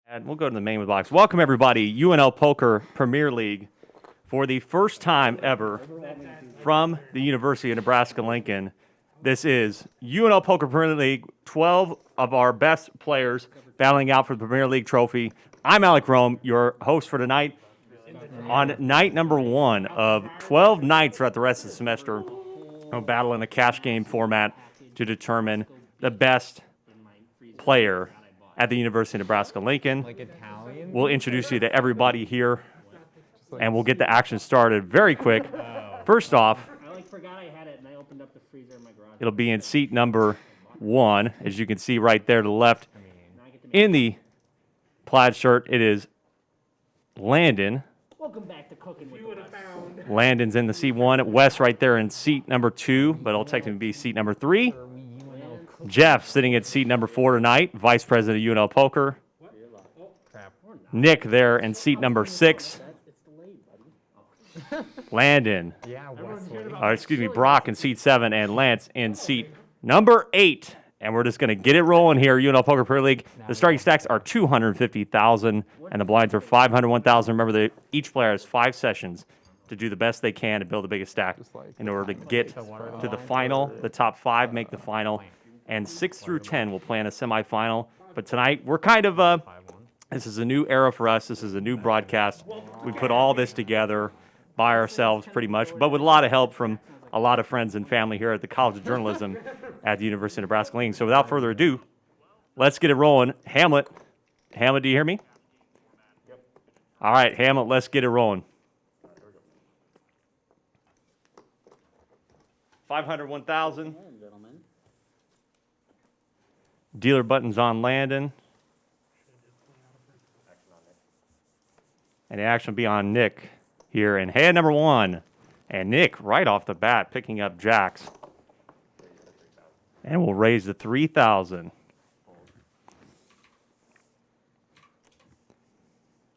And we'll go to the main box. Welcome, everybody. UNL Poker Premier League for the first time ever from the University of Nebraska-Lincoln. This is UNL Poker Premier League, 12 of our best players battling out for the Premier League trophy. I'm Alec Rome, your host for tonight. On night number one of 12 nights throughout the rest of the semester, we'll battle in a cash game format to determine the best player at the University of Nebraska-Lincoln. We'll introduce you to everybody here, and we'll get the action started very quick. First off, it'll be in seat number 1, as you can see right there to the left. In the plaid shirt, it is Landon. Welcome back to Cooking with the West. Landon's in the seat 1. Wes right there in seat number 2, but it'll technically be seat number 3. Jeff sitting at seat number 4 tonight, Vice President of UNL Poker. Nick there in seat number 6. Landon. Brock in seat 7, and Lance in seat number 8. And we're just going to get it rolling here, UNL Poker Premier League. The starting stacks are $250,000, and the blinds are $501,000. Remember, that each player has 5 sessions to do the best they can to build the biggest stack in order to get to the final. The top 5 make the final, and 6 through 10 will play in a semifinal. But tonight, we're kind of, this is a new era for us. This is a new broadcast. We put all this together by ourselves pretty much, but with a lot of help from a lot of friends and family here at the College of Journalism at the University of Nebraska-Lincoln. So without further ado, let's get it rolling. Hamlet, do you hear me? Yep. All right, Hamlet, let's get it rolling. 501,000. Dealer buttons on Landon. And the action will be on Nick here in hand number 1. And Nick, right off the bat, picking up jacks. And we'll raise to 3,000.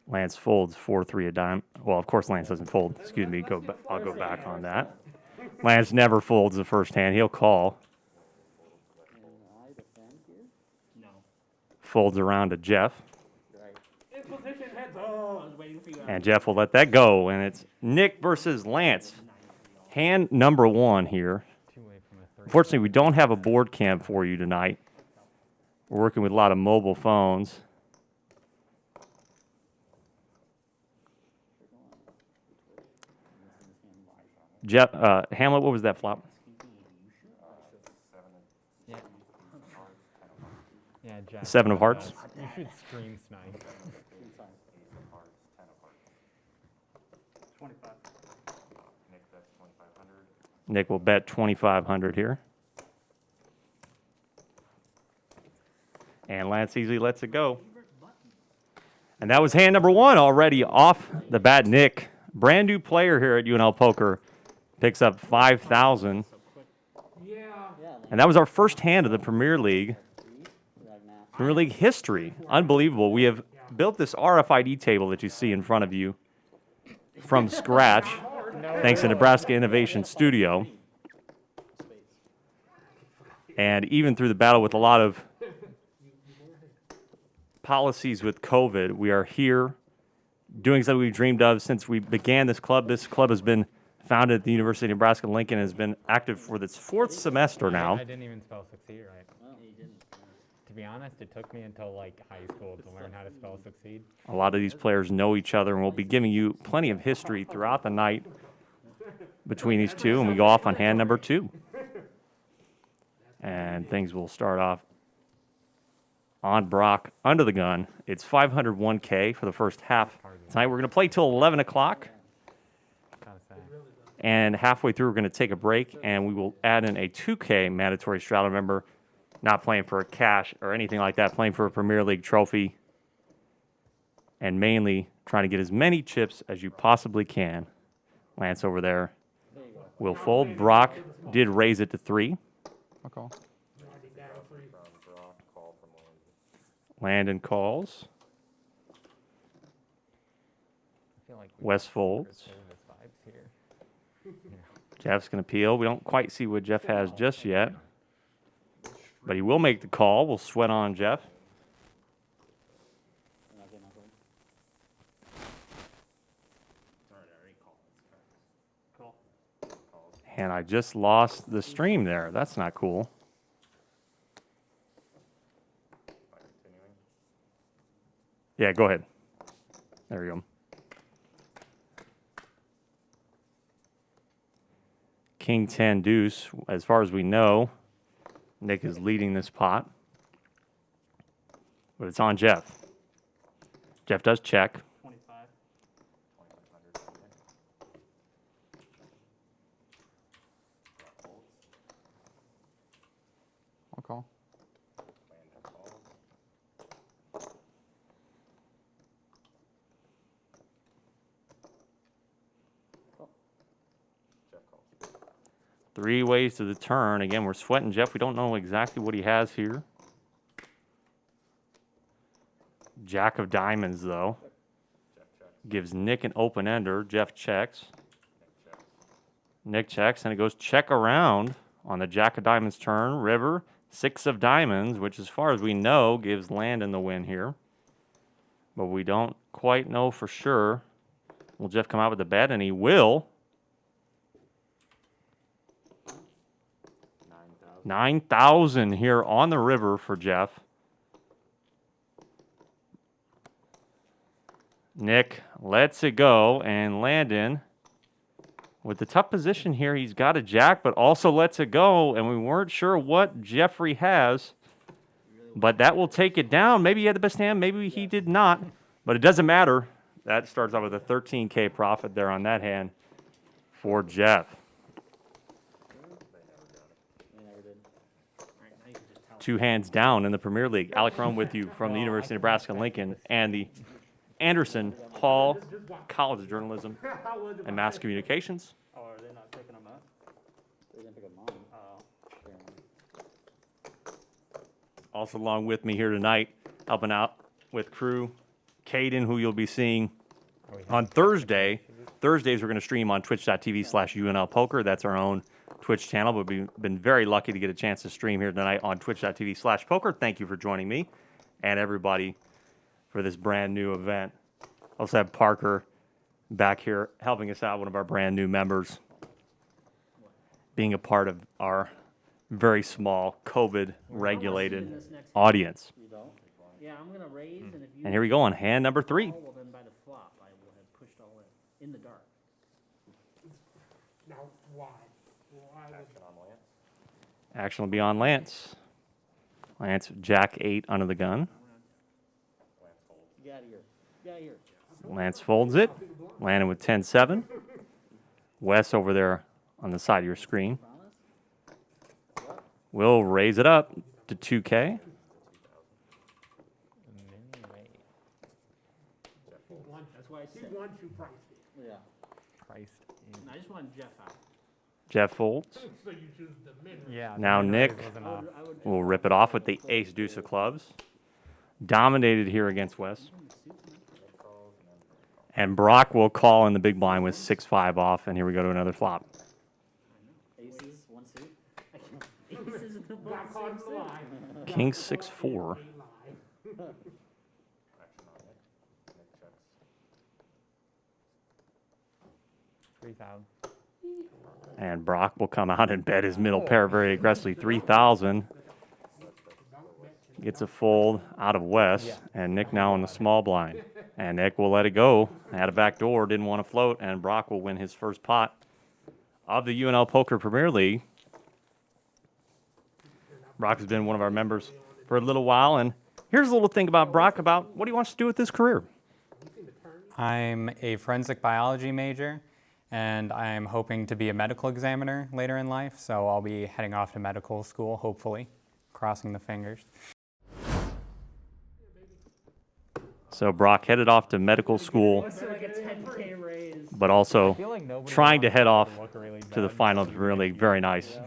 Lance folds 4-3 a dime. Well, of course, Lance doesn't fold. Excuse me. I'll go back on that. Lance never folds the first hand. He'll call. Folds around to Jeff. And Jeff will let that go. And it's Nick versus Lance. Hand number 1 here. Unfortunately, we don't have a board cam for you tonight. We're working with a lot of mobile phones. Jeff, Hamlet, what was that flop? Yeah, 7 of hearts. You should stream snipe. 25. Nick will bet 2,500 here. And Lance easily lets it go. And that was hand number 1 already off the bat. Nick, brand new player here at UNL Poker, picks up 5,000. And that was our first hand of the Premier League history. Unbelievable. We have built this RFID table that you see in front of you from scratch, thanks to Nebraska Innovation Studio. And even through the battle with a lot of policies with COVID, we are here doing something we've dreamed of since we began this club. This club has been founded at the University of Nebraska-Lincoln and has been active for its 4th semester now. I didn't even spell succeed right. To be honest, it took me until high school to learn how to spell succeed. A lot of these players know each other, and we'll be giving you plenty of history throughout the night between these two, and we go off on hand number 2. And things will start off on Brock under the gun. It's 501K for the first half. Tonight we're going to play till 11 o'clock. And halfway through, we're going to take a break, and we will add in a 2K mandatory straddle. Remember, not playing for a cash or anything like that, playing for a Premier League trophy, and mainly trying to get as many chips as you possibly can. Lance over there will fold. Brock did raise it to 3. I'll call. Landon calls. Wes folds. Jeff's going to peel. We don't quite see what Jeff has just yet. But he will make the call. We'll sweat on Jeff. Cool. And I just lost the stream there. That's not cool. Yeah, go ahead. There you go. King 10 deuce. As far as we know, Nick is leading this pot. But it's on Jeff. Jeff does check. 25. I'll call. Three ways to the turn. Again, we're sweating Jeff. We don't know exactly what he has here. Jack of diamonds, though. Gives Nick an open-ender. Jeff checks. Nick checks, and it goes check around on the Jack of diamonds turn. River, 6 of diamonds, which as far as we know, gives Landon the win here. But we don't quite know for sure. Will Jeff come out with the bet? And he will. 9,000 here on the river for Jeff. Nick lets it go, and Landon, with the tough position here, he's got a jack, but also lets it go, and we weren't sure what Jeffrey has, but that will take it down. Maybe he had the best hand, maybe he did not, but it doesn't matter. That starts off with a 13K profit there on that hand for Jeff. Two hands down in the Premier League. Alec Rome with you from the University of Nebraska-Lincoln and the Anderson Hall College of Journalism and Mass Communications. Oh, are they not picking them up? They didn't pick up mine. Oh. Also along with me here tonight, helping out with crew, Caden, who you'll be seeing on Thursday. Thursdays we're going to stream on twitch.tv/UNL Poker. That's our own Twitch channel, but we've been very lucky to get a chance to stream here tonight on twitch.tv/poker. Thank you for joining me and everybody for this brand new event. Also have Parker back here helping us out, one of our brand new members, being a part of our very small COVID regulated audience. You don't? Yeah, I'm gonna raise, and if you. And here we go on hand number 3. Well, then by the flop, I will have pushed all in the dark. Now, why? Why would Action will be on Lance. Lance, Jack 8 under the gun. Get out of here. Get out of here. Lance folds it. Landon with 10-7. Wes over there on the side of your screen. We'll raise it up to 2K. That's why I he said. wants you priced it? Yeah. Priced in. I just want Jeff out. Jeff folds. So you choose the minimum. Yeah. Now the Nick raise wasn't I enough. would, I would. will rip it off with the ace deuce of clubs. Dominated here against Wes. And Brock will call in the big blind with 6-5 off, and here we go to another flop. Aces, one suit. Aces in the book. Got caught in the lie. King 6-4. A lie. $3,000. And Brock will come out and bet his middle pair very aggressively, 3,000. Gets a fold out of Wes, and Nick now in the small blind. And Nick will let it go. Had a back door, didn't want to float, and Brock will win his first pot of the UNL Poker Premier League. Brock has been one of our members for a little while, and here's a little thing about Brock about what he wants to do with his career. I'm a forensic biology major, and I'm hoping to be a medical examiner later in life, so I'll be heading off to medical school, hopefully, crossing the fingers. So Brock headed off to medical school, What's like a 10K raise? but also feel like nobody trying to wants head off look really to the bad. final of the Premier League. Very nice.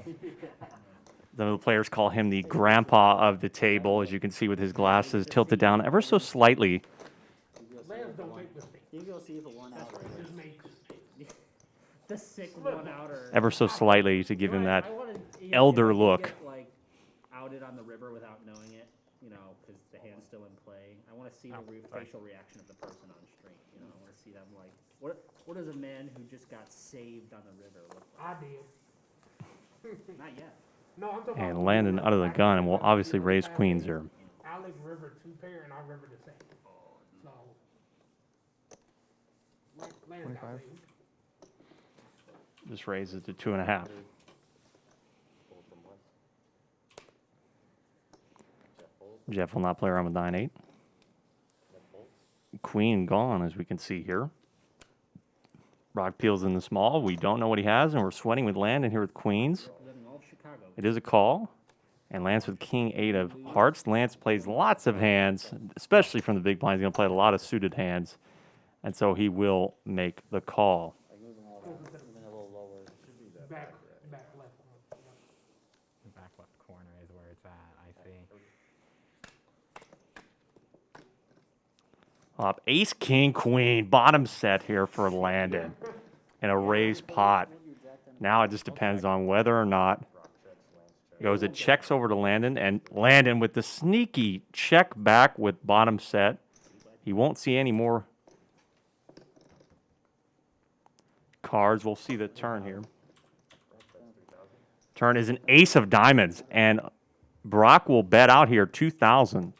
Some of the players call him the grandpa of the table, as you can see with his glasses tilted down ever so slightly. Lambs don't make mistakes. You go see if it won out. Just make The sick one outer. Ever so slightly to give him that I wanted, elder if I could look. Get, like outed on the river without knowing it, you know, because the hand's still in play. I want to see the facial reaction of the person on stream. You know, I want to see them like, what does a man who just got saved on the river look like? I did. Not yet. No, I'm talking And about Landon out of the gun, and we'll obviously raise queens here. Alec River 2-pair and I River the same. So, Landon got saved. Just raises to 2.5. Jeff will not play around with 9-8. Queen gone, as we can see here. Brock peels in the small. We don't know what he has, and we're sweating with Landon here with queens. Representing all of Chicago. It is a call. And Lance with king 8 of hearts. Lance plays lots of hands, especially from the big blind. He's going to play a lot of suited hands. And so he will make the call. Like moving all that, moving a little lower. Back left. The back left corner is where it's at, I see. Up ace, king, queen. Bottom set here for Landon. In a raised pot. Now it just depends on whether or not goes it checks over to Landon, and Landon with the sneaky check back with bottom set. He won't see any more cards. We'll see the turn here. Turn is an ace of diamonds, and Brock will bet out here 2,000.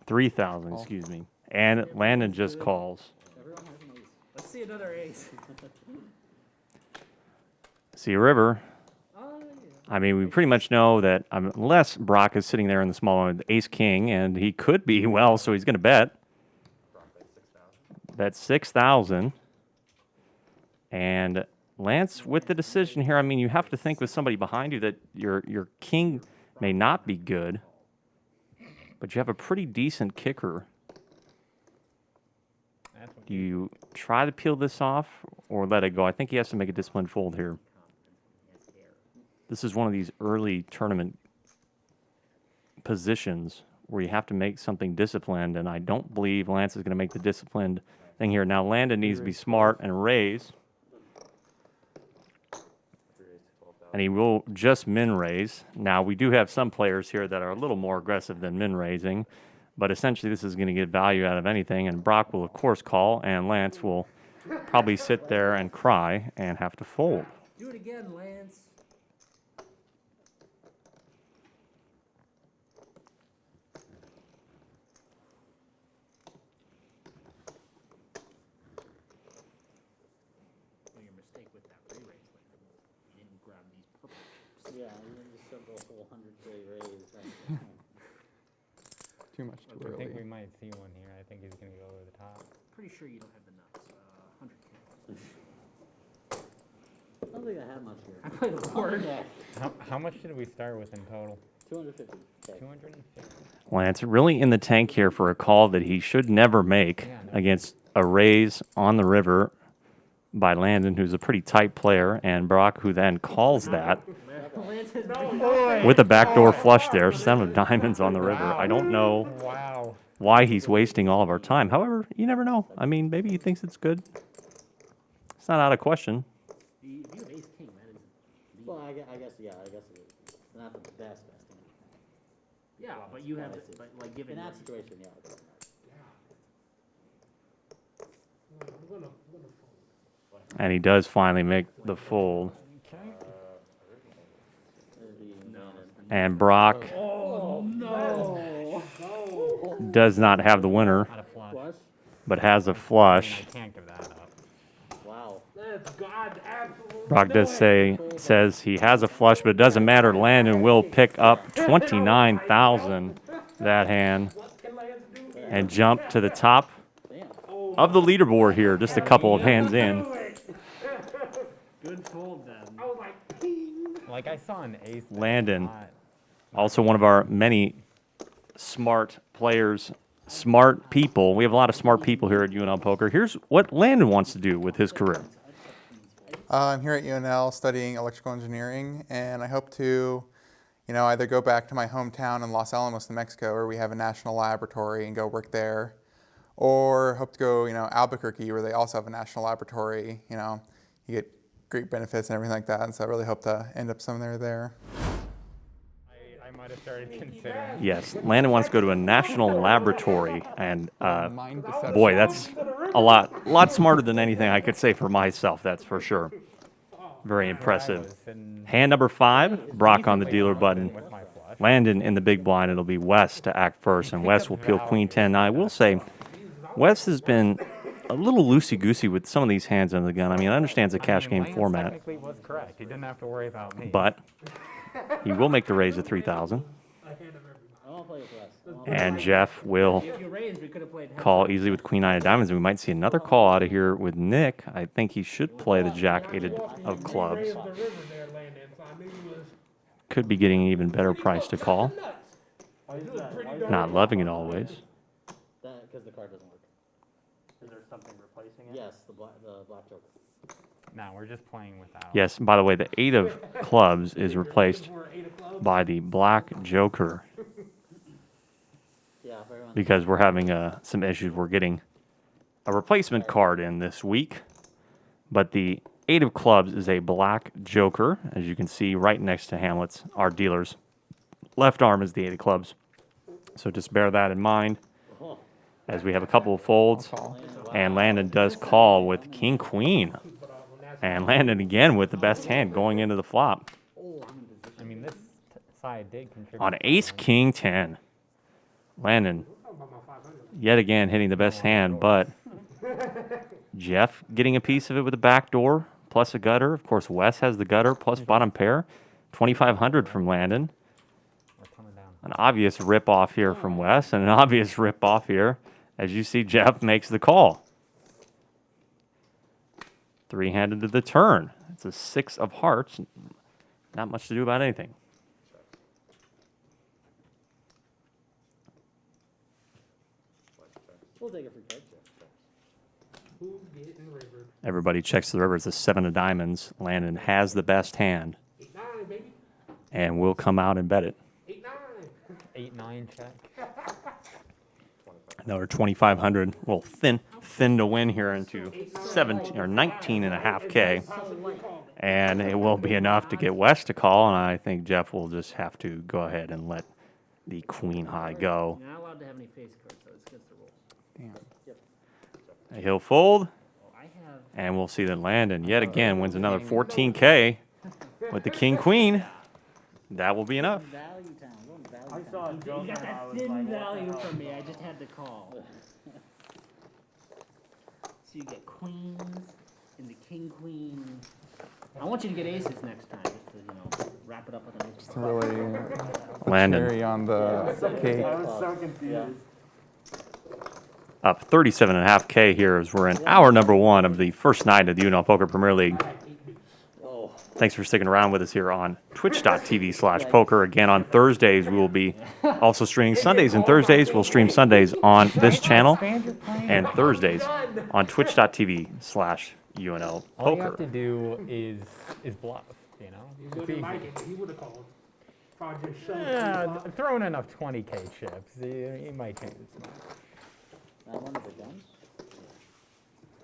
3,000, excuse me. And Landon just calls. Everyone has an ace. Let's see another ace. See a river. Oh, yeah. I mean, we pretty much know that unless Brock is sitting there in the small one with ace king, and he could be, well, so he's going to bet. Bet 6,000. And Lance with the decision here, I mean, you have to think with somebody behind you that your king may not be good, but you have a pretty decent kicker. That's what Do you try to peel this off or let it go? I think he has to make a disciplined fold here. This is one of these early tournament positions where you have to make something disciplined, and I don't believe Lance is going to make the disciplined thing here. Now, Landon needs to be smart and raise. And he will just min raise. Now, we do have some players here that are a little more aggressive than min raising, but essentially this is going to get value out of anything. And Brock will, of course, call, and Lance will probably sit there and cry and have to fold. Do it again, Lance. Well, your mistake with that re-raise, Landon, you didn't grab these purple chips. Yeah, you didn't just shove the whole 100K raise. Too much too I think we early. might see one here. I think he's going to go over the top. Pretty sure you don't have the nuts. 100K. I don't think I have much here. I played a board. Yeah, How much did we start with in total? 250. Okay. 250. Lance really in the tank here for a call that he should never make Yeah, no. against a raise on the river by Landon, who's a pretty tight player, and Brock, who then calls that Lance has with a backdoor flush there, 7 of diamonds on the river. I don't know Wow. why he's wasting all of our time. However, you never know. I mean, maybe he thinks it's good. It's not out of question. you have ace king. That is. Well, I guess it is. It's not the best hand. Yeah, but you have, but like given In that what- situation, yeah. It doesn't matter. I'm gonna fold. And he does finally make the fold. It'd be Landon. And Brock Oh no! does not have the winner, Out of flush. Flush? but has a I flush. can't give that up. Wow. That's God, absolutely. Brock does says he has a flush, but it doesn't matter. Landon will pick up 29,000 that hand What can Lance do? and jump to the top Damn. of the leaderboard here, just a couple of hands in. Good fold then. I was like, ping. Like I saw an ace. that Landon. was not- Also one of our many smart players, smart people. We have a lot of smart people here at UNL Poker. Here's what Landon wants to do with his career. I'm here at UNL studying electrical engineering, and I hope to, either go back to my hometown in Los Alamos, New Mexico, where we have a national laboratory, and go work there, or hope to go, Albuquerque, where they also have a national laboratory. You get great benefits and everything like that. And so I really hope to end up somewhere there. I might have started considering. Yes, Landon wants to go to a national laboratory, and Mind deception. boy, that's a lot smarter than anything I could say for myself. That's for sure. Very impressive. Hand number 5, Brock on the dealer button. With my flush. Landon in the big blind. It'll be Wes to act first, and Wes will peel Queen 10. Now, I will say, Wes has been a little loosey-goosey with some of these hands under the gun. I mean, I understand it's a cash game Lance format, technically was correct. He didn't have to worry about me. but he will make the raise at 3,000. I won't play with Wes. And Jeff will If you raised, we could have played. call easily with Queen 9 of diamonds, and we might see another call out of here with Nick. I think he should play the Jack 8 of clubs. Raised the river there, Landon, so I knew he was. Could be getting an even better price to call. He was pretty darn. Not loving it always. Because the card doesn't work. Is there something replacing it? Yes, the black joker. No, we're just playing without. Yes, and by the way, the 8 of clubs is replaced We're 8 o'clock. by the Black Joker Yeah, if everyone. because we're having some issues. We're getting a replacement card in this week, but the 8 of clubs is a Black Joker, as you can see right next to Hamlet's, our dealer's left arm is the 8 of clubs. So just bear that in mind Oh, as we have a couple of folds. Call. And Landon does call with King Queen. And Landon again with the best hand going into the flop I mean, this side did contribute. on Ace King 10. Landon yet again hitting the best hand, but Jeff getting a piece of it with a backdoor plus a gutter. Of course, Wes has the gutter plus bottom pair. 2,500 from Landon. We're coming down. An obvious rip off here from Wes, and an obvious rip off here as you see Jeff makes the call. 3-handed to the turn. It's a 6 of hearts. Not much to do about anything. we'll take a free card check. Who's getting rivered? Everybody checks the river. It's a 7 of diamonds. Landon has the best hand 8-9, baby. and will come out and bet it. 8-9. 8-9 check. Another 2,500. Well, thin to win here into 17 or 19.5K. And it will be enough to get Wes to call. And I think Jeff will just have to go ahead and let the Queen High go. You're not allowed to have any face cards, so it's against the rules. He'll fold. Oh, I have. And we'll see that Landon yet again wins another 14K with the King Queen. That will be enough. Value town. We're going value I town. saw a You joke got and I that was thin like, value from me. I just had to call. So you get queens and the king queen. I want you to get aces next time, just to wrap it up with an ace. It's really Landon cherry on the cake. I was so confused. up 37.5K here as we're in hour number 1 of the first night of the UNL Poker Premier League. Oh, Thanks for sticking around with us here on twitch.tv/poker. Again, on Thursdays, we will be also streaming Sundays and Thursdays. We'll stream Sundays on this channel and Thursdays on twitch.tv/UNL All you have Poker. to do is bluff, you know? He It's wouldn't easy. like it. He would have called. If I just showed Yeah, throwing enough 20K chips, you might change his mind. that one of the guns?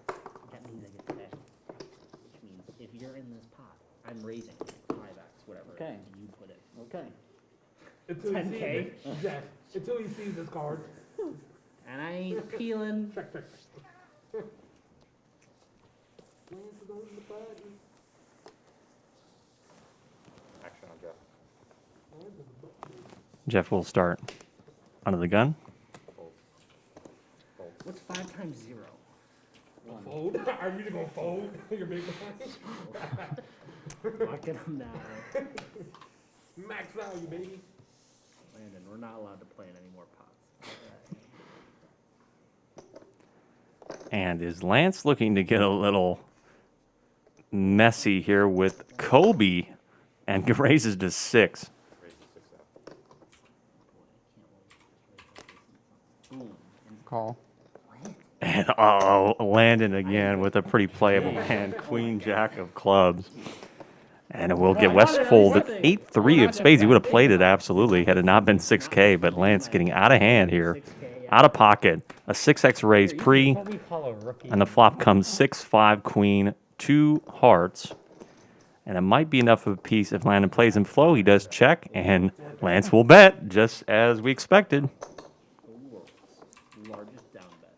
That means I get the bet. Which means if you're in this pot, I'm raising 5x, whatever. Okay. And you put it. Okay. until he 10K. sees Jeff, until he sees this card. And I ain't peeling. Check. Lance is on the button. Action on Jeff. Jeff will start under the gun. What's 5 times 0? Fold? Are you gonna fold? Your big blind? Knocking them down. Max value, baby. Landon, we're not allowed to play in any more pots. And is Lance looking to get a little messy here with Kobe and raises to 6? Boom. Call. And uh-oh, Landon again with a pretty playable hand, Queen Jack of clubs. And it will get West fold at 8-3 of spades. He would have played it absolutely had it not been 6K, but Lance getting out of hand here, 6K. out of pocket. A 6X raise pre, What we call a rookie. and the flop comes 6-5 queen, 2 hearts. And it might be enough of a piece if Landon plays in flow. He does check, and Lance will bet, just as we expected. The world's largest down bet.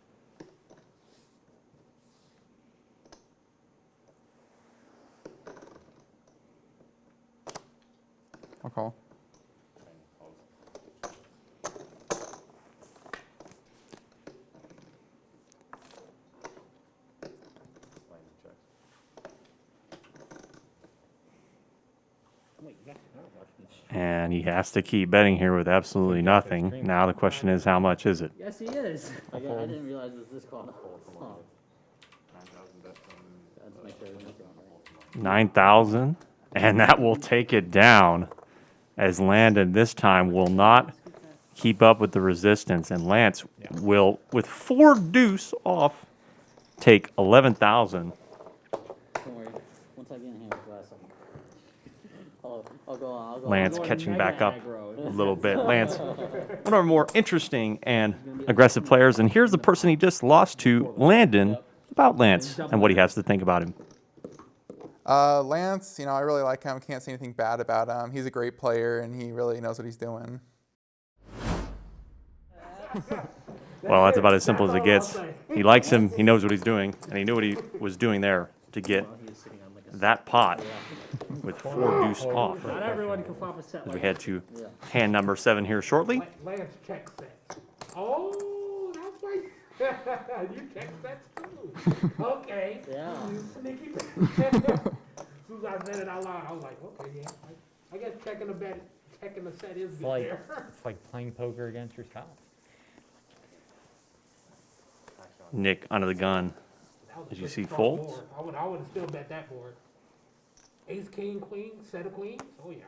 I'll call. Wait, yeah, no, watch this. And he has to keep betting here with absolutely nothing. Now the question is, how much is it? Yes, he is. I didn't realize it was this call. Huh. 9,000 bet from Let's make sure everything's right. 9,000, and that will take it down, as Landon this time will not keep up with the resistance, and Lance will, with 4 deuce off, take 11,000. Don't worry. Once I get in here, last second. I'll go on. I'll go Lance on. catching back up a little bit. Lance, one of our more interesting and aggressive players, and here's the person he just lost to, Landon, about Lance and what he has to think about him. Lance, I really like him. Can't say anything bad about him. He's a great player, and he really knows what he's doing. Well, that's about as simple as it gets. He likes him, he knows what he's doing, and he knew what he was doing there to get that pot with 4 deuce off. Not everyone can flop a set As we like head to hand number 7 here shortly. Lance check set. Oh, that's right. You check sets too. Okay. Yeah. You sneaky. As soon as I said it out loud, I was like, okay, yeah. I guess checking the set is good Like, there. it's like playing poker against yourself. Nick under the gun. That was a As you good see strong folds. board. I would have still bet that board. Ace, king, queen, set of queens. Oh yeah.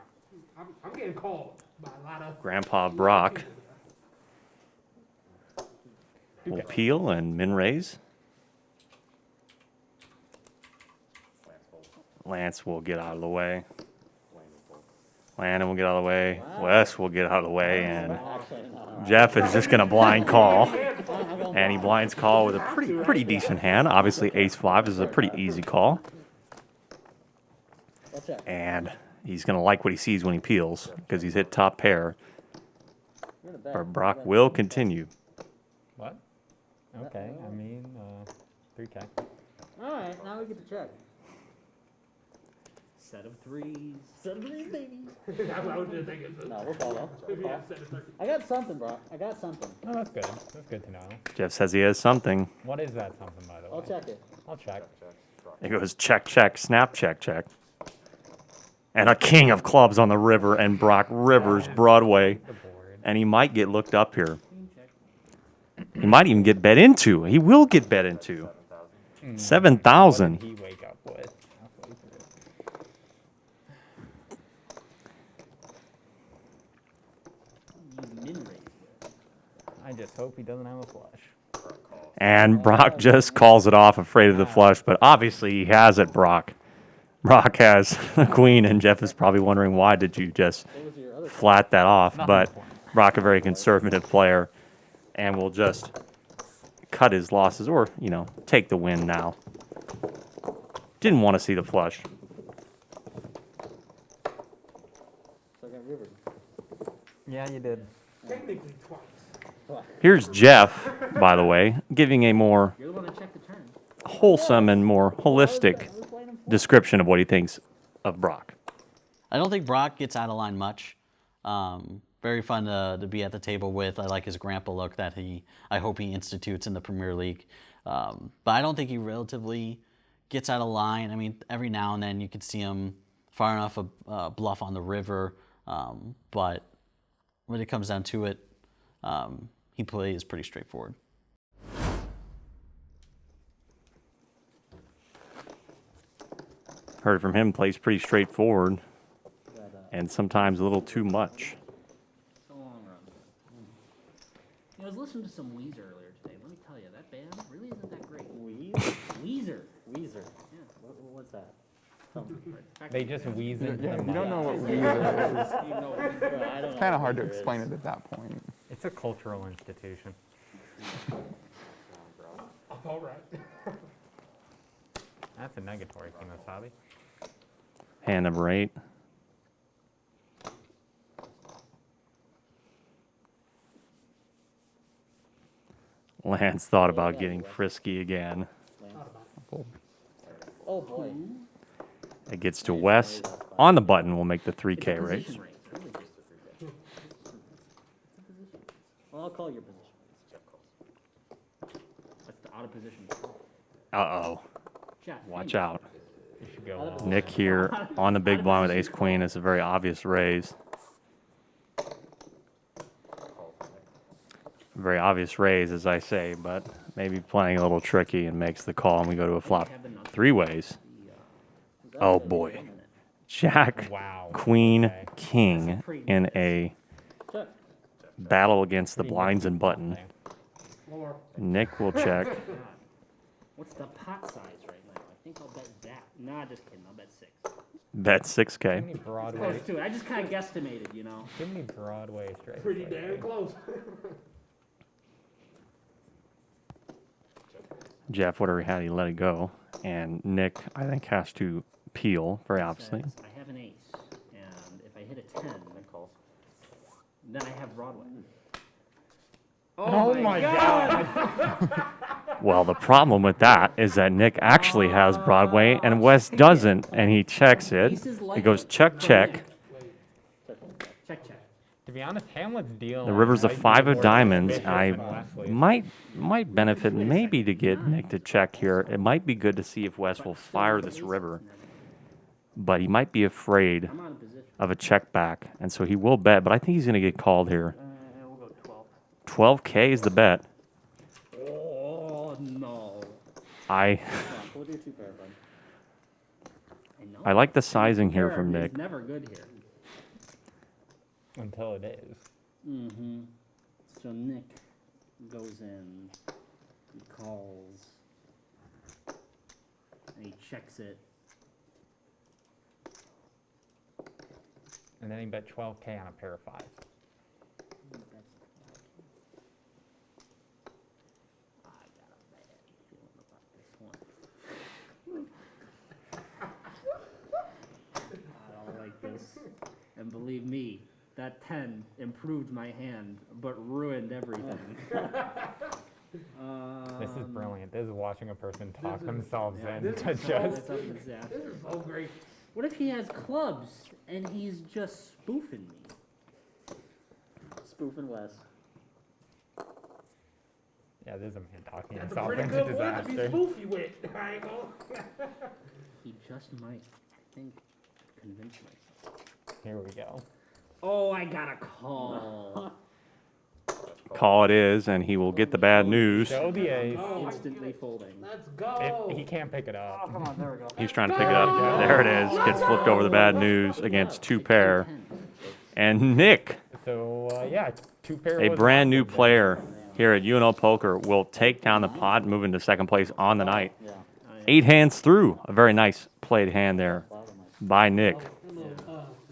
I'm getting called by a lot of. Grandpa Brock will peel and min raise. Lance will get out of the way. Landon will get out of the way. Wes will get out of the way, and Actually, no. Jeff is just going to blind call. And he blinds call with a pretty decent hand. Obviously, ace-5 is a pretty easy call. I'll check. And he's going to like what he sees when he peels, because he's hit top pair. You're the best. But Brock will continue. What? Okay, I mean, 3K. All right, now we get to check. set of threes. Set of threes, baby. I was just thinking. No, we'll call though. We'll Yeah, call. set of threes. I got something, bro. I got something. Oh, that's good. That's good to know. Jeff says he has something. What is that something, by the way? I'll check it. I'll check. It goes check, check, snap, check, check. And a king of clubs on the river, and Brock Rivers Broadway. The board. And he might get looked up here. He might even get bet into. He will get bet into. 7,000. What did he wake up with? I just hope he doesn't have a flush. And Brock just calls it off, afraid of the flush. But obviously he has it, Brock. Brock has the queen, and Jeff is probably wondering, why did you just What was your other? flat that off? Nothing But for him. Brock, a very conservative player, and will just cut his losses, or, take the win now. Didn't want to see the flush. So I got river. Yeah, you did. Technically twice. Here's Jeff, by the way, giving a more You're the one that checked the turn. wholesome and more holistic description of what he thinks of Brock. I don't think Brock gets out of line much. Very fun to be at the table with. I like his grandpa look that I hope he institutes in the Premier League. But I don't think he relatively gets out of line. I mean, every now and then you can see him far enough a bluff on the river. But when it comes down to it, he plays pretty straightforward. Heard it from him, plays pretty straightforward, and sometimes a little too much. It's a long run. I was listening to some Weezer earlier today. Let me tell you, that band really isn't that great. Weezer. Weezer. Yeah. What's that? They just wheeze into Yeah, the if you don't know what mic. Weezer is, You know, I don't know. it's kind of hard to what Weezer explain is. it at that point. It's a cultural institution. All right. That's a negatory, Kimosabi. Hand number 8. Lance thought about getting frisky again. Oh boy. It gets to Wes on the button. We'll make the 3K It's a raise. position raise, really just a 3K. Well, I'll call your position. That's the out of position call. Uh-oh. Jeff, Watch thank out. You should go long. Nick here on the big blind with ace queen. It's a very obvious raise. Very obvious raise, as I say, but maybe playing a little tricky and makes the call, and we go to a flop. 3 ways. Oh boy. Jack, Wow. queen, Okay. king in a Check. battle against the blinds and button. There. Floor. Nick will check. God. What's the pot size right now? I think I'll bet that. Nah, just kidding. I'll bet 6. Bet Give 6K. me Broadway. Close to it. I just kind of guesstimated, you know. Give me Broadway straight. Pretty damn close. Jeff, whatever he had, he let it go. And Nick, I think, has to peel, very obviously. Says I have an ace, and if I hit a 10, then I have Broadway. Oh my God. Well, the problem with that is that Nick actually has Broadway and Wes doesn't, and he checks it. It goes check, check. Check, check. To be honest, Hamlet's deal. The river's a 5 of diamonds. I might benefit maybe to get Nick to check here. It might be good to see if Wes will fire this river, but he might be afraid I'm out of position. of a check back, and so he will bet, but I think he's going to get called here. We'll go 12. 12K is the bet. Oh, no. I Come on, we'll do 2 pair, bud. I know. I like the sizing here from It's Nick. never good here. Until it is. Mm-hmm. So Nick goes in, he calls, and he checks it. And then he bet 12K on a pair of 5s. I got a bad feeling about this one. I don't like this. And believe me, that 10 improved my hand, but ruined everything. This is brilliant. This is watching a person talk is- themselves yeah, in this to is so- just. It's a disaster. This is so great. What if he has clubs and he's just spoofing me? Spoofing Wes. Yeah, this is a man talking That's a himself pretty into good one to be disaster. spoofy with. I ain't gonna. He just might, I think, convince me. Here we go. Oh, I got a call. Call it is, and he will get the bad news. Show the ace. Instantly folding. Let's go. He can't pick it up. Come on, there we go. He's trying to pick it up. There it is. Gets flipped over the bad news against 2 pair. And Nick, So, yeah, 2 pair. a was brand new awesome. player here at UNL Poker, will take down the pot, moving to 2nd place on the night. Yeah. 8 hands through. A very nice played hand there Wow, that might- by Nick.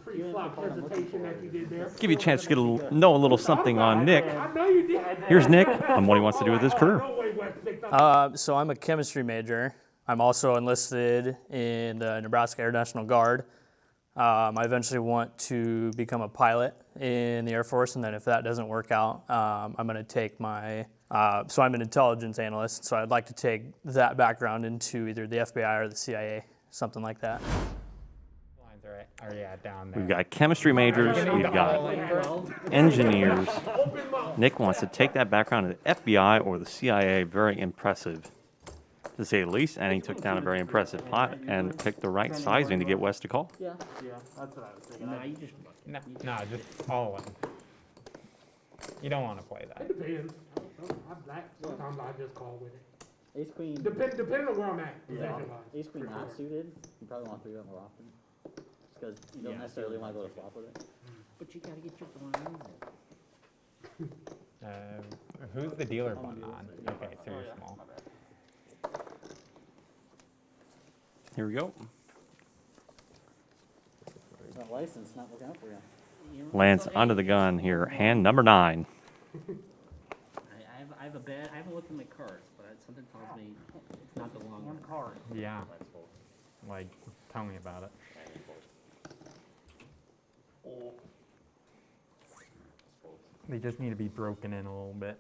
Pre-flop presentation that you did there. Give you a chance to get know a little something on Nick. I know you did. Here's Nick on what he wants to do with his career. No way Wes picked up. So I'm a chemistry major. I'm also enlisted in the Nebraska Air National Guard. I eventually want to become a pilot in the Air Force, and then if that doesn't work out, I'm going to take my, so I'm an intelligence analyst, so I'd like to take that background into either the FBI or the CIA, something like that. Lines are yeah, down there. We've got chemistry majors. We've got engineers. Nick wants to take that background to the FBI or the CIA. Very impressive, to say the least. And he took down a very impressive pot and picked the right sizing to get West to call. Yeah. Nah, you just Nah, just all in. You don't want to play that. Depends. Sometimes I just call with it. Ace queen. Depending on where I'm at. Yeah. possession-wise. Ace queen not suited. You probably want to 3-bet more often. Just because you don't necessarily want to go to flop with it. But you gotta get your blinds in. Who's the dealer button on? Okay, so you're small. Here we go. It's not licensed, not working out for you. Lance under the gun here. Hand number 9. I have a bad. I haven't looked at my cards, but something tells me it's not the long one. Yeah. Like, tell me about it. They just need to be broken in a little bit.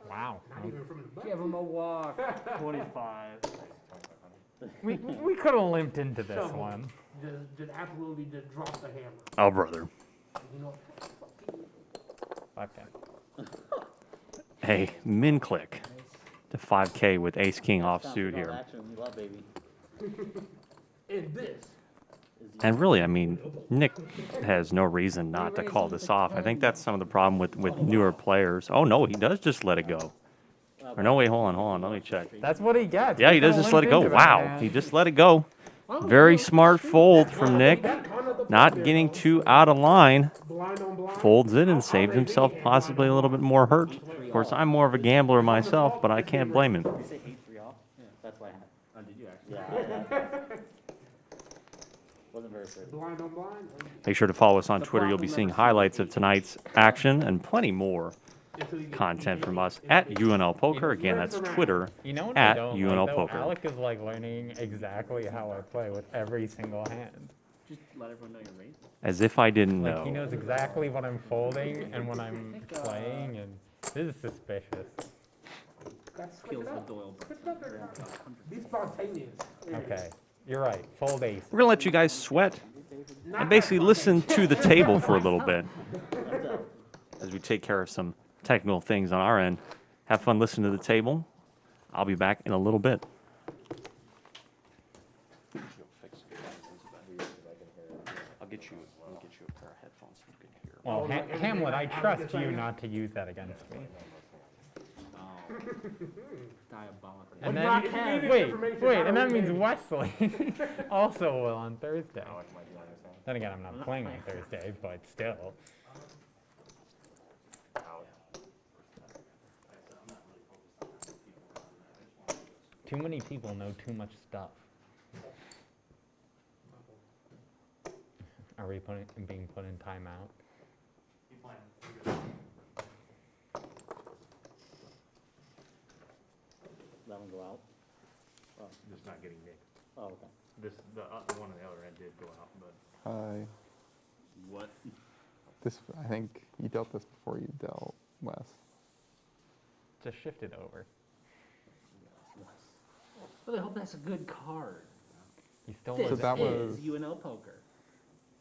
Wow. Not even from the butt. Give him a walk. 25. We could have limped into this Shovel. one. Just absolutely just drop the hammer. Oh, brother. You know, Okay. Hey, min click to 5K with ace king That's offsuit not here. Action we love, baby. and this. And really, I mean, Nick has no reason not to call this off. I think that's some of the problem with newer players. Oh, no, he does just let it go. Or no, wait, hold on. Let me check. That's what he gets. Yeah, he does just let it go. Wow, he just let it go. Very smart fold from Nick. Not getting too out of line. Blind on blind. Folds it and saves himself possibly a little bit more hurt. Of course, I'm more of a gambler myself, but I can't blame him. Did you say 8-3 off? Yeah. That's why I had. Oh, did you actually? Yeah. Wasn't very pretty. Blind on blind. Make sure to follow us on Twitter. You'll be seeing highlights of tonight's action and plenty more content from us at UNL Poker. Again, that's Twitter You know what at I don't UNL like, though? Poker. Alec is like learning exactly how I play with every single hand. Just let everyone know you're raised. As if I didn't Like he know. knows exactly what I'm folding and when I'm playing, and this is suspicious. Kills the Doyle. Be spontaneous. Okay, you're right. Fold ace. We're going to let you guys sweat and basically listen to the table for a little bit as we take care of some technical things on our end. Have fun listening to the table. I'll be back in a little bit. I'll get you a pair of headphones so you can hear. Well, Hamlet, I trust you not to use that against me. Diabolical. And Brock then, has wait, information wait, about and that our means game. Wesley also will on Thursday. Then again, I'm not playing on Thursday, but still. Too many people know too much stuff. Are we being put in timeout? That one go out? Just not getting nicked. Oh, okay. This, the one on the other end did go out, but. What? This, I think you dealt this before you dealt Wes. Just shift it over. Well, I hope that's a good card. You still This So that is was- UNL Poker.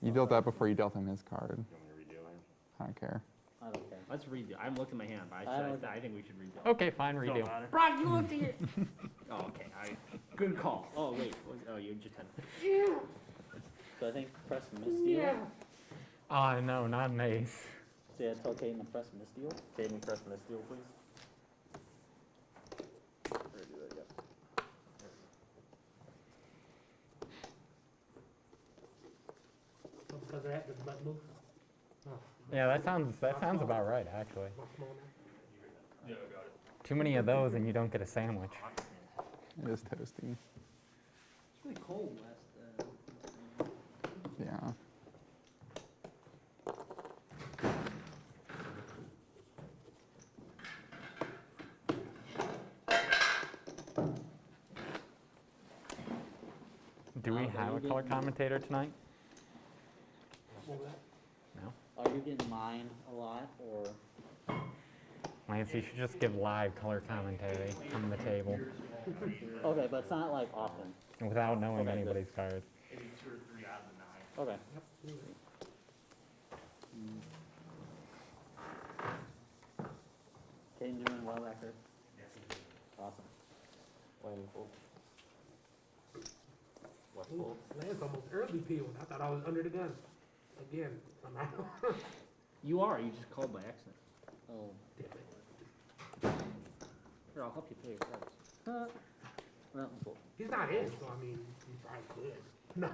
You dealt that before you dealt him his card. You want me to redo it? I don't care. I don't care. Let's redo. I'm looking at my hand, but I think we should redo. Okay, fine, redo. Brock, you looked at it. Oh, okay. Good call. Oh, wait. Oh, you just had. So I think press misdeal. Oh, no, not an ace. So yeah, tell Caden to press misdeal. Caden, press misdeal, please. Redo that, yep. Because of that, the butt move. Yeah, that sounds about right, actually. My small now. Too many of those and you don't get a sandwich. It is toasty. It's really cold last. Yeah. Do we have a color commentator tonight? What was that? No. Are you getting mine a lot or? Lance, you should just give live color commentary from the table Okay, but it's not like often. without knowing Okay, good. anybody's cards. Okay. Caden doing well back there? Awesome. Landing full. West Ooh, full. Lance almost early peeled. I thought I was under the gun. Again, somehow. You are. You just called by accident. Oh. Here, I'll help you play your cards. Well, I'm full. He's not in, so I mean, he probably could. No.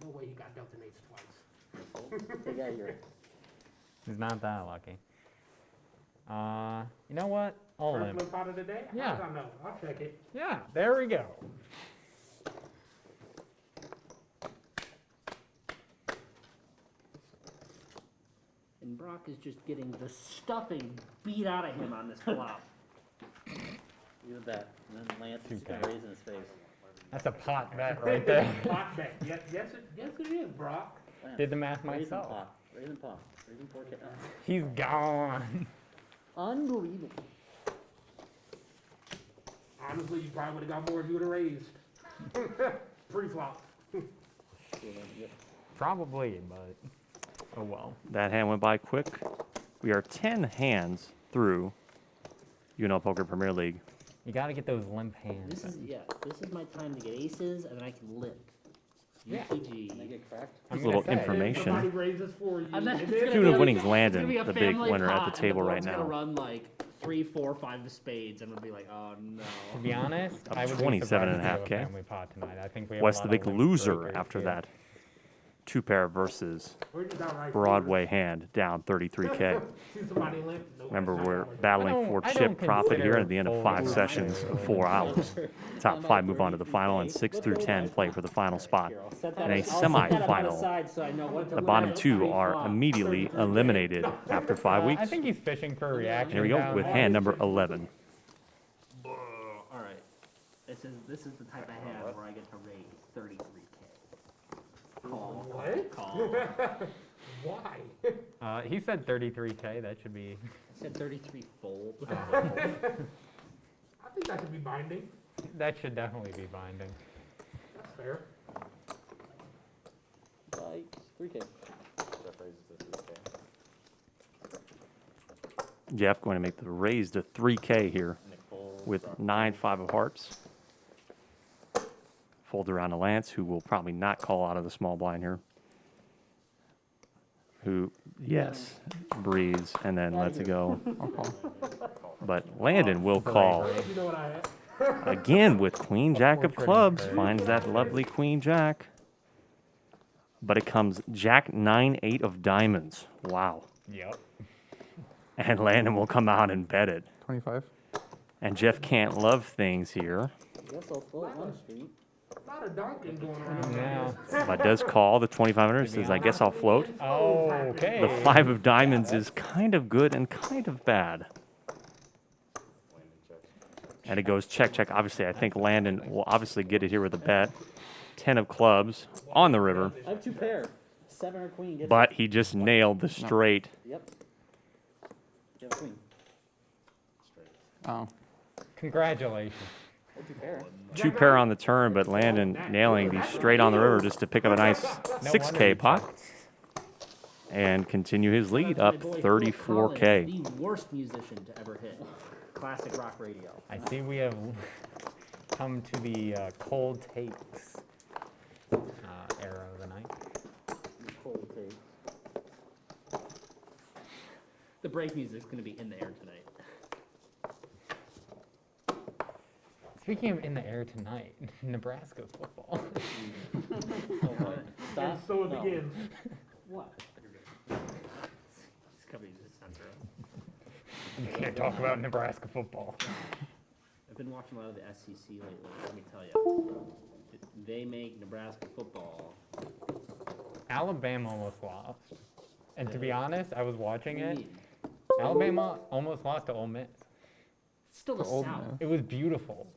No way he got dealt an ace twice. Hey, guy, you're. He's not that lucky. You know what? I'll First limp. limp out of the day? Yeah. How does I know? I'll check it. Yeah, there we go. And Brock is just getting the stuffing beat out of him on this flop. You did that, and then Lance is gonna 2K. raise in his face. That's a pot bet right there. Pot bet. Yes, it is, Brock. Lance, Did the math raise and myself. pop. Raise and pop. Raise and 4K. He's gone. Unbelievable. Honestly, you probably would have got more if you would have raised. Pre-flop. Yep. Probably, but oh well. That hand went by quick. We are 10 hands through UNL Poker Premier League. You got to get those limp hands. This is my time to get aces, and then I can limp. Yeah. UPG. Can I get cracked? I'm Just a little gonna say, information. Somebody raises for you. And then it's then- gonna Tune be of winnings it's Landon, gonna be a the big family winner at pot, the table and right board's now. gonna run like 3, 4, 5 of spades, and we'll be like, oh no. To be honest, Up I would be 27.5K. surprised if we have a family pot tonight. I think we have Wes a the lot big of limp loser breakers after here. that. 2-pair versus We're just outright Broadway hand down 33K. See somebody limp. Nope, Remember, not we're gonna work. battling for I chip don't profit here at the end of consider 5 full sessions of 4 hours. Top 5 move on to the final, and 6 through 10 play for the final spot. Here, I'll set And a I'll set that on the semifinal. side so I know what to The limp bottom at 2 every are flop. immediately eliminated after 5 I weeks. think he's fishing for a reaction. Here we go down with there. hand number 11. All right. This is the type of hand where I get to raise 33K. Call. What? Call. Why? He said 33K. That should be. I said 33 fold. I think that should be binding. That should definitely be binding. That's fair. Like 3K. Jeff raises to 3K. Jeff going to make the raise to 3K here Nick folds. with Brock 9-5 of hearts. Folds around to Lance, who will probably not call out of the small blind here. Who, yes, breathes and then lets it go. But Landon will call You know what I had? again with Queen Jack of Portrait clubs. card. Finds that lovely Queen Jack. But it comes Jack 9-8 of diamonds. Wow. Yep. And Landon will come out and bet it. 25. And Jeff can't love things here, I guess I'll float one street. A lot of donking going around. Now. but does call the 2,500. Says, I guess I'll float. Okay. The 5 of diamonds is kind of good and kind of bad. Landon checks. And it goes check, check. Obviously, I think Landon will obviously get it here with a bet. 10 of clubs on the river, I have 2 pair. 7 or queen. Gets but he just nailed the straight. Yep. You have a queen. Oh. Congratulations. I have 2 pair. 2-pair on the turn, but Landon nailing the straight on the river just to pick up a nice No 6K wonder pot and continue his lead up That's my boy Phil Collins, 34K. The worst musician to ever hit classic rock radio. I see we have come to the cold takes era of the night. Cold take. The break music's gonna be in the air tonight. Speaking of in the air tonight, Nebraska football. Stop. And so it No. begins. What? It's coming to the center. You can't talk about Nebraska football. I've been watching a lot of the SEC lately. Let me tell you, they make Nebraska football. Alabama almost lost. And to be honest, I was watching What do you it. mean? Alabama almost lost to Ole Miss. It's still the Old South. Miss. It was beautiful.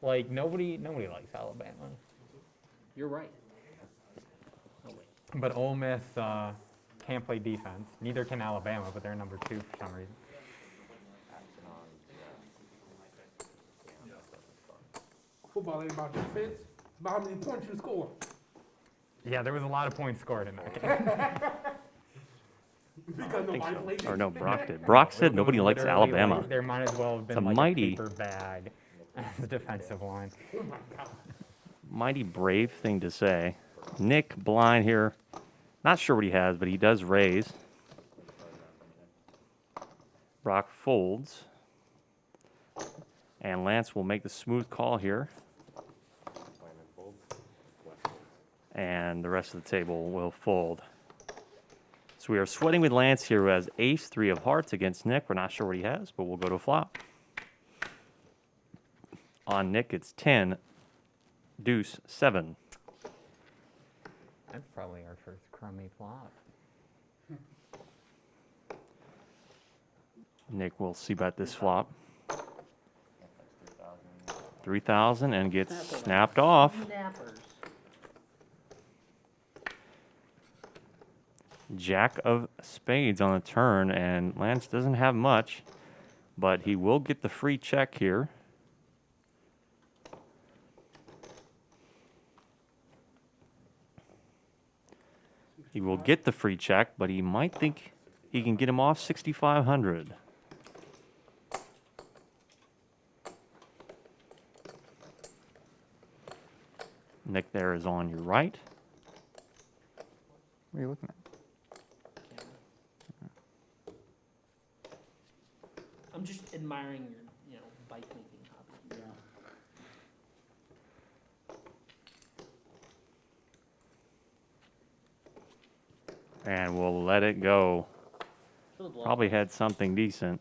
Like nobody likes Alabama. You're right. Oh wait. But Ole Miss can't play defense. Neither can Alabama, but they're number 2 for some reason. Football ain't about defense. It's about how many points you score. Yeah, there was a lot of points scored in that game. Because nobody plays Or no, defense. Brock did. Brock said It nobody was likes literally Alabama. Like, there might as well have been It's a like mighty- a paper bag as the defensive line. Oh my God. Mighty brave thing to say. Nick blind here. Not sure what he has, but he does raise. Brock folds. And Lance will make the smooth call here. Landon folds. West folds. And the rest of the table will fold. So we are sweating with Lance here, who has ace 3 of hearts against Nick. We're not sure what he has, but we'll go to a flop. On Nick, it's 10, deuce, 7. That's probably our first crummy flop. Nick will see bet this flop. That's 3,000. 3,000 and gets snapped off. Nappers. Jack of spades on the turn, and Lance doesn't have much, but he will get the free check here. He will get the free check, but he might think he can get him off 6,500. Nick there is on your right. What are you looking at? I'm just admiring your, bike making hobby. Yeah. And we'll let it go. Probably had something decent.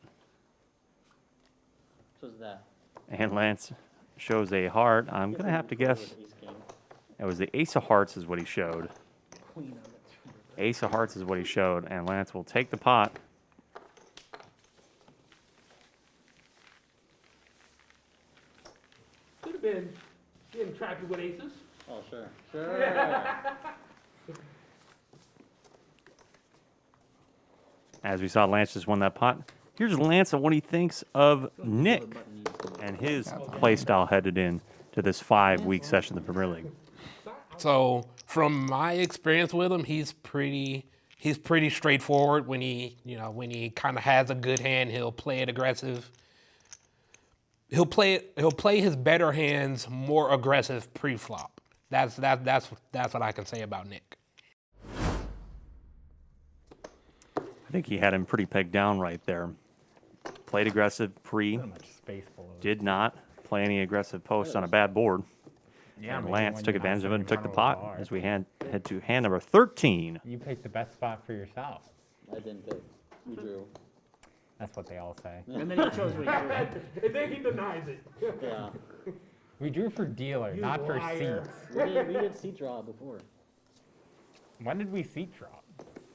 So is that? And Lance shows a heart. I'm going to have to guess it was the ace of hearts is what he showed. Queen of it. Ace of hearts is what he showed, and Lance will take the pot. Could have been getting trapped with aces. Oh, sure. Sure. As we saw, Lance just won that pot. Here's Lance and what he thinks of Nick and his play style headed in to this 5-week session of the Premier League. So from my experience with him, he's pretty straightforward. When he kind of has a good hand, he'll play it aggressive. He'll play his better hands more aggressive pre-flop. That's what I can say about Nick. I think he had him pretty pegged down right there. Played aggressive pre, So much space below. did not play any aggressive posts on a bad board. Yeah, And maybe Lance when took you're not advantage of it and took sitting the on a pot bar. as we head to hand number 13. You picked the best spot for yourself. I didn't pick. You drew. That's what they all say. And then he chose what he drew. And then he denies it. Yeah. We drew for dealer, You not for liar. seats. We did seat draw before. When did we seat drop?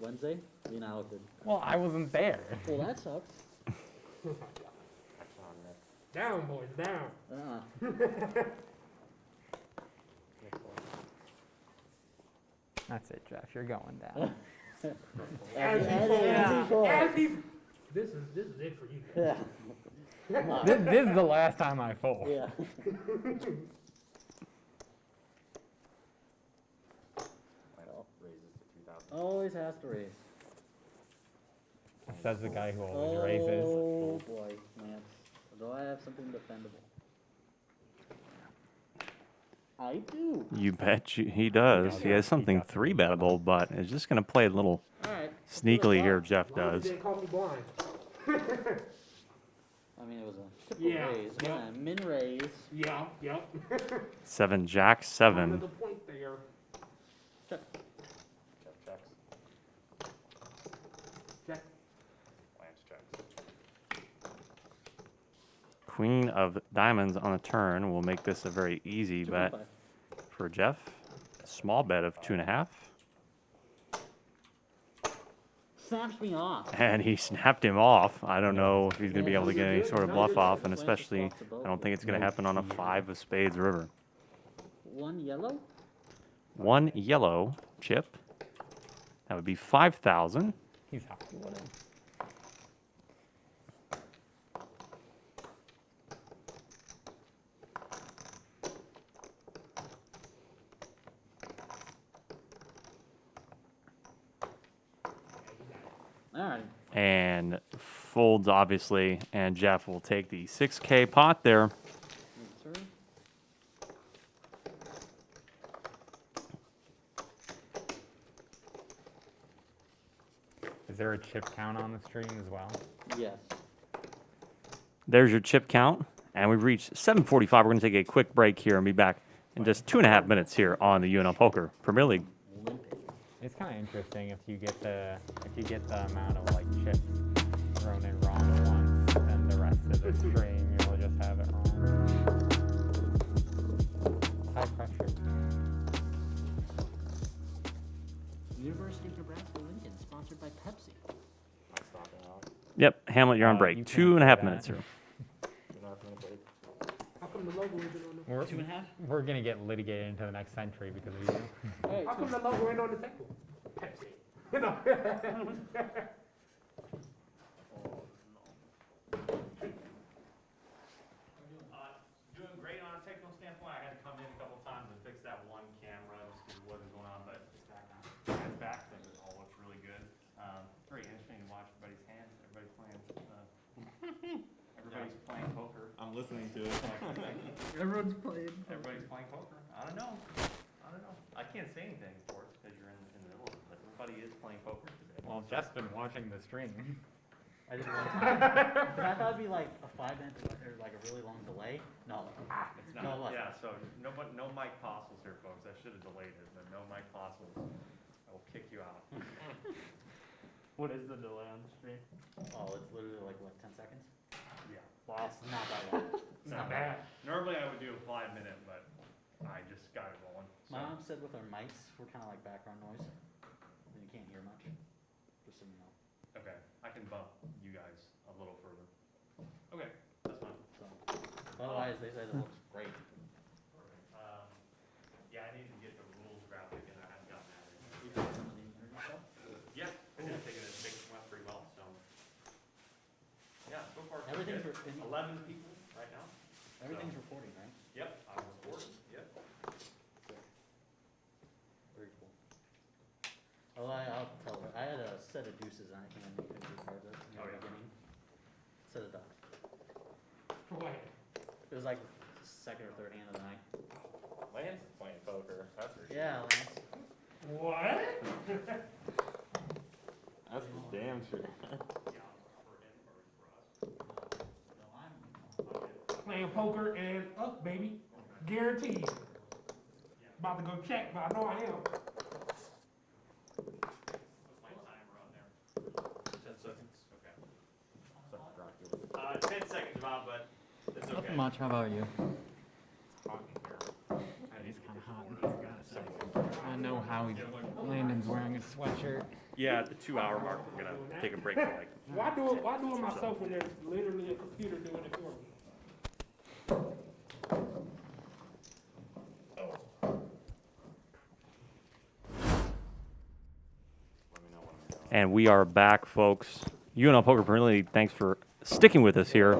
Wednesday? Me and Alec did. Well, I wasn't there. Well, that sucks. Down, boys, down. That's it, Jeff. You're going down. This is it for you. Yeah. This is the last time I fold. Yeah. Always has to raise. Says the guy who always raises. Oh boy, Lance. Do I have something defendable? I do. You bet he does. He has something 3-bettable, but is just going to play a little All right. sneakily here, Jeff As long as does. you didn't call me blind. I mean, it was a triple Yeah, raise. yeah. Yeah, min raise. Yeah, yep. 7, Jack, On to 7. the point there. Check. Jeff checks. Check. Lance checks. Queen of diamonds on the turn will make this a very easy bet 2.5. for Jeff. Small bet of 2.5. Snaps me off. And he snapped him off. I don't know if he's going to be able to get any sort of bluff off, and especially, I don't think it's going to happen on a 5 of spades river. One yellow. 1 yellow chip. That would be 5,000. He's happy with it. All right. And folds, obviously, and Jeff will take the 6K pot there. Sir. Is there a chip count on the stream as well? Yes. There's your chip count, and we've reached 7:45. We're going to take a quick break here and be back in just 2.5 minutes here on the UNL Poker Premier League. It's kind of interesting if you get the amount of like chips thrown in wrong once, then the rest of the stream you'll just have it wrong. High pressure. University of Nebraska-Lincoln, sponsored by Pepsi. Not stopping out. Yep, Hamlet, you're on break. you can't 2.5 do minutes that. here. 2.5 minute break. How come the logo isn't on the? We're, 2.5? we're gonna get litigated into the next century because of you. Hey, How come the logo ain't on the table? Pepsi. You know. Doing great on a technical standpoint. I had to come in a couple times and fix that one camera just because it wasn't going on, but it's back now. It's back. Things all looks really good. Very interesting to watch everybody's hands. Everybody's playing. Everybody's playing poker. I'm listening to it. Everyone's playing. Everybody's playing poker. I don't know. I can't say anything, of course, because you're in the middle of it. But everybody is playing poker today. Well, Jeff's been watching the stream. I did one time. But I thought it'd be like a 5 minute or like a really long delay. No, It's no, not. it wasn't. Yeah. So no Mike Postles here, folks. I should have delayed it, but no Mike Postles. I will kick you out. What is the delay on the stream? Oh, it's literally like what, 10 seconds? Yeah. Wow, it's not that long. It's Not not bad. Normally I would do a 5 minute, but I just got it rolling. My So. mom said with our mics, we're kind of like background noise, and you can't hear much. Just so you know. Okay, I can bump you guys a little further. Okay, that's fine. So, otherwise, they said it looks great. Yeah, I need to get the rules graphic and I haven't gotten that in. You got some of the interview stuff? Yeah, I did take it. It went pretty well, so. Yeah, so far so Everything's good. in, 11 people right now. everything's recording, right? Yep, I'm recording, yep. Very cool. Oh, I'll tell her. I had a set of deuces and I think I made 50 cards in the Oh, yeah. beginning. Set of dots. For what? It was like second or third hand of the night. Lance is playing poker. That's for sure. Yeah, Lance. What? That's for damn sure. No, I'm. Playing poker and up, baby. Guaranteed. About to go check, but I know I am. What's my timer on there? 10 seconds. Okay. 10 seconds, Bob, but it's okay. Nothing much. How about you? It's kind of hot. I know how Landon's wearing a sweatshirt. Yeah, at the 2 hour mark, we're gonna take a break for like. Why do it myself when there's literally a computer doing it for me? And we are back, folks. UNL Poker Premier League, thanks for sticking with us here.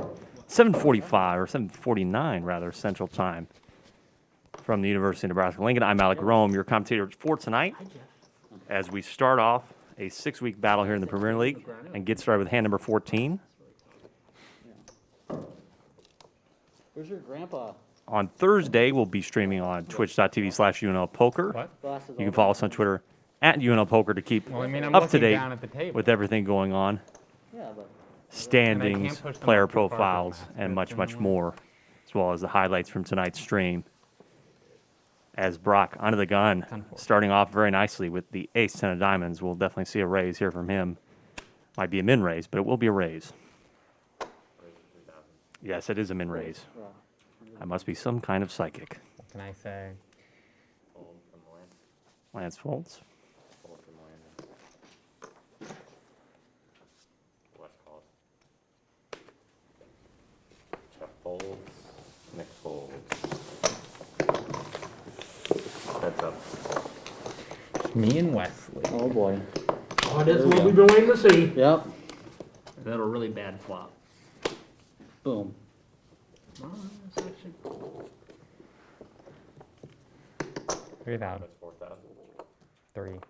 7:45 or 7:49 rather Central Time from the University of Nebraska-Lincoln. I'm Alec Rome, your commentator for tonight, as we start off a 6-week battle here in the Premier League and get started with hand number 14. Where's your grandpa? On Thursday, we'll be streaming on twitch.tv/UNL Poker. What? Glasses You can on. follow us on Twitter at UNL Poker to keep Well, I mean, I'm up to looking date down at the table. with everything going on. Yeah, but Standings, push them player up too far from profiles, that. and much, That's much the only more, as well as the highlights from tonight's stream. As Brock under the gun, 10-4. starting off very nicely with the ace 10 of diamonds. We'll definitely see a raise here from him. Might be a min raise, but it will be a raise. Yes, it is a min raise. I must be some kind of psychic. What can I say? Fold from Lance. Lance folds. Fold from Landon. West calls. Jeff folds. Nick folds. Heads up. Me and Wesley. oh boy. Oh, that's what we've been waiting to see. Yep. Is that a really bad flop? Boom. No, it's actually. 3,000. That's 4,000. 3. 3,000.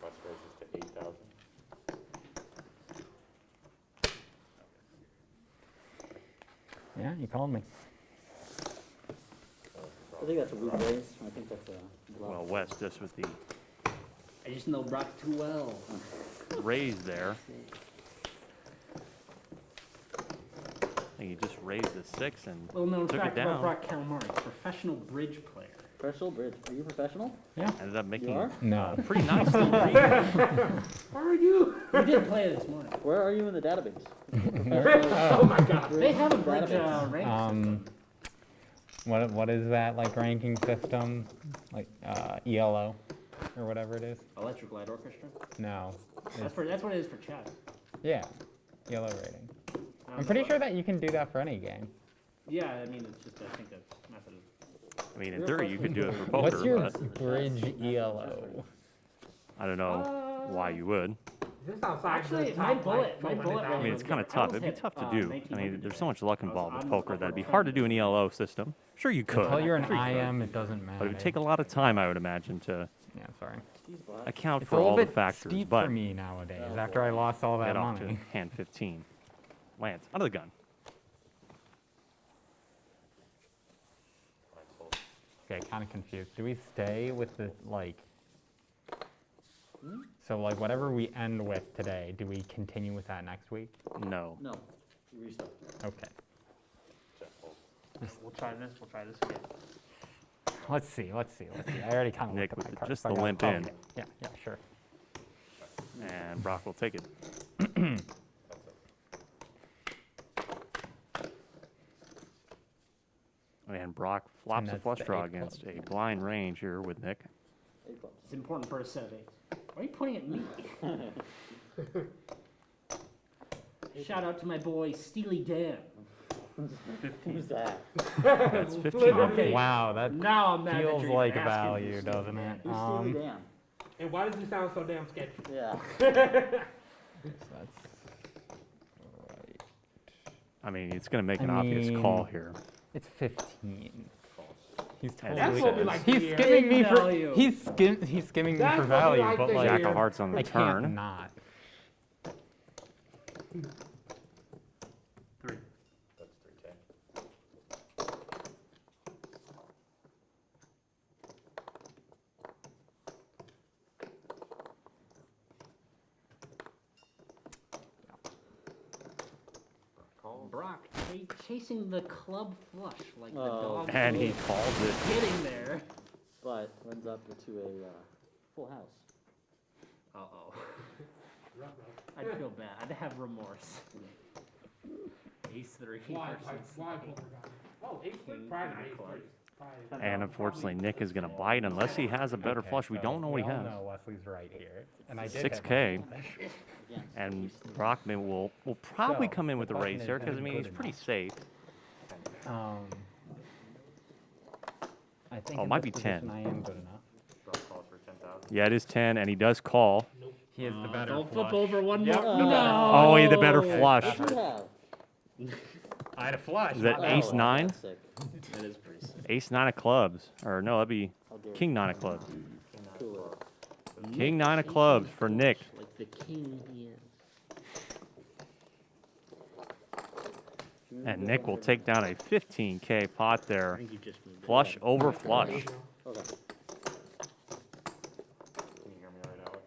West raises to 8,000. Yeah, you called me. I think that's a weak raise. I think that's a bluff. Well, West just with the I just know Brock too well. raise there. I think he just raised the 6 and Little known took it fact about down. Brock Calamari, professional bridge player. Professional bridge. Are you professional? Ended up making are? No. a pretty nice little raise. Where are you? We did play it this morning. Where are you in the database? Oh my God. They have a bridge Database. rank Um, what is that like ranking system? Like ELO? or whatever it is. Electric Light Orchestra? No. That's what it is for chess. Yeah, yellow rating. I don't I'm know pretty what- sure that you can do that for any game. Yeah, I mean, it's just, I think that's method of. I mean, in theory, you could do it for poker, What's your but bridge ELO? I don't know why you would. This outside Actually, the my top, bullet like, rating I mean, was it's kind of good. I tough. almost It'd be hit, tough to do. I 1900 mean, there's so much luck involved with on poker upper that it'd be hard to do an ELO system. Sure, you could. Until you're an Sure you could. IM, it doesn't matter. But it would take a lot of time, I would imagine, to Yeah, sorry. account It's for a little all the bit factors. steep But for me nowadays. After I lost all that get off money. to hand 15. Lance, under the gun. Okay, kind of confused. Do we stay with the like? So like whatever we end with today, do we continue with that next week? No. No, you restart. Okay. We'll try this again. Let's see. I already kind of Nick, looked at with my cards. just so I the got- limp oh, in. Yeah, sure. And Brock will take it. And Brock flops a that's flush the draw eight against clubs. a blind range here with Nick. It's important for a set of 8s. Why are you pointing at me? Shout out to my boy Steely Dan. Who's that? That's 15. Okay. Wow, that Now I'm mad that feels you're like a even asking value, who's doesn't it? Who's Steely Dan? And why does he sound so damn sketchy? Yeah. That's right. I mean, it's going to make I an obvious call mean- here. It's 15. He's That's totally. what we like to He's hear. skimming me for. Value. He's skimming me That's for what we value, like but to like Jack hear. of hearts on the I turn. can't not. 3. That's 3K. Brock chasing the club flush like the Oh. dog. And he did. calls it. Getting there. But runs up to a full house. Uh-oh. I'd feel bad. I'd have remorse. Ace 3 Why versus poker guy? Oh, ace three, probably not ace Club. three. Probably- And unfortunately, Nick is going to bite unless he has a better Okay, flush. We so don't know what he all has. know Wesley's right here, and I did 6K. hit my flush. Against And Brockman will probably So, come in with the a raise question here is, because, I is mean, it he's good pretty enough? safe. I think Oh, it in might this be 10. position I am good enough. Brock calls for 10,000. Yeah, it is 10, and he does call. He is the better Don't flush. flip over one Yep, more. the better No. Oh, he had the better Okay, flush. that You hurt. have. I had a flush. Is that not ace one. nine? That's sick. That is pretty sick. Ace 9 of clubs. Or no, that'd be How dare king 9 of clubs. Cooler. King 9 of clubs for Nick. Like the king he is. And Nick will take down a 15K pot I there. think you just moved it. Flush over flush. Okay. Can you hear me right, Alec?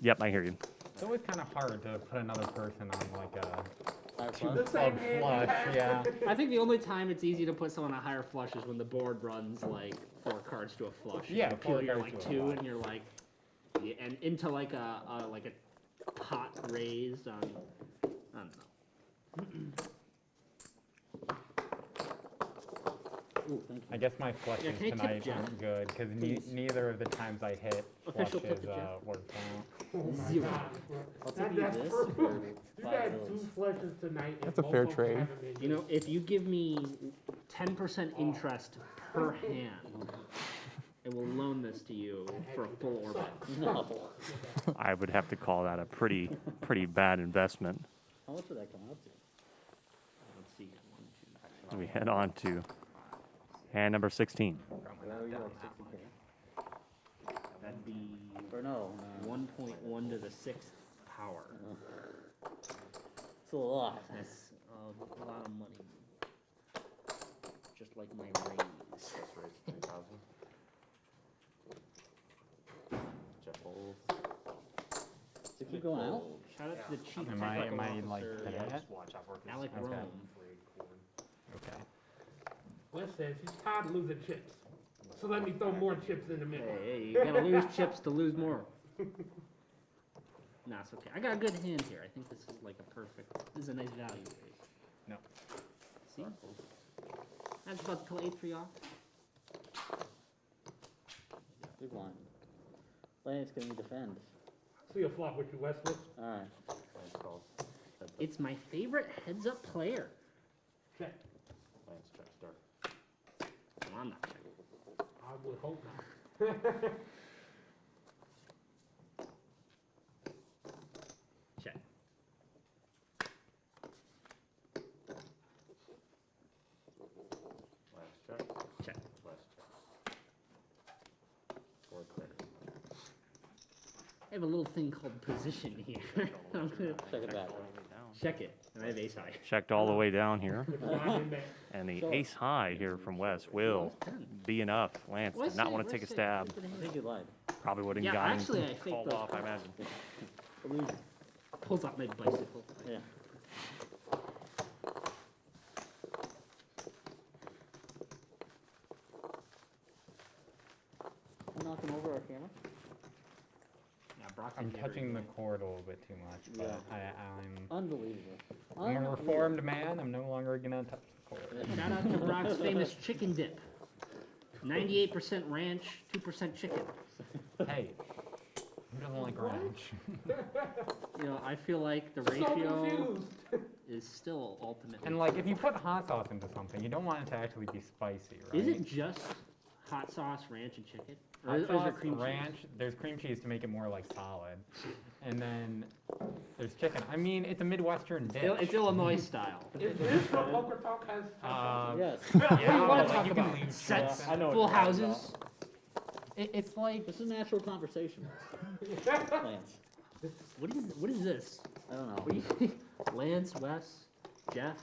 Yep, I hear you. It's always kind of hard to put another person on like a Higher The flush? same club hand. flush. Yeah. I think the only time it's easy to put someone on a higher flush is when the board runs like 4 cards to a flush. Yeah, You 4 peel your cards like to a 2 flush. and you're like, yeah, and into like a pot raised on, I don't know. Ooh, thank you. I guess my flushes Yeah, can you tip tonight Jack? aren't good because Please. neither of the times I hit Official tip flushes to Jack. worked out. Oh my 0. God. I'll That- take you that's this perfect. for You 5 had 2 bills. flushes tonight. and That's a both fair of them trade. haven't been You know, if you give me 10% interest per hand, I will loan this to you for a full orbit. No. I would have to call that a pretty bad investment. How much would that come out to? Let's see. 1, 2, We head on to hand number 16. There we go, 60K. That'd be Or no, 1.1 to the 6th power. it's a lot. That's a lot of money. Just like my raise. Let's raise 3,000. Jeff folds. Does it keep going out? Shout out to the chief Am I technical like officer, hitting it? Alec Okay. Rome. Okay. Wes says he's tired of losing chips. So let me throw more chips in the middle. Hey, you gotta lose chips to lose more. Nah, it's okay. I got a good hand here. I think this is like a perfect. This is a nice value raise. No. See? I was about to pull A3 off. Big blind. Lance, can we defend? See a flop with you, Westwood. All right. Lance calls. Heads up. It's my favorite heads-up player. Check. Lance checks start. Well, I'm not checking. I would hope not. Check. Lance checks. Check. West checks. Board clear. I have a little thing called position here. I'm gonna Check it back. check it. And I have ace high. Checked all the way down here. Rod in there. And the ace high here from West will be enough. Lance did not want to take a stab. I think you lied. Probably wouldn't Yeah, gotten actually, I faked called those off, I imagine. Illusion. Pulls out my bicycle. Yeah. Knocking over our camera? Yeah, Brock's I'm never touching the going. cord a little bit too much, but I'm Unbelievable. a reformed man. I'm no longer gonna touch the cord. Shout out to Brock's famous chicken dip. 98% ranch, 2% chicken. Hey, who doesn't like ranch? You know, I feel like the So ratio confused. is still ultimately. And like, if you put hot sauce into something, you don't want it to actually be spicy, right? Is it just hot sauce, ranch, and chicken? Or Hot is there sauce, cream cheese? ranch? There's cream cheese to make it more like solid, and then there's chicken. I mean, it's a Midwestern dish. It's Illinois style. Is this what Poker Talk has? Yes. Yeah, wanna like, talk you can about? leave Sets, stuff. I know what full you're talking houses. It's like This is natural conversation. Lance. What is this? I don't know. What do you think? Lance, Wes, Jeff.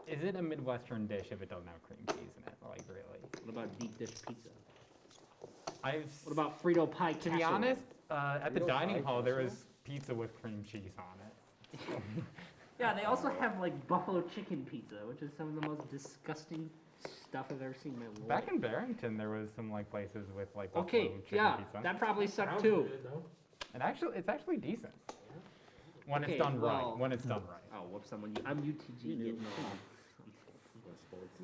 Is it a Midwestern dish if it doesn't have cream cheese in it? Like, really? What about deep dish pizza? What What about Frito pie To be casserole? honest, at the Frito dining pie hall, there casserole? was pizza with cream cheese on it. Yeah, they also have like buffalo chicken pizza, which is some of the most disgusting stuff I've ever seen in my life. Back in Barrington, there was some like places with like buffalo Okay, chicken yeah, pizza. that probably sucked Sounds too. good, though. And actually, it's actually decent when Okay, it's done well- right. When it's done right. Oh, whoops! I'm UTG You knew. getting all.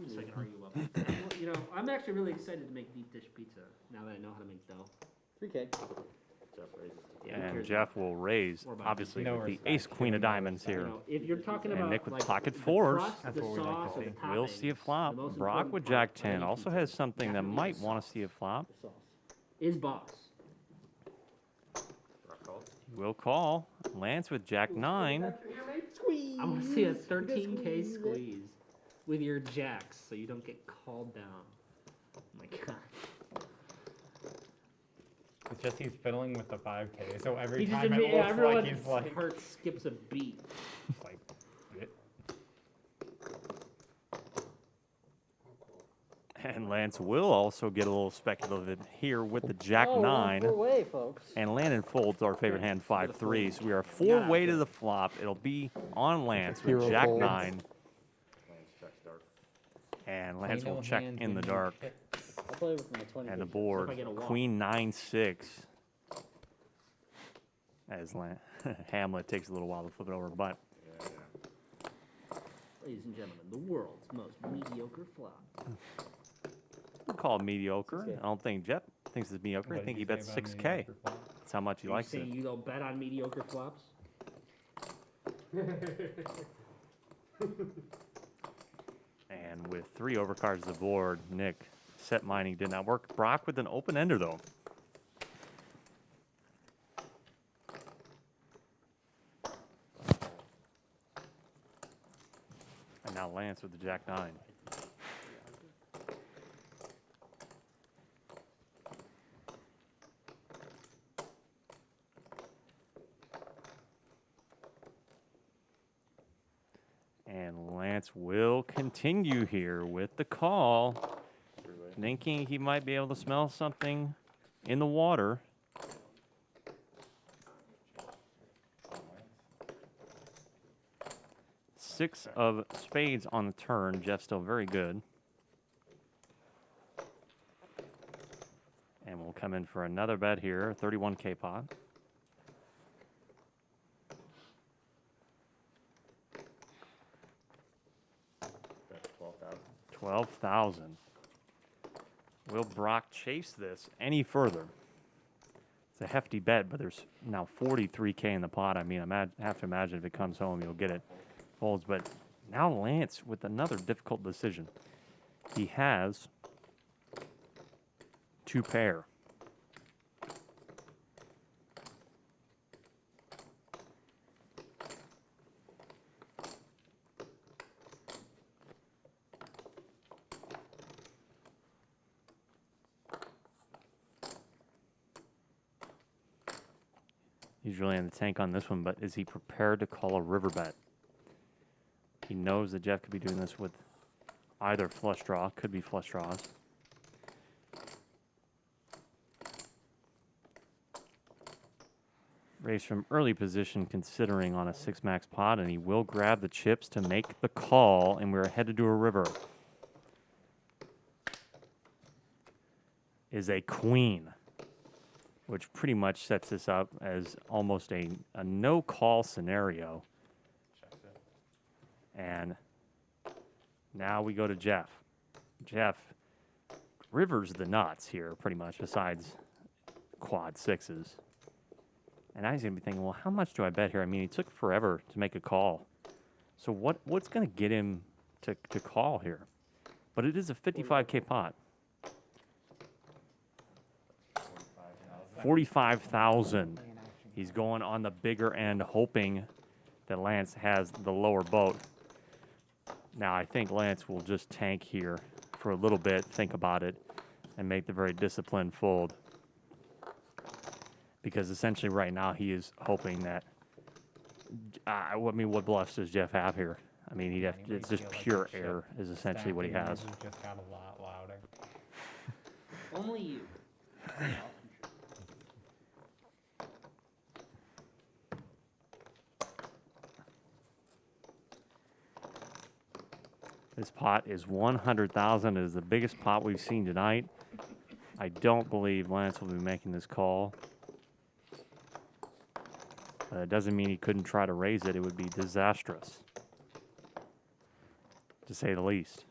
So I can argue about it. Well, you know, I'm actually really excited to make deep dish pizza now that I know how to make dough. 3K. Jeff raises. Yeah, who And cares Jeff will raise, More about obviously, No with the respect. ace queen of diamonds You here. know, if you're talking And about Nick with like, pocket the fours. crust, That's the what we like to sauce, or see. the We'll see a toppings, flop. the most Brock important with part Jack of any 10 also pizza has something that definitely might the want to sauce. see a flop. The sauce. is boss. Brock calls. Will call. Lance with Jack 9. Squeeze. I want to see a 13K squeeze with your jacks so you don't get called down. Oh my god. It's just he's fiddling with the 5K, so every He just time it admit- yeah, looks like everyone's he's like, heart skips a beat. like it. And Lance will also get a little speculative here with the Jack Oh, 9. we're way, folks. And Landon folds our favorite hand 5-3. So we are 4-way to the flop. It'll be on Lance with Hero Jack folds. 9. Lance checks dark. And Lance Play will no check hands in the when you dark. hit. I'll play with my 20. And the if I board, get a walk. Queen 9-6. As Hamlet takes a little while to flip it over, but Yeah, yeah. Ladies and gentlemen, the world's most mediocre flop. we'll call it mediocre. 6K. I don't think Jeff thinks it's mediocre. What I did think you he say bets about 6K. mediocre flop? That's how much he You likes saying it. you don't bet on mediocre flops? And with 3 overcards to the board, Nick set mining did not work. Brock with an open ender though. And now Lance with the Jack 9. And Lance will continue here with the call, Three-way. thinking he might be able to smell something in the water. Six of spades on the turn. Jeff's still very good. And we'll come in for another bet here, 31K pot. Bet 12,000. 12,000. Will Brock chase this any further? It's a hefty bet, but there's now 43K in the pot. I mean, I have to imagine if it comes home, you'll get it. Folds, but now Lance with another difficult decision. He has 2 pair. He's really in the tank on this one, but is he prepared to call a river bet? He knows that Jeff could be doing this with either flush draw, could be flush draws. Raise from early position considering on a 6-max pot, and he will grab the chips to make the call, and we're headed to a river. Is a queen, which pretty much sets this up as almost a no-call scenario. And now we go to Jeff. Jeff, river's the nuts here, pretty much, besides quad sixes. And I was going to be thinking, well, how much do I bet here? I mean, he took forever to make a call. So what's going to get him to call here? But it is a 55K pot. 45,000. He's going on the bigger end, hoping that Lance has the lower boat. Now, I think Lance will just tank here for a little bit, think about it, and make the very disciplined fold. Because essentially right now he is hoping that, I mean, what bluffs does Jeff have here? I mean, it's just pure air is essentially what he has. Just got a lot louder. Only you. This pot is 100,000. It is the biggest pot we've seen tonight. I don't believe Lance will be making this call. It doesn't mean he couldn't try to raise it. It would be disastrous, to say the least.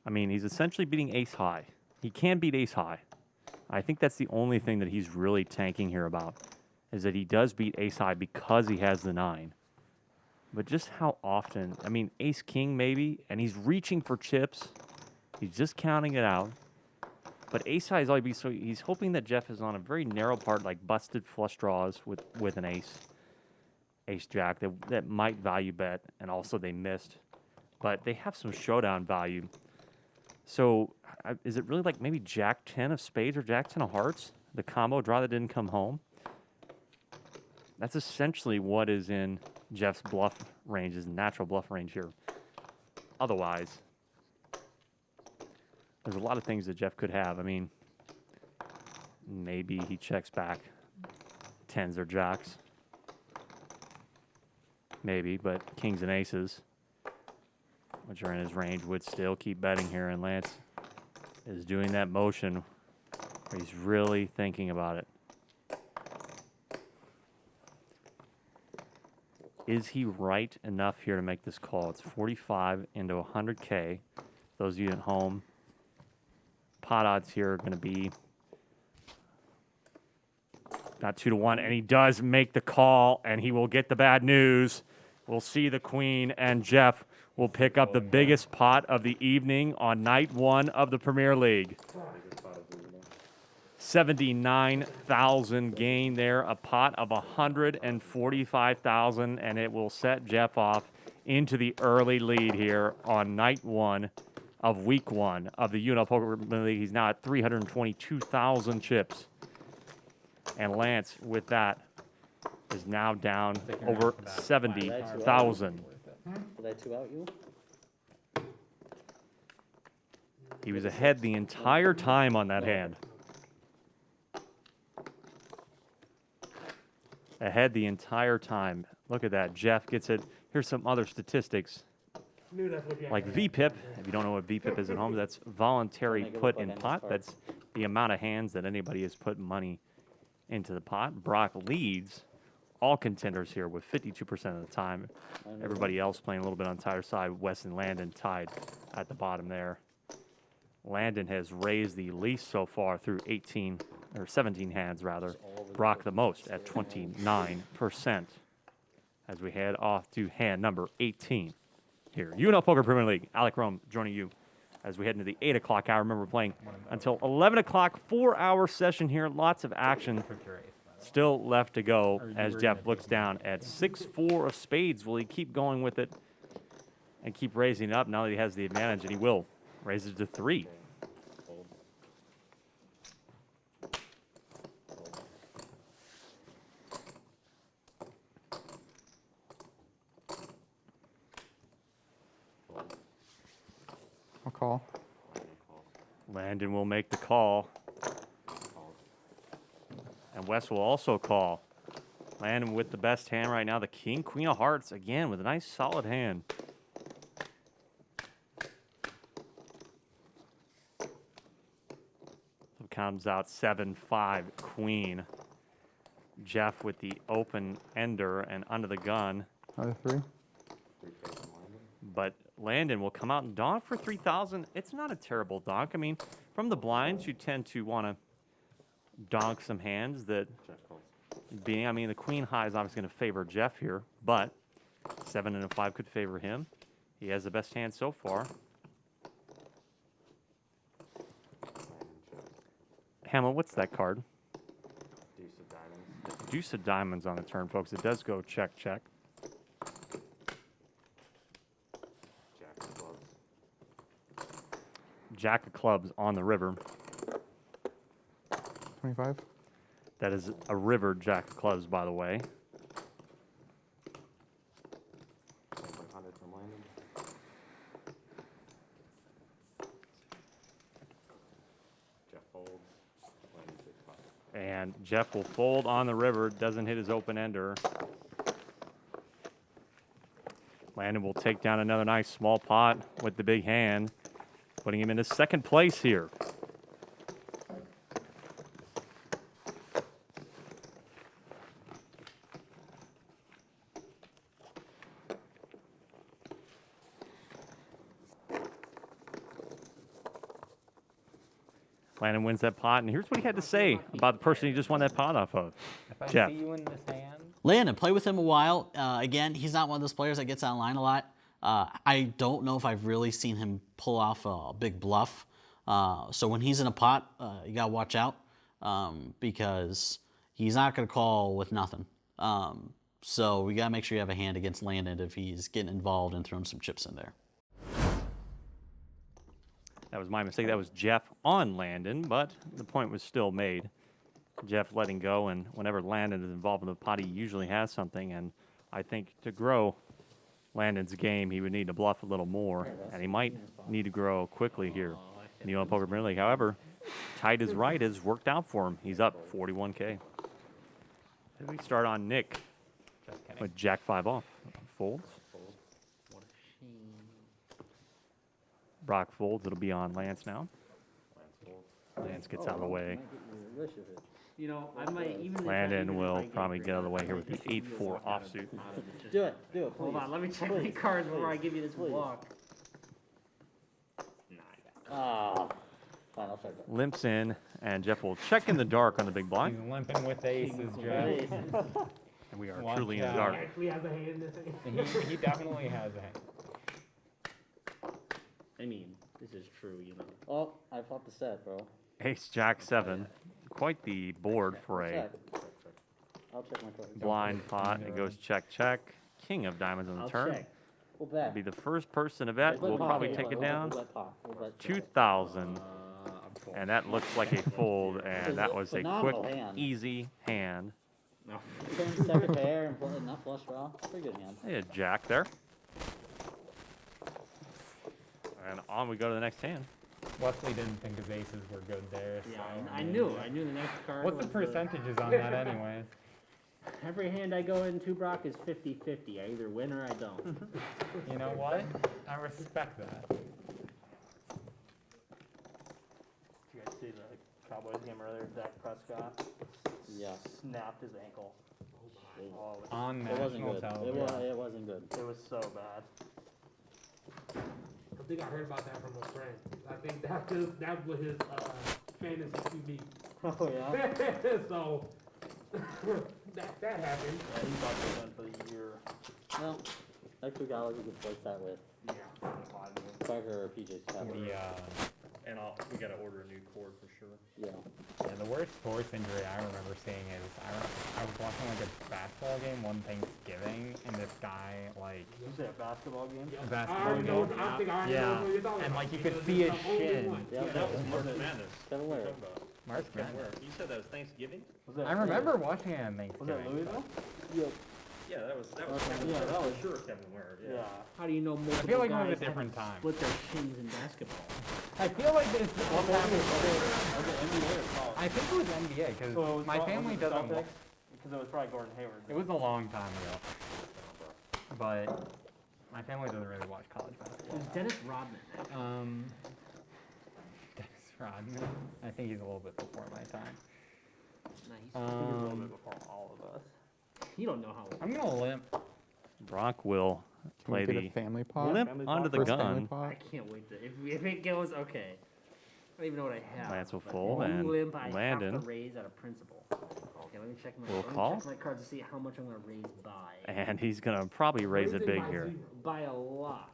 I mean, he's essentially beating ace high. He can beat ace high. I think that's the only thing that he's really tanking here about, is that he does beat ace high because he has the 9. But just how often, I mean, ace king maybe, and he's reaching for chips. He's just counting it out. But ace high is all he beats, so he's hoping that Jeff is on a very narrow part, like busted flush draws with an ace jack that might value bet, and also they missed. But they have some showdown value. So is it really like maybe jack 10 of spades or jack 10 of hearts? The combo draw that didn't come home? That's essentially what is in Jeff's bluff range, his natural bluff range here. Otherwise, there's a lot of things that Jeff could have. I mean, maybe he checks back 10s or jacks. Maybe, but kings and aces, which are in his range, would still keep betting here. And Lance is doing that motion where he's really thinking about it. Is he right enough here to make this call? It's 45 into 100K. Those of you at home, pot odds here are going to be not 2-1, and he does make the call, and he will get the bad news. We'll see the queen, and Jeff will pick up the biggest pot of the evening on night 1 of the Premier League. 79,000 gain there, a pot of 145,000, and it will set Jeff off into the early lead here on night 1 of week 1 of the UNL Poker League. He's now at 322,000 chips. And Lance, with that, is now down over 70,000. Did I 2 out you? He was ahead the entire time on that hand. Ahead the entire time. Look at that. Jeff gets it. Here's some other statistics. Like VPIP. If you don't know what VPIP is at home, that's voluntary put in pot. That's the amount of hands that anybody has put money into the pot. Brock leads all contenders here with 52% of the time. Everybody else playing a little bit on the tighter side. Wes and Landon tied at the bottom there. Landon has raised the least so far through 17 hands rather. Brock the most at 29%. As we head off to hand number 18 here. UNL Poker Premier League. Alec Rome joining you as we head into the 8 o'clock hour. Remember, we're playing until 11 o'clock, 4-hour session here. Lots of action still left to go as Jeff looks down at 6-4 of spades. Will he keep going with it and keep raising it up now that he has the advantage? And he will raise it to 3. I'll call. Landon will make the call. And Wes will also call. Landon with the best hand right now, the king, queen of hearts, again with a nice solid hand. So comes out 7-5 queen. Jeff with the open ender and under the gun. Another 3. But Landon will come out and donk for 3,000. It's not a terrible donk. I mean, from the blinds, you tend to want to donk some hands that I mean, the queen high is obviously going to favor Jeff here, but 7 and a 5 could favor him. He has the best hand so far. Hamlet, what's that card? Deuce of diamonds. Deuce of diamonds on the turn, folks. It does go check, check. Jack of clubs. Jack of clubs on the river. 25. That is a river jack of clubs, by the way. 100 from Landon. Jeff folds. Landon 6-5. And Jeff will fold on the river, doesn't hit his open ender. Landon will take down another nice small pot with the big hand, putting him into second place here. Landon wins that pot, and here's what he had to say about the person he just won that pot off of. If I Jeff. see you in this hand, Landon, play with him a while. Again, he's not one of those players that gets online a lot. I don't know if I've really seen him pull off a big bluff. So when he's in a pot, you got to watch out because he's not going to call with nothing. So we got to make sure you have a hand against Landon if he's getting involved and throwing some chips in there. That was my mistake. That was Jeff on Landon, but the point was still made. Jeff letting go, and whenever Landon is involved in the pot, he usually has something. And I think to grow Landon's game, he would need to bluff a little more, and he might need to grow quickly here in the UNL Poker Premier League. However, tight is right has worked out for him. He's up 41K. We start on Nick with Jack 5 off. Folds. What a shame. Brock folds. It'll be on Lance now. Lance gets out of the way. You know, I might even. Landon will probably get out of the way here with the 8-4 offsuit. Do it, please. Hold on, let me check my cards before I give you this walk. Ah, fine, I'll check that. Limps in, and Jeff will check in the dark on the big he's blind. limping with aces, Jeff. And we are Watch truly in the out. dark. We have a hand. He definitely has a hand. I mean, this is true, you know. Oh, I fought the set, bro. Ace Jack 7. Quite the board for a Check. I'll check my cards. blind pot. It goes check, check. King of diamonds on the I'll turn. check. We'll bet. Be the first person to bet. We'll probably take it down. 2,000. And that looks like a fold, and that was a Phenomenal quick, hand. easy hand. Going second pair and playing not flush draw. Pretty good hand. Hey, a jack there. And on we go to the next hand. Wesley didn't think his aces were good there. Yeah, so, I knew the next card. What's the was percentages on that anyways? Every hand I go into, Brock, is 50-50. I either win or I don't. You know what? I respect that. Did you guys see the Cowboys game earlier? Dak Prescott Yeah. snapped his ankle. Oh, On It wasn't national good. television. It wasn't good. it was so bad. I think I heard about that from a friend. I think that was his fantasy QB. Oh yeah. So that happened. Yeah, he's about to be done for the year. Well, next week Alex we could place that with Yeah. Parker or PJ's cover. And we got to order a new cord for sure. Yeah. Yeah, the worst sports injury I remember seeing is I was watching like a basketball game one Thanksgiving, and this guy like You say a basketball game? a I basketball already know. game. I think I already know Yeah, what you're talking and about. like you could because see it's his the only shin. one. Yeah, That was March Madness. Kevin Ware. March Madness. You said that was Thanksgiving? Was that I remember watching it on Was Thanksgiving. that Louisville? Yeah, that was Okay. Yeah, that was sure Kevin Ware. Yeah. How do you know multiple I feel like it guys was a different time. split their shins in basketball? I feel like this all happened. Was it NBA or college? I think it was NBA because So it was my family doesn't. Because it was probably Gordon Hayward. It was a long time ago, but my family doesn't really watch college It basketball. was Dennis Rodman. Actually. Dennis Rodman. I think he's a little bit before my time. Nice. a little bit before all of us. You don't know how. I'm gonna limp. Brock will Can we play get a the family pod? limp Family onto pod? the First family gun. pod? I can't wait to. If it goes okay, I don't even know what I have. Lance will but fold, if you and limp, I Landon have to raise out of principle. Okay, let me check my. will Let me call. check my cards to see how much I'm gonna raise by. And he's going to probably raise it big by here. zero. By a lot.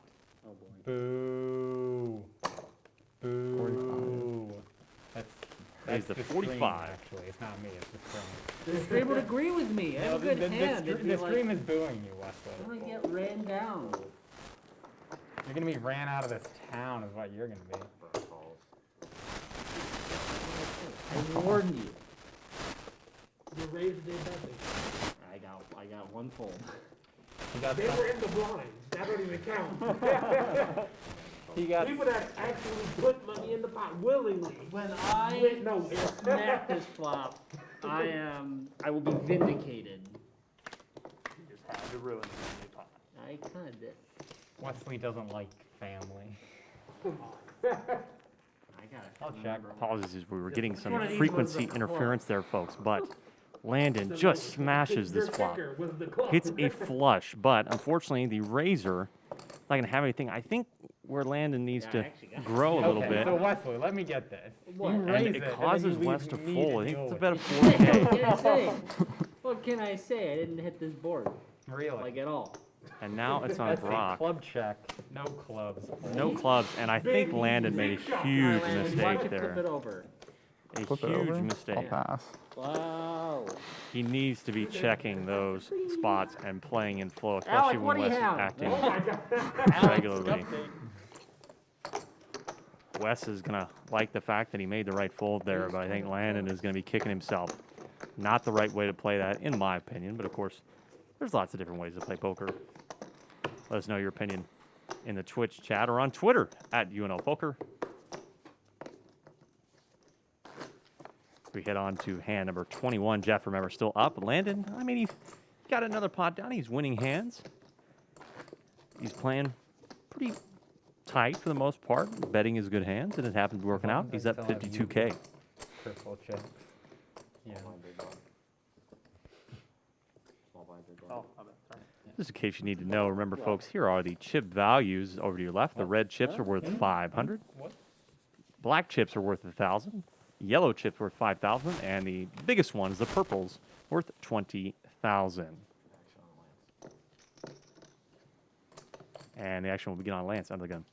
Oh boy. Boo. Boo. Raise That's the stream, 45. Actually, it's not me. It's the stream. The stream would agree with me. I have a good hand. It'd be The like, stream is booing you, Wesley. I'm gonna get ran down. You're gonna be ran out of this town, is what you're gonna be. I warned you. You raised their betting. I got one fold. He got They some- were in the blinds. That don't even count. he got People that actually put money in the pot willingly. When Went I nowhere. snap this flop, I will be vindicated. You just had to ruin the family pot. I kind of did. Wesley doesn't like family. I got it. I'll check. Apologies, we were getting Which some one of these frequency was the interference there, folks. But Landon just smashes this flop. Hits a flush, but unfortunately, the razor is not going to have anything. I think where Landon needs Yeah, I to actually got it. grow a little Okay, bit. so Wesley, let me get this. What? You And raise And it, it then causes you leave Wes to me fold. I deal think it's with about a it. 4K. What can I say? What can I say? I didn't hit this board Really? like at all. And now it's on That's a Brock. club check. No clubs. No clubs, and I think Landon made a huge Why don't mistake you flip there. it over? A Flip it huge over? I'll mistake. pass. Wow. He needs to be checking those spots and playing in flow, especially Alec, what when do you Wes is have? acting Oh my God. regularly. Wes is going to like the fact that he made the right fold there, but I think Landon is going to be kicking himself. Not the right way to play that, in my opinion, but of course, there's lots of different ways to play poker. Let us know your opinion in the Twitch chat or on Twitter at UNL Poker. We head on to hand number 21. Jeff, remember, still up. Landon, I mean, he got another pot down. He's winning hands. He's playing pretty tight for the most part, betting his good hands, and it happens to be working out. He's at 52K. Triple check. Yeah. Oh, I bet. Sorry. Just in case you need to know, remember, folks, here are the chip values over to your left. The red chips are worth 500. What? Black chips are worth 1,000. Yellow chips worth 5,000, and the biggest ones, the purples, worth 20,000. And the action will begin on Lance under the gun.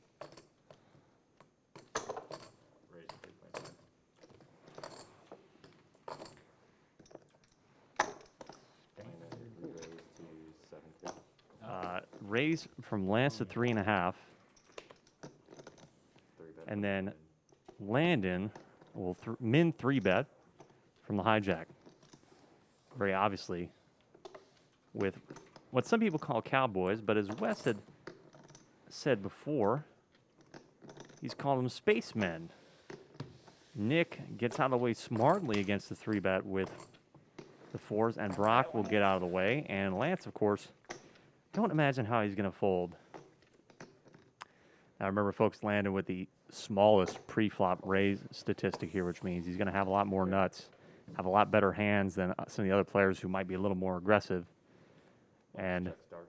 Raise from Lance to 3.5, and then Landon will min 3-bet from the hijack. Very obviously, with what some people call cowboys, but as Wes had said before, he's called them spacemen. Nick gets out of the way smartly against the 3-bet with the 4s, and Brock will get out of the way, and Lance, of course, don't imagine how he's going to fold. Now remember, folks, Landon with the smallest pre-flop raise statistic here, which means he's going to have a lot more nuts have a lot better hands than some of the other players who might be a little more aggressive. And Checks dark.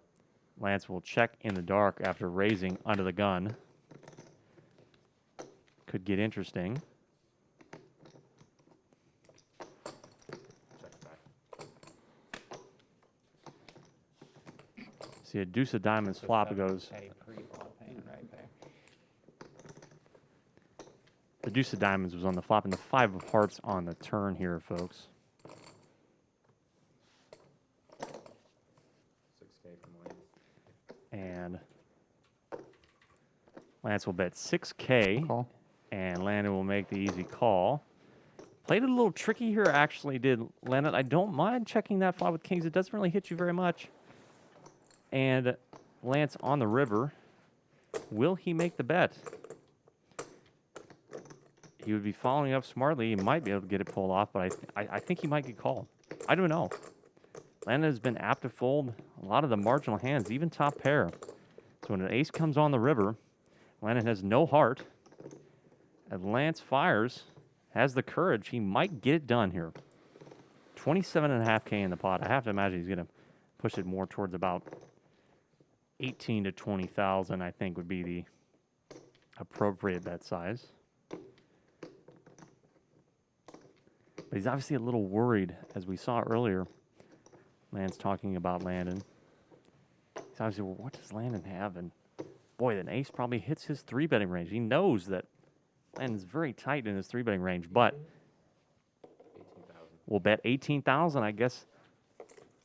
Lance will check in the dark after raising under the gun. Could get interesting. Checks back. See a deuce of diamonds flop goes. Petty pre-flop hand right there. The deuce of diamonds was on the flop and the 5 of hearts on the turn here, folks. 6K from Lance. And Lance will bet 6K. Call. And Landon will make the easy call. Played it a little tricky here, actually, did Landon. I don't mind checking that flop with kings. It doesn't really hit you very much. And Lance on the river. Will he make the bet? He would be following up smartly. He might be able to get it pulled off, but I think he might get called. I don't know. Landon has been apt to fold a lot of the marginal hands, even top pair. So when an ace comes on the river, Landon has no heart. And Lance fires, has the courage. He might get it done here. 27.5K in the pot. I have to imagine he's going to push it more towards about 18 to 20,000, I think would be the appropriate bet size. But he's obviously a little worried, as we saw earlier. Lance talking about Landon. He's obviously, well, what does Landon have? And boy, an ace probably hits his 3-betting range. He knows that Landon's very tight in his 3-betting range, but 18,000. we'll bet 18,000. I guess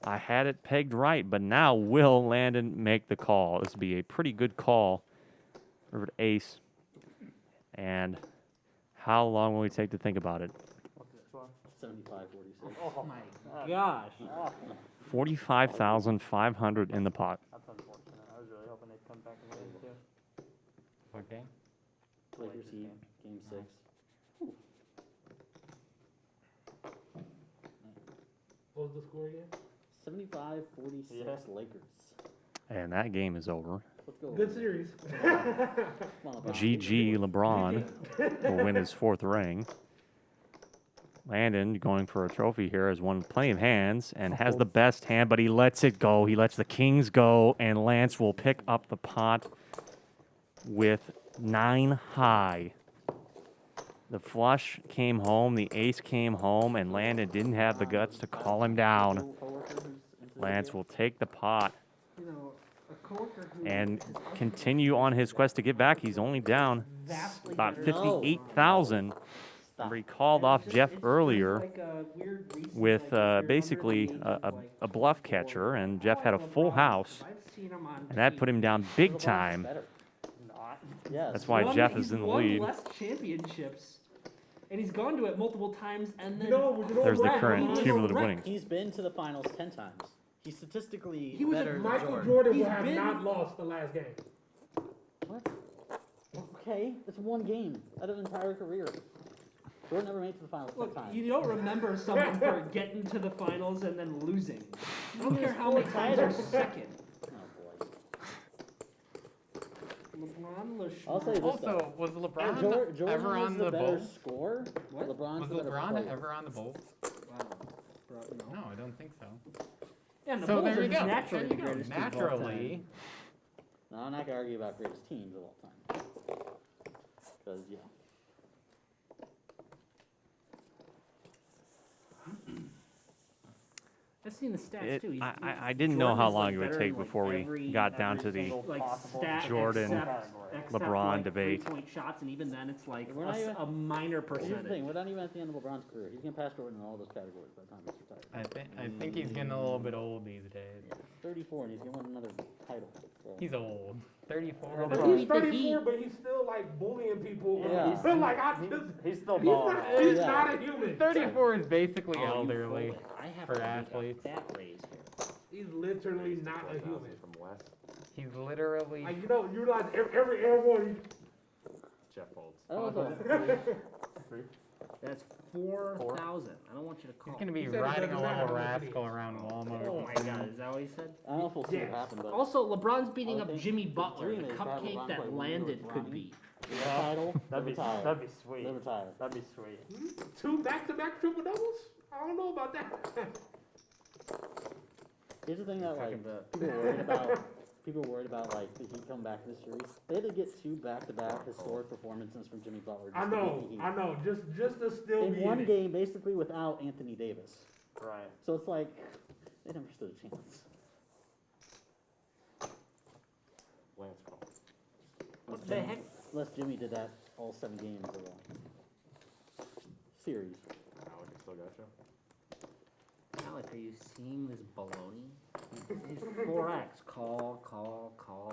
I had it pegged right, but now will Landon make the call? This would be a pretty good call. River to ace. And how long will we take to think about it? 75, 46. Oh my gosh. 45,500 in the pot. That's unfortunate. I was really hoping they'd come back and win too. Okay. Lakers Heat, game 6. What was the score again? 75, 46 Lakers. And that game is over. Let's go. Good series. Come on, LeBron. GG LeBron will win his 4th ring. Landon going for a trophy here has won plenty of hands and has the best hand, but he lets it go. He lets the kings go, and Lance will pick up the pot with 9 high. The flush came home, the ace came home, and Landon didn't have the guts to call him down. Coworker who's into the Lance game. will take the pot You know, a coworker who and is continue on his quest to get back. He's only down vastly about better than 58,000. Remember, he called off Jeff earlier like a weird reason, with like, if you're basically under the age of, a bluff catcher, and Jeff had a full house, I've seen him on and that put him down big LeBron's time. better. Yes. That's why Jeff is in the lead. He's won less championships, and he's gone to it multiple times, and then There's the Brett, current he was cumulative wrecked. winnings. He's been to the finals 10 times. He's statistically He was a better than Michael Jordan. Jordan He's will have been- not lost the last game. What? Okay, it's one game out of an entire career. Jordan never made it to the finals 10 Look, times. you don't remember someone for getting to the finals and then losing. I don't care how many four times you're titles. second. Oh boy. LeBron, LeShman. I'll say this Also, though. was LeBron Jordan ever was on the the better Bulls? scorer. What? LeBron's Was the better LeBron player. ever on the Bulls? Wow. Bro, no. No, I don't think so. Yeah, and the So Bulls there are you just go. naturally There the you go. greatest team of all time. Naturally, No, I'm not gonna argue about greatest teams of all time. Because yeah. I've seen the stats too. I didn't know how long it would take before we every, got down to the like stat Jordan, except, LeBron like debate. 3-point shots, and even then it's like We're not even- a minor Here's the percentage. thing, we're not even at the end of LeBron's career. He's gonna pass Jordan in all those categories by the time he's retired. I think he's getting a little bit old these days. Yeah, 34 and he's gonna win another title. So. He's old. 34. Well, But LeBron- he's 34, but he's still like bullying people. Yeah. He's still like, He's still he's balling. not, he's Yeah. not a human. 34 is basically Oh, you elderly. folded. I have for to make a athletes. fat raise here. He's literally not a 4,000 human. from West. He's literally. Like, you know, you realize every airborne, Jeff folds. I don't know if That's 4,000. I don't want you to call. He's gonna be He said it riding a doesn't matter little how much it rascal is. around Walmart. Oh my God, is that what he said? I don't know if we'll see Yes. what happens, but Also, LeBron's beating I up think Jimmy the Butler, dream the is to have cupcake LeBron that play one Landon with could Ronnie. beat. the title, That'd be retire. that'd be sweet. They retire. That'd be sweet. 2 back-to-back triple doubles? I don't know about that. Here's the thing that like bet. people were worried about like the Heat coming back to the series. They had to get 2 back-to-back historic performances from Jimmy Butler. Just I to beat know, the Heat. I know. Just to still In be one in it. game, basically without Anthony Davis. Right. So it's like they never stood a chance. Lance call. What the heck? Unless Jimmy did that all 7 games of the series. Alec, I still got you. Alec, are you seeing this baloney? He's 4x. Call.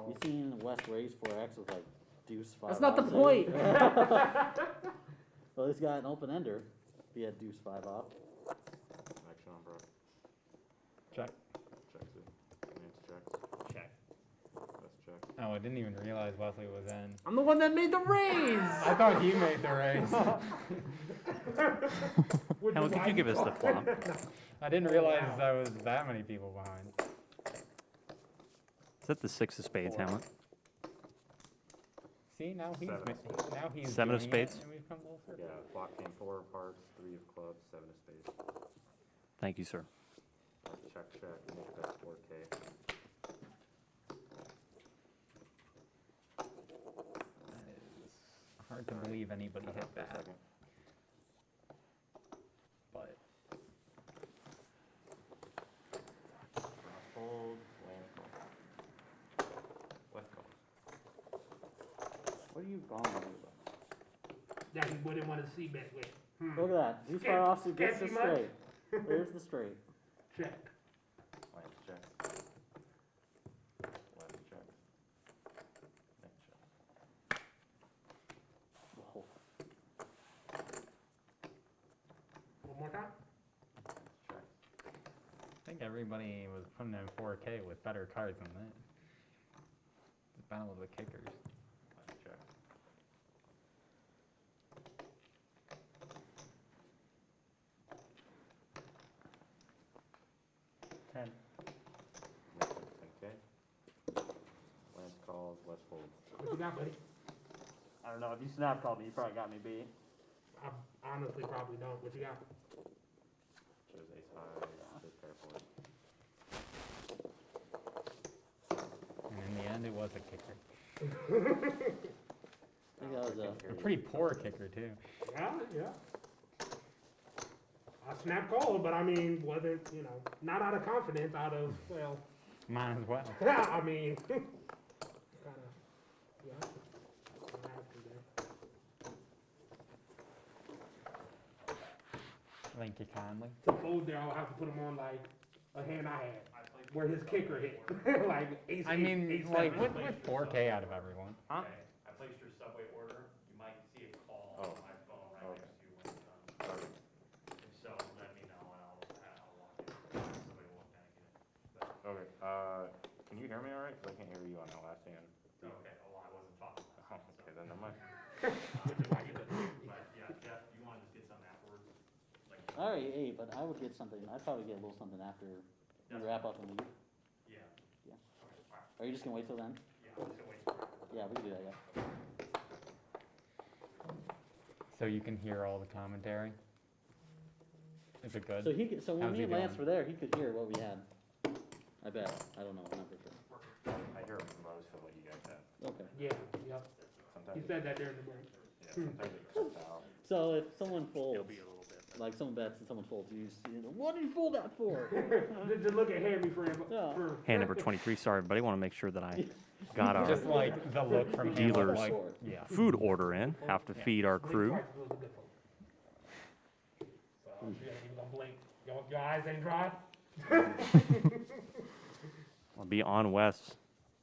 You seen West Ray's 4X with like deuce 5. That's not the off? point. Well, he's got an open ender. He had deuce 5 off. Action on Brock. Check. Checks it. Lance checks. Check. West checks. Oh, I didn't even realize Wesley was in. I'm the one that made the raise. I thought he made the race. Helen, could you give us the flop? I didn't realize there was that many people behind. Is that the 6 of spades, Hamlet? See, now he's Seven of spades. now he's 7 of doing spades? it, and we've come full circle. Yeah, flop came 4 of hearts, 3 of clubs, 7 of spades. Thank you, sir. Check, make that 4K. Hard to believe anybody Shut hit up for a that, second. but Fold, Lance call. West call. What are you going on about? That he wouldn't want to see bet with. Look at that. Deuce 5 offsuit gets the Can't see much. straight. There's the straight. Check. Lance checks. West checks. Nick checks. Whoa. One more time. Checks. I think everybody was putting in 4K with better cards than that. The battle of the kickers. Lance checks. 10. Nick checks 10K. Lance calls, West folds. What you got, buddy? I don't know. If you snap called me, you probably got me beat. I honestly probably don't. What you got? Shows ace high, shows pair fours. And in the end, it was a kicker. I think that was A pretty poor kicker, too. Yeah. I snap called, but I mean, wasn't, not out of confidence, out of, well, Might as well. I mean, kind of, yeah. I have to there. Thank you kindly. To fold there, I'll have to put him on like a hand I had, where his kicker hit, like ace. I eight, mean, ace like, seven. with 4K out of everyone. Huh? I placed your subway order. You might see a call Oh. on my phone right next to you when it's done. Okay. So let me know and I'll walk in. Somebody will kind of get it. Okay, can you hear me all right? 'Cause I can't hear you on that last hand. Okay, well, I wasn't talking. Oh, okay, then never mind. But yeah, Jeff, you want to just get something afterwards? Like, I already ate, but I would get something. I'd probably get a little something after we wrap up and leave. yeah. Yeah. Okay, all right. Are you just gonna wait till then? Yeah, I'm just gonna wait for it. Yeah, we can do that. Yeah. So you can hear all the commentary. Is it good? So when How's me he and Lance doing? were there, he could hear what we had. I bet. I don't know. I'm not for sure. I hear most of what you guys have. Okay. Yeah, yep. Sometimes, He said that during the break. yeah, sometimes it cuts out. So if someone folds, It'll be a little bit. like someone bets and someone folds, what did you fold that for? Just look at Hammy for Yeah. Hand number 23. Sorry, but I want to make sure that I got our Just like the look from him, Dealers. like, Four. yeah. food order in. Have to feed our crew. So you ain't even gonna blink. Your eyes ain't dry? I'll be on West.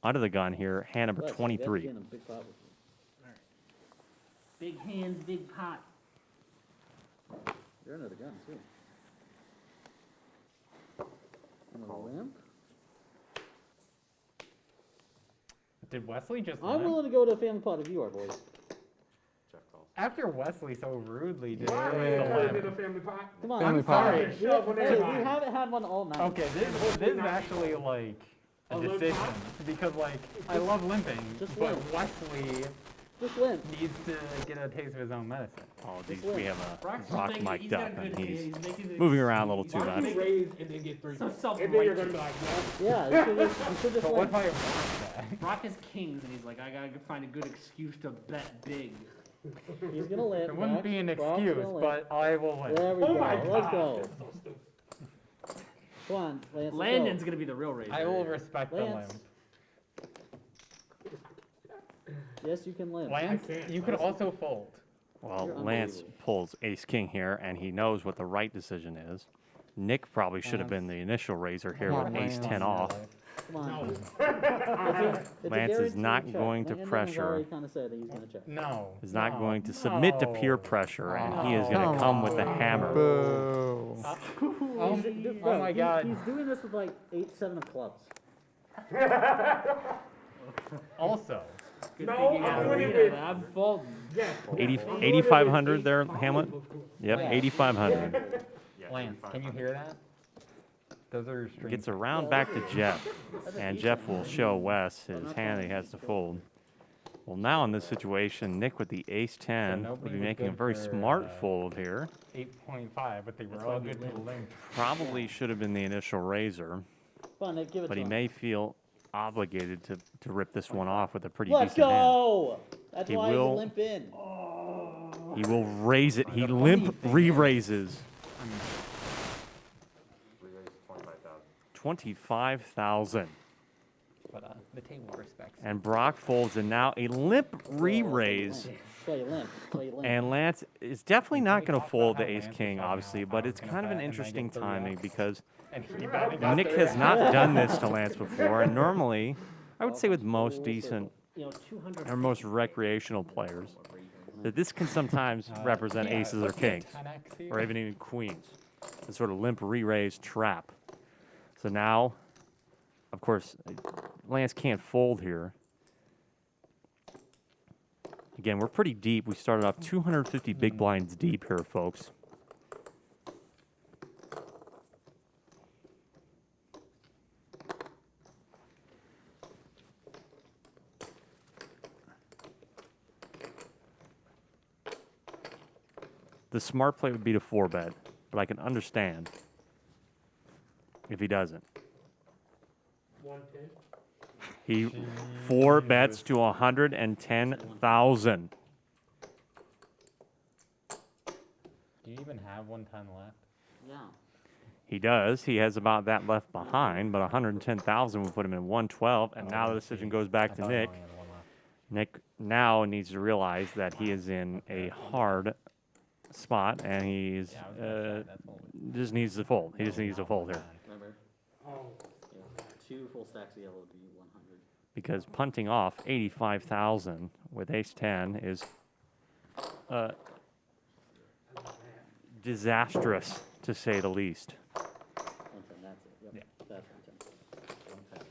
Under the gun here. Hand number Plus, that's 23. getting a big pot with you. Big hands, big pot. You're under the gun too. Another limp. Did Wesley just I'm limp? willing to go to a family pot if you are, boys. Check calls. After Wesley so rudely did Why it are with you the putting limp. in a family pot? Come on. I'm sorry. Shove one in Hey, the we pot. haven't had one all night. Okay, this is actually like a A limp decision hop? because like I love limping, Just but limp. Wesley Just limp. Needs to get a taste of his own medicine. Oh, geez, limp. we have a Brock's Brock making- mic'd he's got up, a and good he's idea. He's making it- moving around a little too Why don't much. you raise and then get 3? So And then you're gonna be like, no. Yeah, you should just But what limp. if I want that? Brock has kings, and he's like, I gotta find a good excuse to bet big. He's gonna limp. It wouldn't be an Brock's gonna excuse, limp. but I will win. There we Oh go. my Let's God. go. Come on, Lance. let's Landon's go. gonna be the real raiser. I will respect the Lance. limp. Yes, you can limp. Lance, can't. you could also fold. Well, You're Lance unbelievable. pulls ace king here, and he knows what the right decision is. Nick probably should have been the initial raiser here Come with on, ace Lance. 10 off. Come on. No. It's a Lance is guaranteed not check. going to Landon has pressure. already kind of said that he's gonna check. No. Is not no, going to submit to peer no. pressure, and he is going No. to come with the hammer. Boo. Oh, Dude, oh bro, my God. He's doing this with like 8-7 of clubs. Also, Good No, thing you got I'm a winning read it. on that. I'm folding. 8,500 there, Hamlet? Yep, Yeah. 8,500. Lance, can you hear that? Those are strings. Gets around back to Jeff, and Jeff will show Wes his hand that he has to fold. Well, now in this situation, Nick with the ace 10 would nobody be was making a good very for, smart fold here. 8.5, but they were That's all why we good to limped. link. Probably should have been the initial raiser, Come on, Nick, give it but to he him. may feel obligated to rip this one off with a pretty Let's decent hand. go! That's He why will- you limp in. He will raise it. He limp re-raises. Re-raise 25,000. 25,000. But the table respects. And Brock folds, and now a limp re-raise. That's why you limp. That's why you limp. And Lance is definitely not we going to talked fold about the how ace Lance king, was on obviously, how but I it's was kind of gonna an bet and I interesting get 3 timing up. because And he bet and got Nick 3 has up. not done this to Lance before, and normally, I would say with most decent You know, 200. or most recreational players, that this can sometimes represent Yeah, aces or let's get kings, 10x here. or even queens. The sort of limp re-raise trap. So now, of course, Lance can't fold here. Again, we're pretty deep. We started off 250 big blinds deep here, folks. The smart play would be to 4-bet, but I can understand if he doesn't. 110. He 4-bets to 110,000. Do you even have 110 left? Yeah. He does. He has about that left behind, but 110,000 would put him in 112, and now the decision goes back to Nick. Nick now needs to realize that he is in a hard spot, and he's Yeah, I was gonna say, that's what just needs to fold. He just needs to fold here Remember? Oh, Yeah. 2 full stacks of yellow would be 100. because punting off 85,000 with ace 10 is disastrous, to say the least. 110, that's it. Yep. That's 110.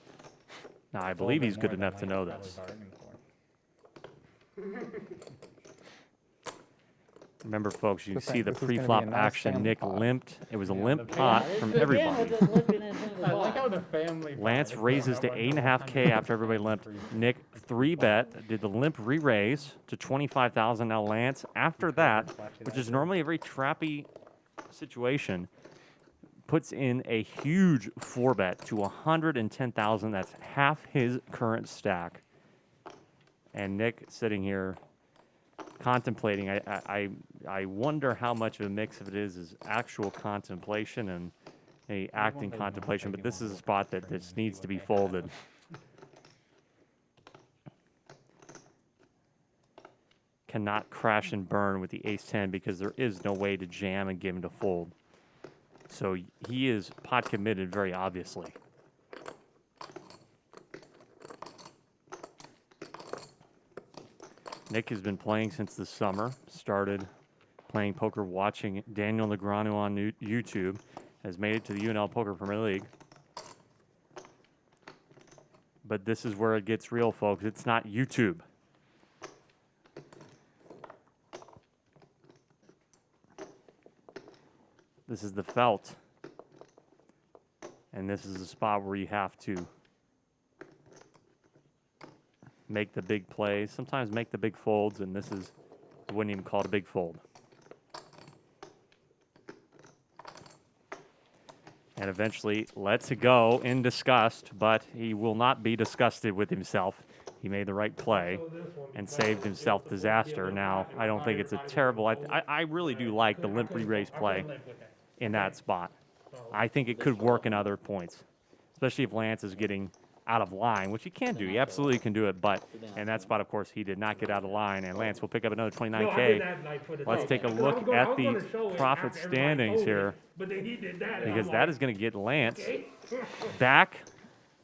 Now, I It's a believe little he's bit good more than enough to know Lance this. probably bargained for. Remember, folks, you Good see thing the this is gonna be a pre-flop nice action. family Nick pot. limped. It was a Yeah, limp the pot family- from Again, everybody. with the limping in front of the I like pot. how the family. Lance pot is raises to like 8.5K after everybody limped. Nick 3-bet, did the limp re-raise to 25,000. Now Lance, after that, which is normally a very trappy situation, puts in a huge 4-bet to 110,000. That's half his current stack. And Nick sitting here contemplating. I wonder how much of a mix of it is actual contemplation and a acting contemplation. But this is a spot that this needs to be folded. Cannot crash and burn with the ace 10 because there is no way to jam and give him to fold. So he is pot committed very obviously. Nick has been playing since the summer, started playing poker watching Daniel Negreanu on YouTube, has made it to the UNL Poker Premier League. But this is where it gets real, folks. It's not YouTube. This is the felt. And this is a spot where you have to make the big plays, sometimes make the big folds, and this is, I wouldn't even call it a big fold. And eventually lets it go in disgust, but he will not be disgusted with himself. He made the right play and saved himself disaster. Now, I don't think it's a terrible, I really do like the limp re-raise play in that spot. I think it could work in other points, especially if Lance is getting out of line, which he can do. He absolutely can do it, but in that spot, of course, he did not get out of line, and Lance will pick up another 29K. Let's take a look at the profit standings here, because that is going to get Lance back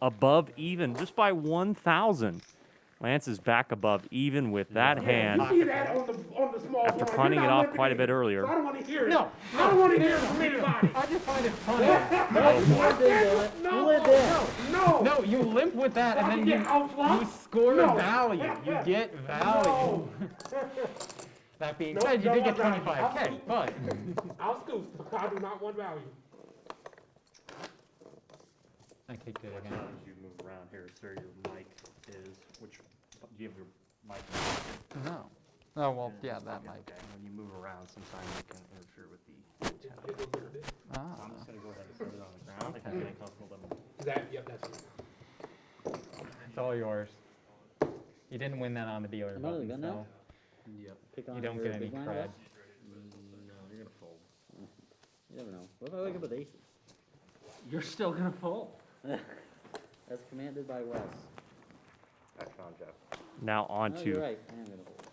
above even just by 1,000. Lance is back above even with that hand after punting it off quite a bit earlier. I don't want to hear it. No, I don't want to hear it from anybody. I just find it funny. No, you limp with that, and then you score value. You get value. That being said, you did get 25K, but I'll scoop. I do not want value. I kicked it again. As you move around here, sir, your mic is, which, do you have your mic? No. Oh, well, yeah, that might. Okay. When you move around, sometimes it can interfere with the antenna. Ah. I'm just going to go ahead and set it on the ground. If you're getting comfortable, then Yep, that's it. It's all yours. You didn't win that on the dealer Another button, gun now? so Yep. Pick on you don't your get any big blind, cred. Wes? No, you're gonna fold. You never know. What if I wake up with aces? You're still gonna fold. As commanded by Wes. Action on Jeff. now on No, to you're right. I am gonna fold.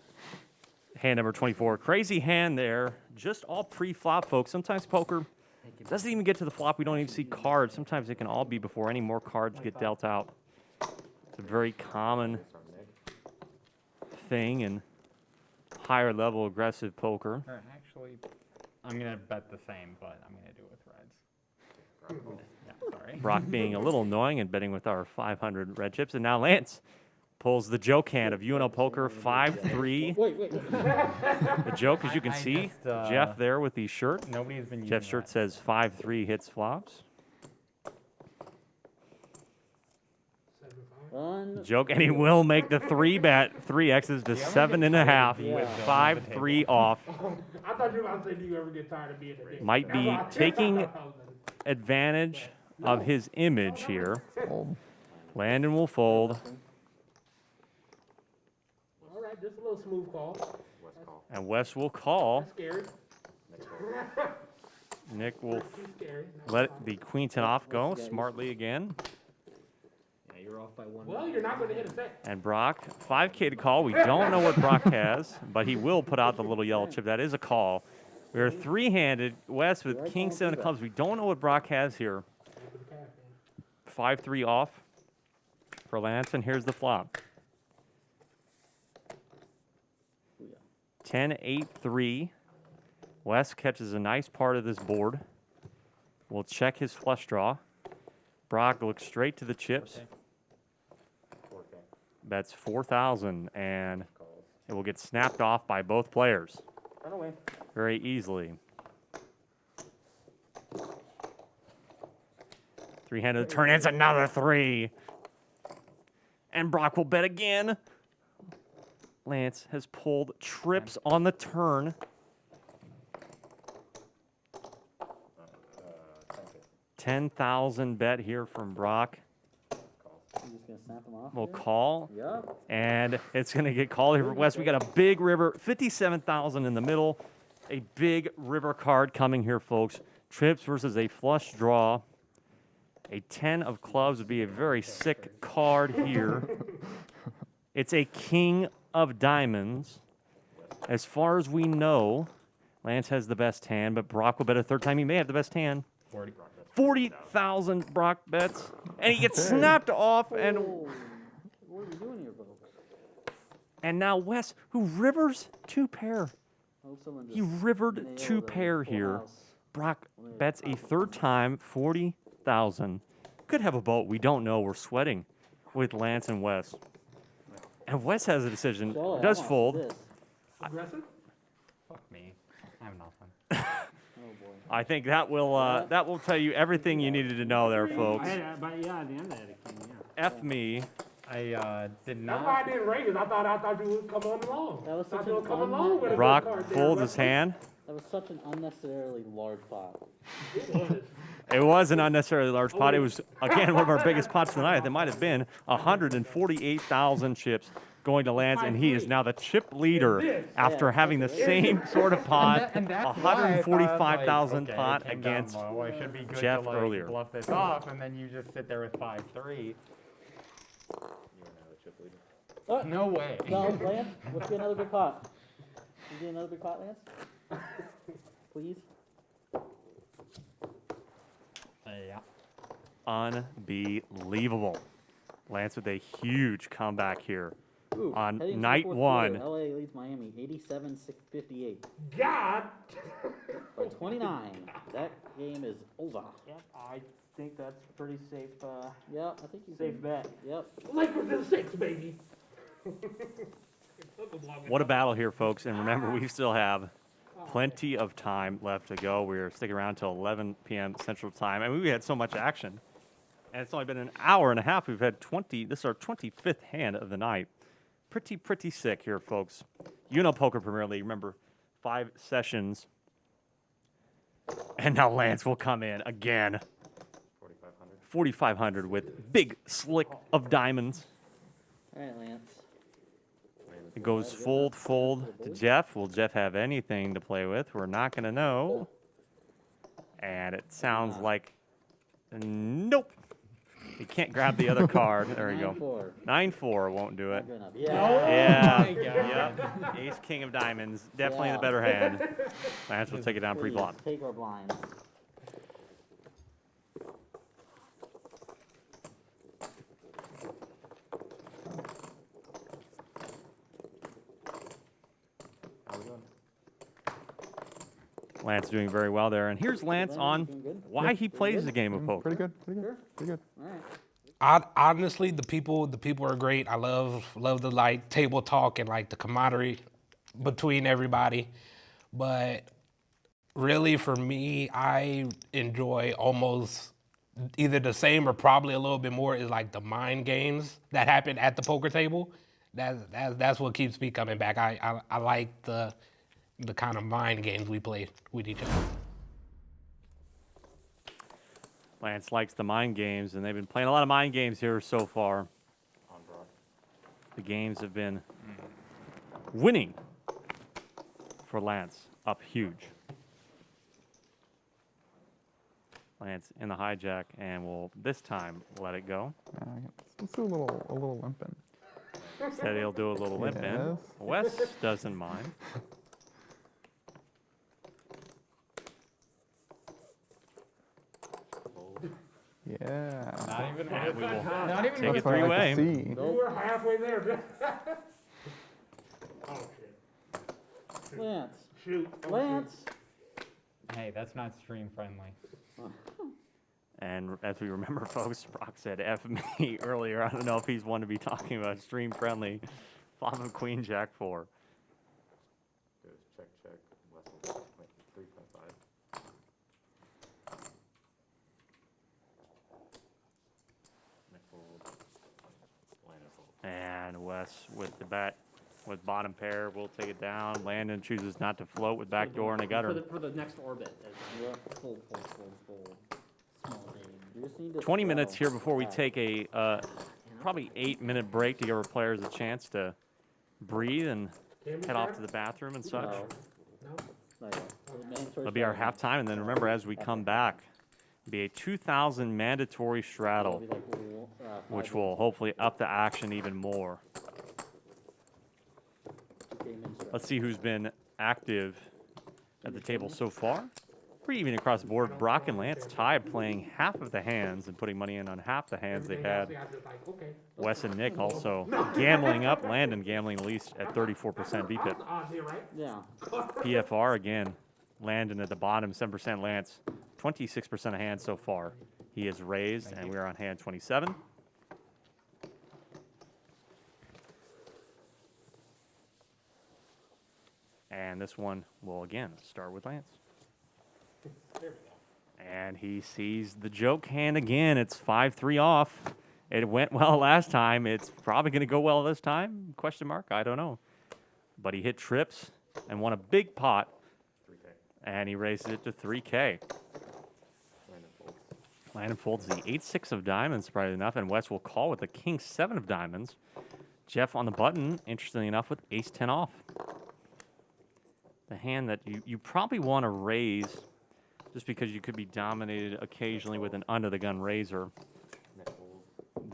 hand number 24. Crazy hand there. Just all pre-flop, folks. Sometimes poker doesn't even get to the flop. We don't even see cards. Sometimes it can all be before any more cards get dealt out. It's a very common thing in higher level aggressive poker. Or actually, I'm going to bet the same, but I'm going to do it with reds. Yeah, sorry. Brock being a little annoying and betting with our 500 red chips. And now Lance pulls the joke hand of UNL Poker 5-3. Wait. The joke, as you can I see, just, Jeff there with the shirt. Nobody's been using Jeff's shirt that. says 5-3 hits flops. Joke, and he will make the 3-bet 3X's to 7.5 Yeah. with 5-3 off. I thought you were about to say, do you ever get tired of being a dick? Might be That's why- taking advantage of his image here. Landon will fold, All right, just a little smooth call. and Wes will call. That's scary. Nick will Too scary. let the queen 10 off go smartly again. Yeah, you're off by one. Well, you're not going to hit a set. And Brock, 5K to call. We don't know what Brock has, but he will put out the little yellow chip. That is a call. We are three-handed. Wes with king 7 of clubs. We don't know what Brock has here. 5-3 off for Lance, and here's the flop. 10-8-3. Wes catches a nice part of this board. We'll check his flush draw. Brock looks straight to the chips. Bets 4,000, and it will get snapped off by both players very easily. Three-handed turn. It's another 3. And Brock will bet again. Lance has pulled trips on the turn. 10,000 bet here from Brock. I'm just gonna snap them off. We'll here. call. Yep. And it's going to get called here for West. We got a big river, 57,000 in the middle. A big river card coming here, folks. Trips versus a flush draw. A 10 of clubs would be a very sick card here. It's a king of diamonds. As far as we know, Lance has the best hand, but Brock will bet a third time. He may have the best hand. 40,000 Brock bets. And he gets snapped off, and Oh, what are we doing here, folks? now Wes, who rivers 2-pair. I hope someone He just rivered nailed 2-pair full here. house. Brock bets a third time, 40,000. Could have a boat. We don't know. We're sweating with Lance and Wes. And Wes has a decision. Show it. Does I want fold. this. Aggressive? Fuck me. I have nothing. Oh boy. I think that will tell you everything you needed to know there, folks. But yeah, at the end I had a king, yeah. F me. I did That's why I not. didn't raise it. I thought you would come on along. That was Thought such you an would come along with a good Brock card there, folds his Wesley. hand. That was such an unnecessarily large pot. It was. It was an unnecessarily large pot. It was, again, one of our biggest pots tonight. There might have been 148,000 chips going to Lance, and he is now the chip leader after Yeah, having the that's it. same sort of pot, And that's why I thought, like, 145,000 okay, pot it came down against low. It should be good Jeff to, like, earlier. bluff this off, and then you just sit there with 5-3. You are now the chip leader. Oh, No way. no, Lance, let's get another big pot. Can you get another big pot, Lance? Please? Yeah. Unbelievable. Lance with a huge comeback here Ooh, on heading to the night fourth one. quarter, LA leads Miami 87-58. God. By 29. That game is over. Yep, I think that's pretty safe. Yep, I think you Safe can. bet. Yep. Lakers in 6, baby. What a battle here, folks. And remember, we still have plenty of time left to go. We're sticking around till 11 p.m. Central Time. I mean, we had so much action. And it's only been an hour and a half. We've had 20. This is our 25th hand of the night. Pretty sick here, folks. UNL Poker Premier League. Remember, 5 sessions. And now Lance will come in again. 4,500. 4,500 with big slick of diamonds. All right, Lance. It goes fold to Jeff. Will Jeff have anything to play with? We're not going to know. And it sounds like nope. You can't grab the other card. There you go. 9-4 won't do it. Good enough. Yeah. my God. Yep. Ace King of Diamonds. Definitely Yeah. the better hand. Lance will take it down Please, pre-flop. take our blinds. How we doing? Lance doing very well there. And here's Lance on Doing good? why he plays the game of poker. Pretty good. Pretty good. Sure. Pretty good. All right. Honestly, the people are great. I love the like table talk and like the camaraderie between everybody. But really, for me, I enjoy almost either the same or probably a little bit more is like the mind games that happen at the poker table. That's what keeps me coming back. I like the kind of mind games we play with each other. Lance likes the mind games, and they've been playing a lot of mind games here so far. On Brock. The games have been winning for Lance, up huge. Lance in the hijack, and will this time let it go. Let's do a little limping. Said he'll do a little limp in. Yes. Wes doesn't mind. Yeah. Not even. We will Not even. take it That's what I like three-way. to see. You were halfway there. Oh, shit. Lance. Shoot. Oh, Lance. Hey, that's not stream friendly. And as we remember, folks, Brock said F me earlier. I don't know if he's one to be talking about stream friendly. Flop of Queen Jack 4. Goes check. Westle. Wait, 3.5. Nick fold. Landon fold. And Wes with the bet with bottom pair will take it down. Landon chooses not to float with backdoor and a gutter. For the next orbit. Yep. Fold. Small game. You just need to 20 throw. minutes here before we take a probably 8-minute break to give our players a chance to breathe and head off to the bathroom and such. No. Not yet. Mandatory It'll be our strategy. halftime, and then remember, as we come back, it'll be a 2,000 mandatory It'll straddle, be like, which 5 will hopefully up the action even more. game in strategy. Let's see who's been active at the table so far. Pretty even across the board. Brock and Lance tied, playing half of the hands and putting money in on half the hands they had. Okay. Wes and Nick also gambling up. Landon gambling at least at 34% VPIP. Odds here, right? Yeah. PFR again. Landon at the bottom, 7% Lance. 26% of hands so far. He is raised, and we are on hand 27. And this one will again start with Lance. And he sees the joke hand again. It's 5-3 off. It went well last time. It's probably going to go well this time? Question mark. I don't know. But he hit trips and won a big pot. 3K. And he raises it to 3K. Landon folds. Landon folds the 8-6 of diamonds, surprisingly enough, and Wes will call with the king 7 of diamonds. Jeff on the button, interestingly enough, with ace 10 off. The hand that you probably want to raise just because you could be dominated occasionally with an under-the-gun razor. Net fold.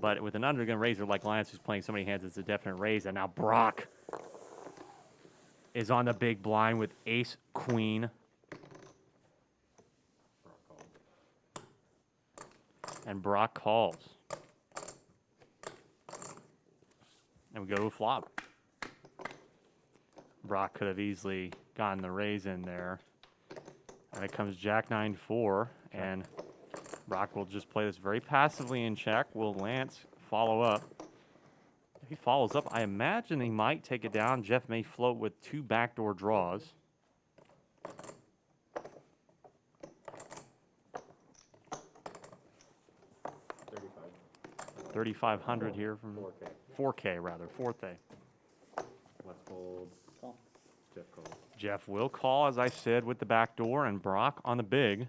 But with an under-the-gun razor like Lance, who's playing so many hands, it's a definite raise. And now Brock is on the big blind with ace queen. Brock called. And Brock calls. And we go to a flop. Brock could have easily gotten the raise in there. And it comes Jack 9-4, and Brock will just play this very passively in check. Will Lance follow up? If he follows up, I imagine he might take it down. Jeff may float with 2 backdoor draws. 3,500 here from 4K. 4K rather, 4K. Let's fold. Call. Jeff calls. Jeff will call, as I said, with the back door, and Brock on the big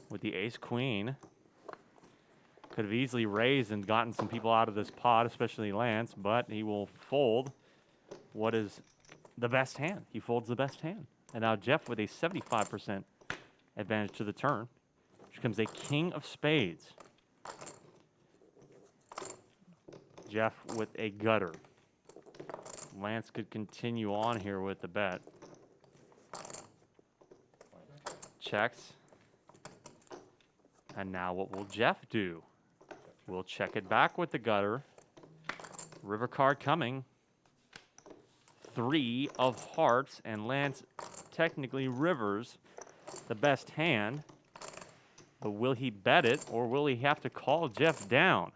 with the ace queen. Could have easily raised and gotten some people out of this pot, especially Lance, but he will fold what is the best hand. He folds the best hand. And now Jeff with a 75% advantage to the turn. Here comes a king of spades. Jeff with a gutter. Lance could continue on here with the bet. Checks. And now what will Jeff do? We'll check it back with the gutter. River card coming. 3 of hearts, and Lance technically rivers the best hand. But will he bet it, or will he have to call Jeff down?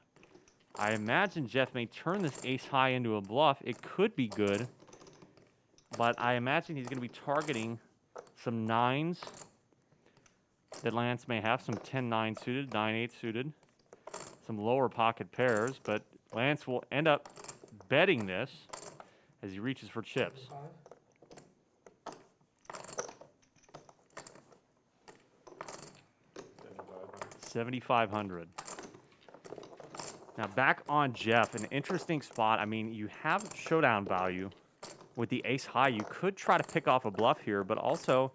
I imagine Jeff may turn this ace high into a bluff. It could be good, but I imagine he's going to be targeting some 9s that Lance may have, some 10-9 suited, 9-8 suited, some lower pocket pairs, but Lance will end up betting this as he reaches for chips. 7,500. Now back on Jeff, an interesting spot. I mean, you have showdown value with the ace high. You could try to pick off a bluff here, but also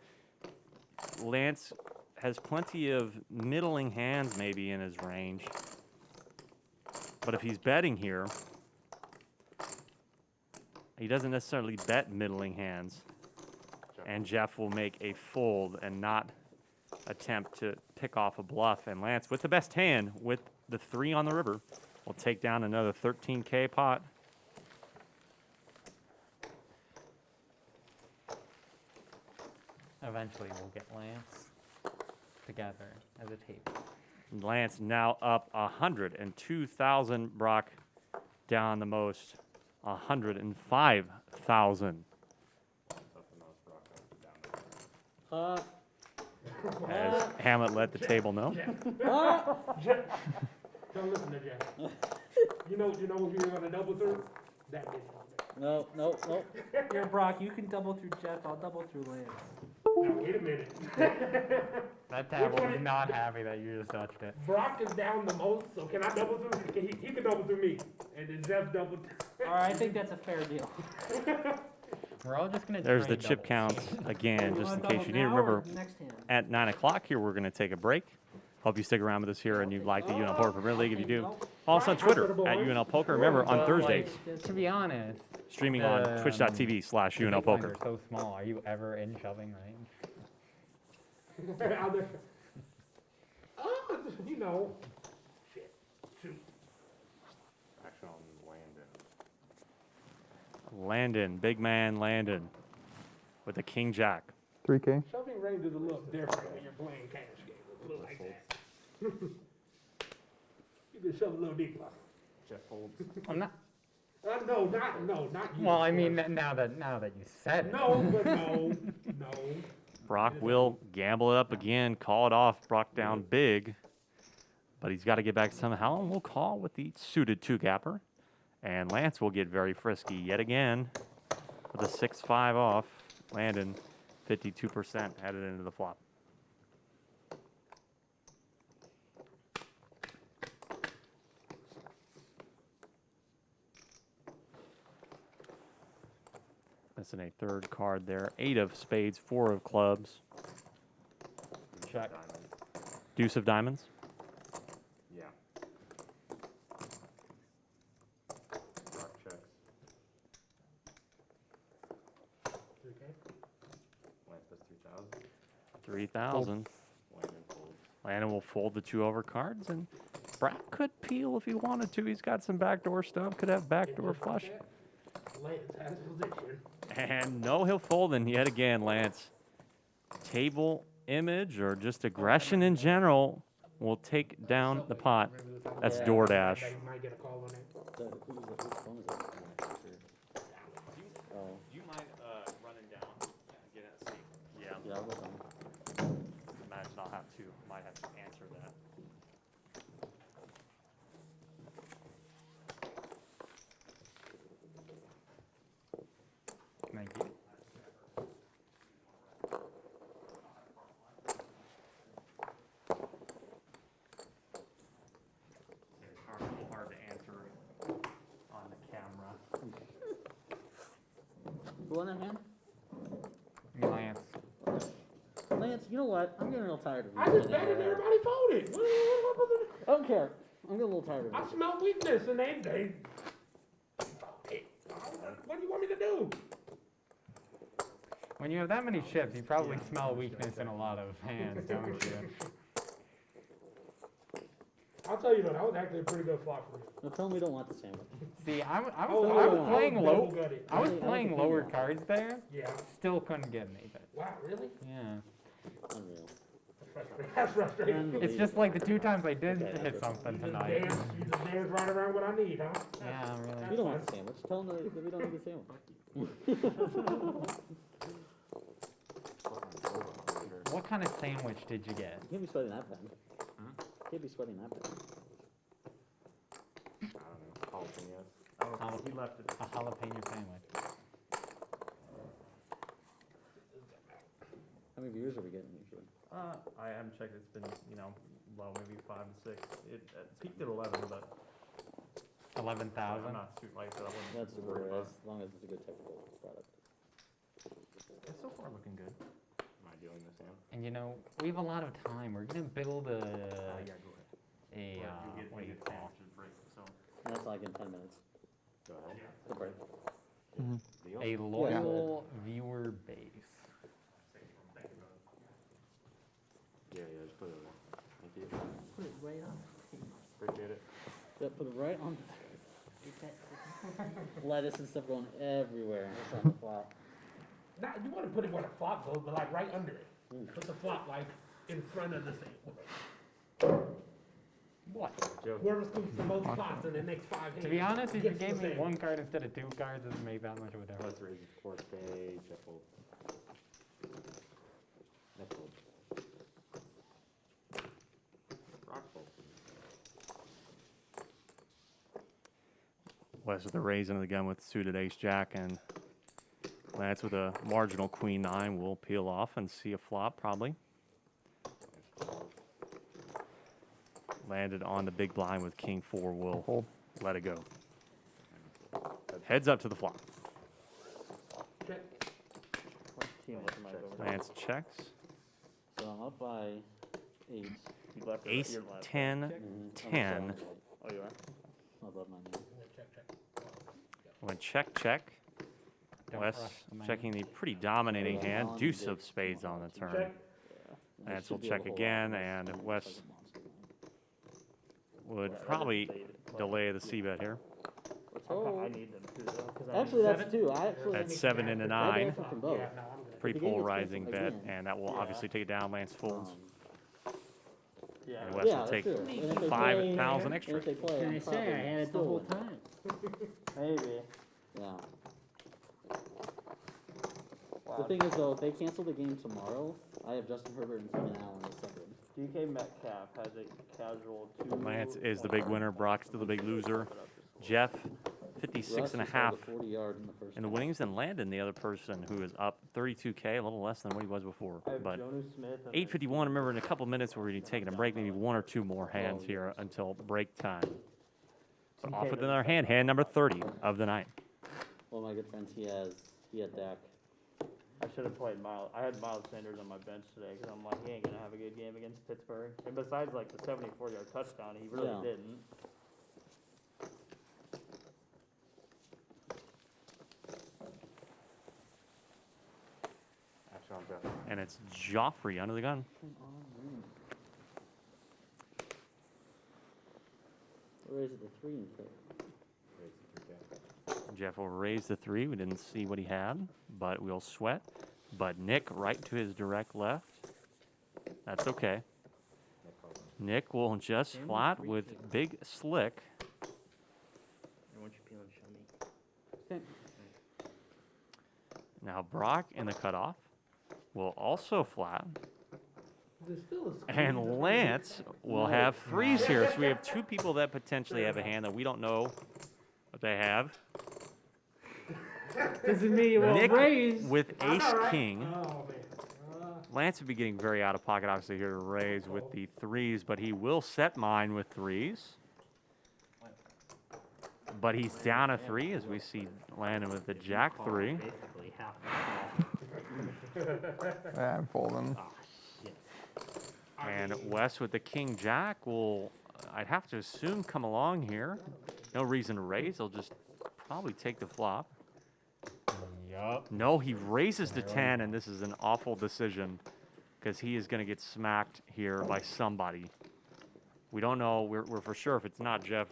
Lance has plenty of middling hands maybe in his range. But if he's betting here, he doesn't necessarily bet middling hands. And Jeff will make a fold and not attempt to pick off a bluff. And Lance, with the best hand, with the 3 on the river, will take down another 13K pot. Eventually, we'll get Lance together as a table. Lance now up 102,000. Brock down the most, 105,000. As Hamlet let the table know. Don't listen to Jeff. You know if you're gonna double through, that is No, no, no. Here, Brock, you can double through Jeff. I'll double through Lance. Now wait a minute. That table is not happy that you just touched it. Brock is down the most, so can I double through? He can double through me, and then Jeff double. All right, I think that's a fair deal. We're all just gonna. There's the trade chip doubles. counts again, just in Wanna case double you need to now or remember. next hand? At 9 o'clock here, we're going to take a break. Hope you stick around with us here and you like the UNL Poker Premier League. If you do, follow us on Twitter at UNL Poker. Remember, on But, Thursdays, like, to be honest, streaming on the twitch.tv/UNL big blinds Poker. are so small. Are you ever in shoving range? You know. Shit. Shoot. Action on Landon. Landon, big man Landon, with the King Jack. 3K. Shoving range is a little different when you're playing cash games. A little like that. You can shove a little deeper. Jeff folds. I'm not. No, not you. Well, I mean, now that you said it. No, but no. Brock will gamble it up again, call it off. Brock down big but he's got to get back somehow, and we'll call with the suited two-gapper. And Lance will get very frisky yet again with a 6-5 off. Landon, 52% headed into the flop. Missing a third card there. 8 of spades, 4 of clubs. Check. Deuce of diamonds. Yeah. Rock checks. Lance does 2,000. 3,000. Landon folds. Landon will fold the 2 over cards, and Brad could peel if he wanted to. He's got some backdoor stuff. Could have backdoor flush. Lance has position. And no, he'll fold in yet again, Lance. Table image or just aggression in general will take down the pot. That's DoorDash. You might get a call on it. Whose phone is it? Oh, Do you mind running down and getting a seat? Yeah. yeah, I'll go down. Imagine I'll have to, might have to answer that. Thank you. It's hard to answer on the camera. Who on that hand? Lance. Lance, you know what? I'm getting real tired of you. I just betted everybody folded. I don't care. I'm getting a little tired of I it. smell weakness and they folded. What do you want me to do? When you have that many chips, you probably smell weakness in a lot of hands, don't you? I'll tell you though, that was actually a pretty good flop for me. Now tell them we don't want the sandwich. See, I was Oh, playing low. double-gutted. I was I was playing thinking lower that. cards there. Yeah. Still couldn't get anything. Wow, really? Yeah. Unreal. That's frustrating. Unbelievable. It's just like the 2 times I did Okay, hit something You just tonight. dance right around what I need, huh? Yeah, really. We don't want the sandwich. Tell them that we don't need the sandwich. What kind of sandwich did you get? You can't be sweating that pen. Can't be sweating that pen. I don't know. Jalapenos. Oh, he left it. A jalapeno sandwich. How many viewers are we getting usually? I haven't checked. It's been, low, maybe 5 to 6. It peaked at 11, but 11,000. I'm not too like that. I wouldn't That's worry rare, about as long as it's a good technical product. it. It's so far looking good. Am I doing this, Sam? And we have a lot of time. We're gonna build Yeah, go ahead. what do you call? So. And that's like in 10 minutes. Go ahead. The break. Deal? A loyal viewer base. Yeah, just put it over. Thank you. Put it right on. Appreciate it. Yeah, put it right on. Lettuce and stuff going everywhere. It's on the flop. Now, you want to put it where the flop goes, but like right under it. Put the flop like in front of the sandwich. What? Whoever scoops the most plots in the next 5 hands. To be honest, if you gets the gave me sandwich. 1 card instead of 2 cards, it doesn't make that much of a difference. Let's raise it 4K. Shuffle. Next fold. Rock fold. Wes with the raise into the gun with suited ace-jack, and Lance with a marginal queen-9 will peel off and see a flop, probably. Landed on the big blind with king-4 will let it go. Heads up to the flop. Check. Lance checks. So I'm up by 8. Ace, 10, 10. Oh, you are? I love my name. Check, check. Went check, check. Don't Wes rush the man. checking the pretty dominating hand. Deuce of spades on the turn. Check. Lance will check again, and Wes would probably delay the c-bet here. Oh. I need them too, though, 'cause I Actually, need that's 2. I actually At 7 into I 9. benefit from both. Yeah, no, I'm good. Pretty If the game gets polarizing bet, canceled again, and that will obviously take it down. Lance folds. Yeah. And Wes Yeah, will that's take true. And if they 5,000 play- extra. If they play, Can I'm I say I probably had it the still whole winning. time? Maybe. Yeah. The thing is, though, if they cancel the game tomorrow, I have Justin Herbert and Keenan Allen at 7. DK Metcalf has a casual 2. Lance is the big winner. Brock's still the big loser. Jeff, 56 and a half 40 yards in the first in the winnings, and Landon, the other person who is up 32K, a little less than what he was before. I have But Jonu Smith. And 8:51. Remember, in a couple minutes, we're going to be taking a break, maybe one or two more hands here until break time. But off with another hand, hand number 30 of the night. One of my good friends, he had Dak. I should have played Miles. I had Miles Sanders on my bench today because I'm like, he ain't gonna have a good game against Pittsburgh. And besides, like the 74-yard touchdown, he really didn't. Actually, on Jeff. And it's Joffrey under the gun. Raise it to 3 and 6. Jeff will raise the 3. We didn't see what he had, but we'll sweat. But Nick right to his direct left. That's okay. Nick will just flat with big slick. I want you peeling show me. Now Brock in the cutoff will also flat. And Lance will have 3s here. So we have 2 people that potentially have a hand that we don't know what they have. Doesn't mean you won't Nick raise. with ace king. Lance would be getting very out of pocket, obviously, here to raise with the 3s, but he will set mine with 3s. But he's down a 3 as we see Landon with the jack 3. Basically half the call. Yeah, I'm folding. And Wes with the king jack will, I'd have to assume, come along here. No reason to raise. He'll just probably take the flop. Yup. No, he raises to 10, and this is an awful decision because he is going to get smacked here by somebody. We don't know. We're for sure if it's not Jeff,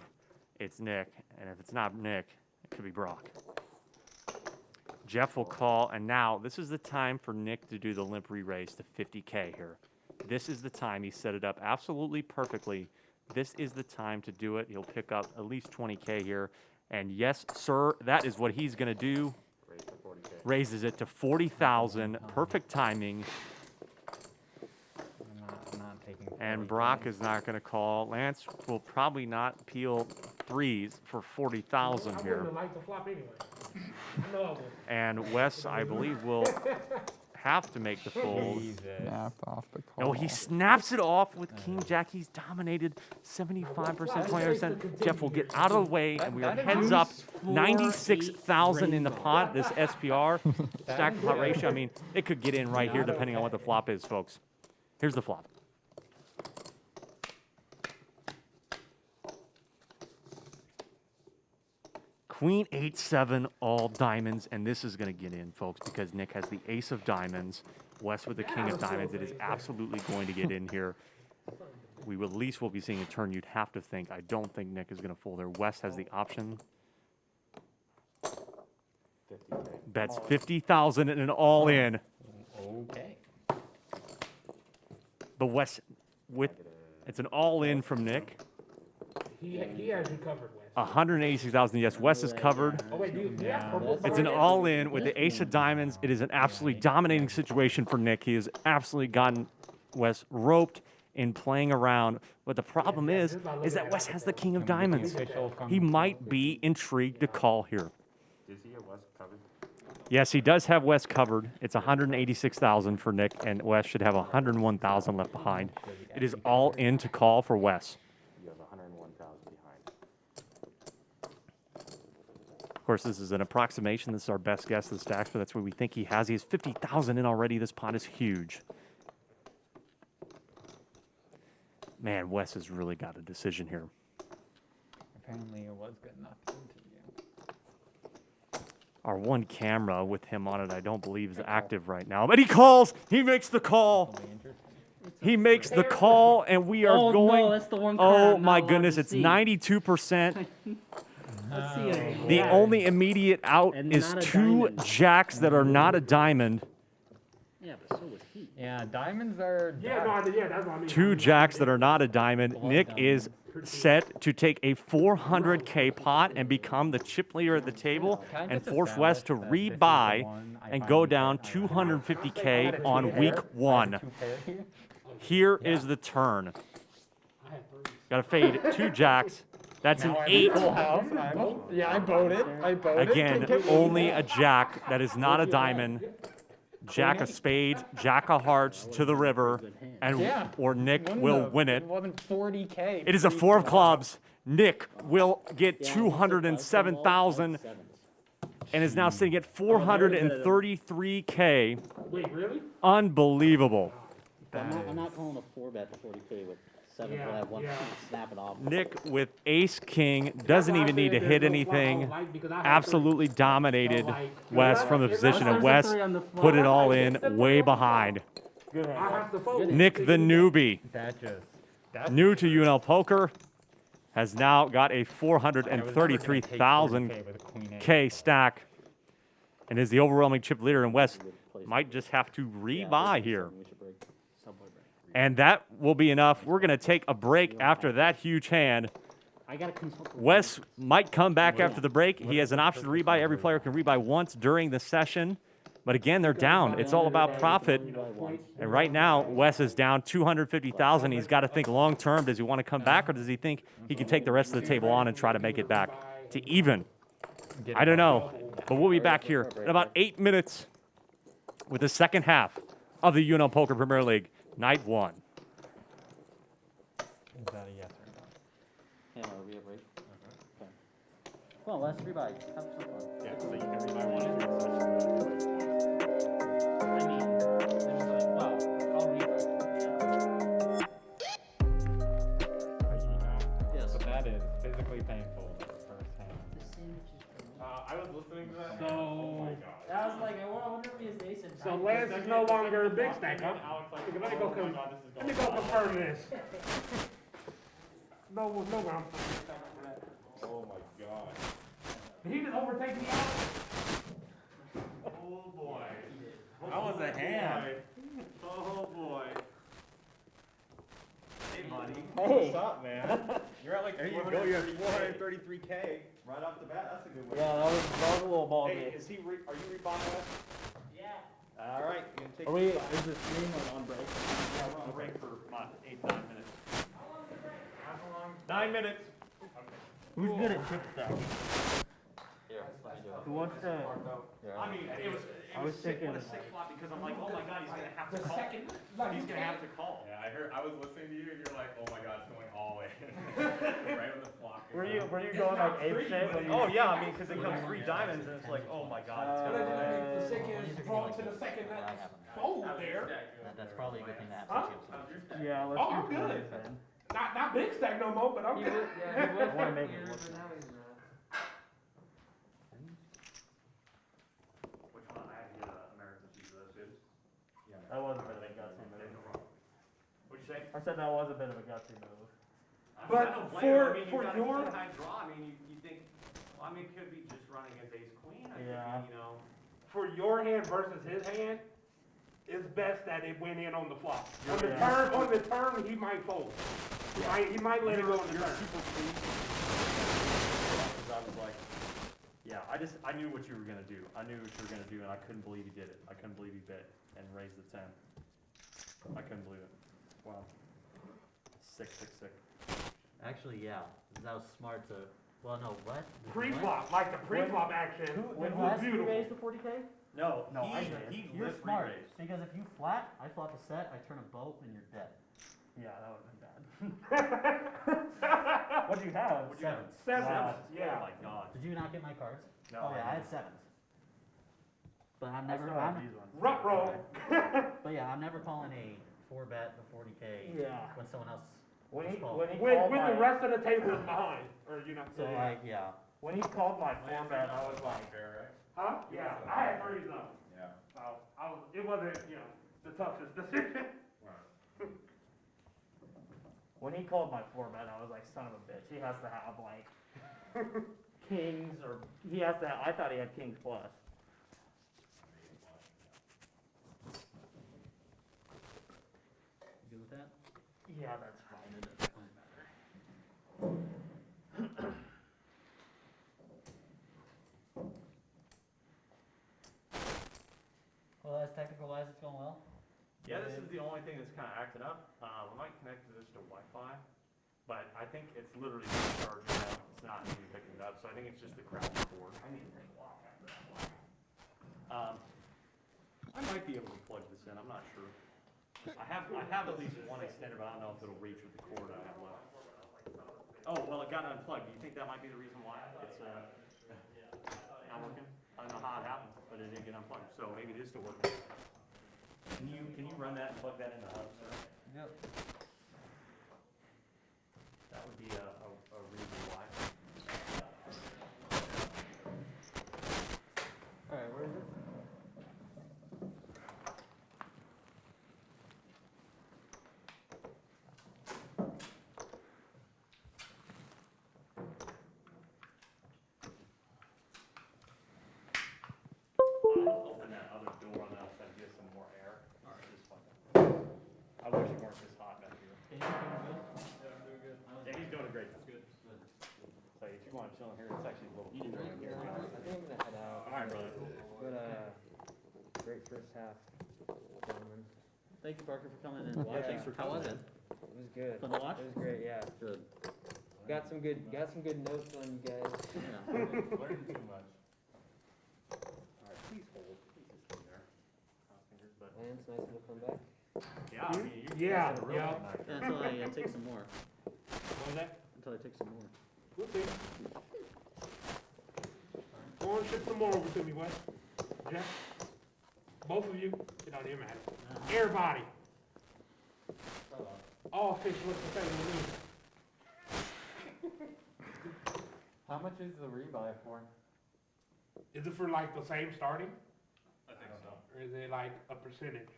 it's Nick. And if it's not Nick, it could be Brock. Jeff will call, and now this is the time for Nick to do the limp re-raise to 50K here. This is the time. He set it up absolutely perfectly. This is the time to do it. He'll pick up at least 20K here. And yes, sir, that is what he's going to do. Raises it to 40,000. Perfect timing. I'm not taking. And Brock is not going to call. Lance will probably not peel 3s for 40,000 here. Like the flop anyway. And Wes, I believe, will have to make the fold. Snapped off the call. No, he snaps it off with King Jack. He's dominated 75%, 20%. Jeff will get out of the way, and we are heads up 96,000 in the pot. This SPR, stack to pot ratio. I mean, it could get in right here depending on what the flop is, folks. Here's the flop. Queen 8-7, all diamonds, and this is going to get in, folks, because Nick has the ace of diamonds. Wes with the king of diamonds. It is absolutely going to get in here. We at least will be seeing a turn, you'd have to think. I don't think Nick is going to fold there. Wes has the option. Bets 50,000 and an all-in. Okay. But Wes, it's an all-in from Nick. He has you covered, Wes. 186,000. Yes, Wes is covered. Oh, wait, It's an all-in with the ace of diamonds. It is an absolutely dominating situation for Nick. He has absolutely gotten Wes roped in playing around. But the problem is that Wes has the king of diamonds. He might be intrigued to call here. Does he have Wes covered? Yes, he does have Wes covered. It's 186,000 for Nick, and Wes should have 101,000 left behind. It is all in to call for Wes. You have 101,000 behind. Of course, this is an approximation. This is our best guess of the stacks, but that's what we think he has. He has 50,000 in already. This pot is huge. Man, Wes has really got a decision here. Apparently it was good enough to continue. Our one camera with him on it, I don't believe is active right now. But he calls. He makes the call. He makes the call, and we are going. No, that's the one Oh card I'm my not allowed goodness, to it's see. 92%. Let's see it. The only immediate out And is not a 2 diamond. jacks that are not a diamond. Yeah, but so was he. Yeah, diamonds are. that's what I mean. 2 jacks that are not a diamond. Nick is set to take a 400K pot and become the chip leader at the table and force Wes to rebuy and go down 250K on week 1. Here is the turn. Got to fade 2 jacks. That's an 8. house. Yeah, I voted. Again, only a jack. That is not a diamond. Jack of spades, jack of hearts to the river, and or Nick will win it. It wasn't 40K. It is a 4 of clubs. Nick will get 207,000 and is now sitting at 433K. Wait, really? Unbelievable. I'm not calling a 4-bet to 40K with 7 Yeah, flat, 1 yeah. snap it off. Nick with ace king doesn't even need to hit anything. Absolutely dominated Wes from the position, and Wes put it all in way behind. Nick the newbie, new to UNL Poker, has now got a 433,000K stack and is the overwhelming chip leader, and Wes might just have to rebuy here. And that will be enough. We're going to take a break after that huge hand. I gotta consult. Wes might come back after the break. He has an option to rebuy. Every player can rebuy once during the session. But again, they're down. It's all about profit. And right now, Wes is down 250,000. He's got to think long term. Does he want to come back, or does he think he can take the rest of the table on and try to make it back to even? I don't know. But we'll be back here in about 8 minutes with the second half of the UNL Poker Premier League, Night 1. Is that a yes or no? Yeah, are we at break? Okay. Well, let's rebuy. Have some fun. Yeah, so you can rebuy one. I mean, there's like, well, I'll read it. Yes. But that is physically painful firsthand. I was listening to that. So, that was like, I wonder if his ace and So nine- Lance is no longer a big stack, huh? Alex, like, Let me go oh my God, this is Let me going go confirm this. No ground for that. Oh my God. Did he just overtake me out? Oh boy. That was a hand. Oh boy. Hey buddy. Hey. What's up, man? You're at like There you go. You have 433K right off the bat. That's a good one. Yeah, that was a little ball Hey, game. are you rebuying Wes? Yeah. All right. You can take Are we, is this stream on break? Yeah, we're on break for about 8-9 minutes. 9 minutes. Who's good at chip stack? Here, let me do it. Who wants to? I mean, it was sick. What a sick flop, because I'm like, oh my God, he's gonna have to call. He's gonna have to call. Yeah, I was listening to you and you're like, oh my God, it's going all in. Right when the flock. Were you going like ape shit? When you, Oh yeah, I mean, because it comes 3 diamonds, and it's like, oh my God, it's gonna win. The second draw to the second fold there. That's probably a good thing to have. yeah, let's Oh, do I'm good. this then. Not big stack no more, but I'm good. I want to make it look nice. Which one? I had to get American cheese for those dudes. That was a bit of a gutsy move. What'd you say? I said that was a bit of a gutsy move. But I don't blame for- him. I mean, for you got a your- good high draw. I mean, you think, well, I mean, it could be just running as ace queen. I Yeah. think, you know. For your hand versus his hand, it's best that it went in on the flop. On the Yeah. turn, he might fold. He might let it go on the turn. Because I was like, yeah, I knew what you were gonna do. I knew what you were gonna do, and I couldn't believe you did it. I couldn't believe you bit and raised the 10. I couldn't believe it. Wow. Sick. Actually, yeah, that was smart to. Well, no, what? Pre-flop, like the pre-flop action. When it was last you beautiful. raised to 40K? No, I he did. You're lit smart re-raised. because if you flat, I flop a set, I turn a boat, and you're dead. Yeah, that would have been bad. What do you have? Sevens. Sevens, Wow. yeah. Oh my God. Did you not get my cards? No, Oh yeah, I I had sevens. But I'm I never. still have I'm, these ones. Rut roll. but yeah, I'm never calling a 4-bet to 40K Yeah. when someone else. When he called. when he When called the my rest of the table is behind, or you know. So like, yeah. when he called my 4-bet, I was like, Huh? Yeah, I had threes though. Yeah. So it wasn't, the toughest decision. when he called my 4-bet, I was like, son of a bitch. He has to have like kings, or he has to have. I thought he had kings plus. You good with that? Yeah, that's fine. It doesn't really matter. Well, as technical wise, it's going well. Yeah, this is the only thing that's kind of acting up. just a Wi-Fi. But I think it's literally just charging out. It's not even picking it up. So I think it's just the crappy cord. I need to take a walk after that one. I might be able to plug this in. I'm not sure. I have at least one extender, but I don't know if it'll reach with the cord I have left. Oh, well, it got unplugged. Do you think that might be the reason why it's not working? I don't know how it happened, but it didn't get unplugged. So maybe it is still working. Can you run that and plug that in the hub, sir? Yep. That would be a reason why. All right, where is it? Open that other door on the outside to get some more air. Just fine. I wish it weren't this hot back here. Can you hear me good? Yeah, I'm doing good. Yeah, he's doing a great job. Good. So if you want to chill in here, it's actually a little You cooler did in here. I think I'm gonna head out. All right, brother. But great first half, gentlemen. Thank you, Parker, for coming in. Yeah, thanks for How was coming. it? It was good. Fun to watch? It was great. Yeah. Good. Got some good notes on you guys. Yeah. Learning too much. All right, please hold. Please just stay there. Cross fingers, but Lance, nice little comeback. yeah, I mean, you Yeah, guys had a real yeah. good night. Yeah, until I take some more. What was that? Until I take some more. We'll see. Go on, ship some more over to me, Wes. Jeff, both of you, it don't even matter. Everybody. All fish look the same to me. How much is the rebuy for? Is it for like the same starting, I think so. or is it like a percentage?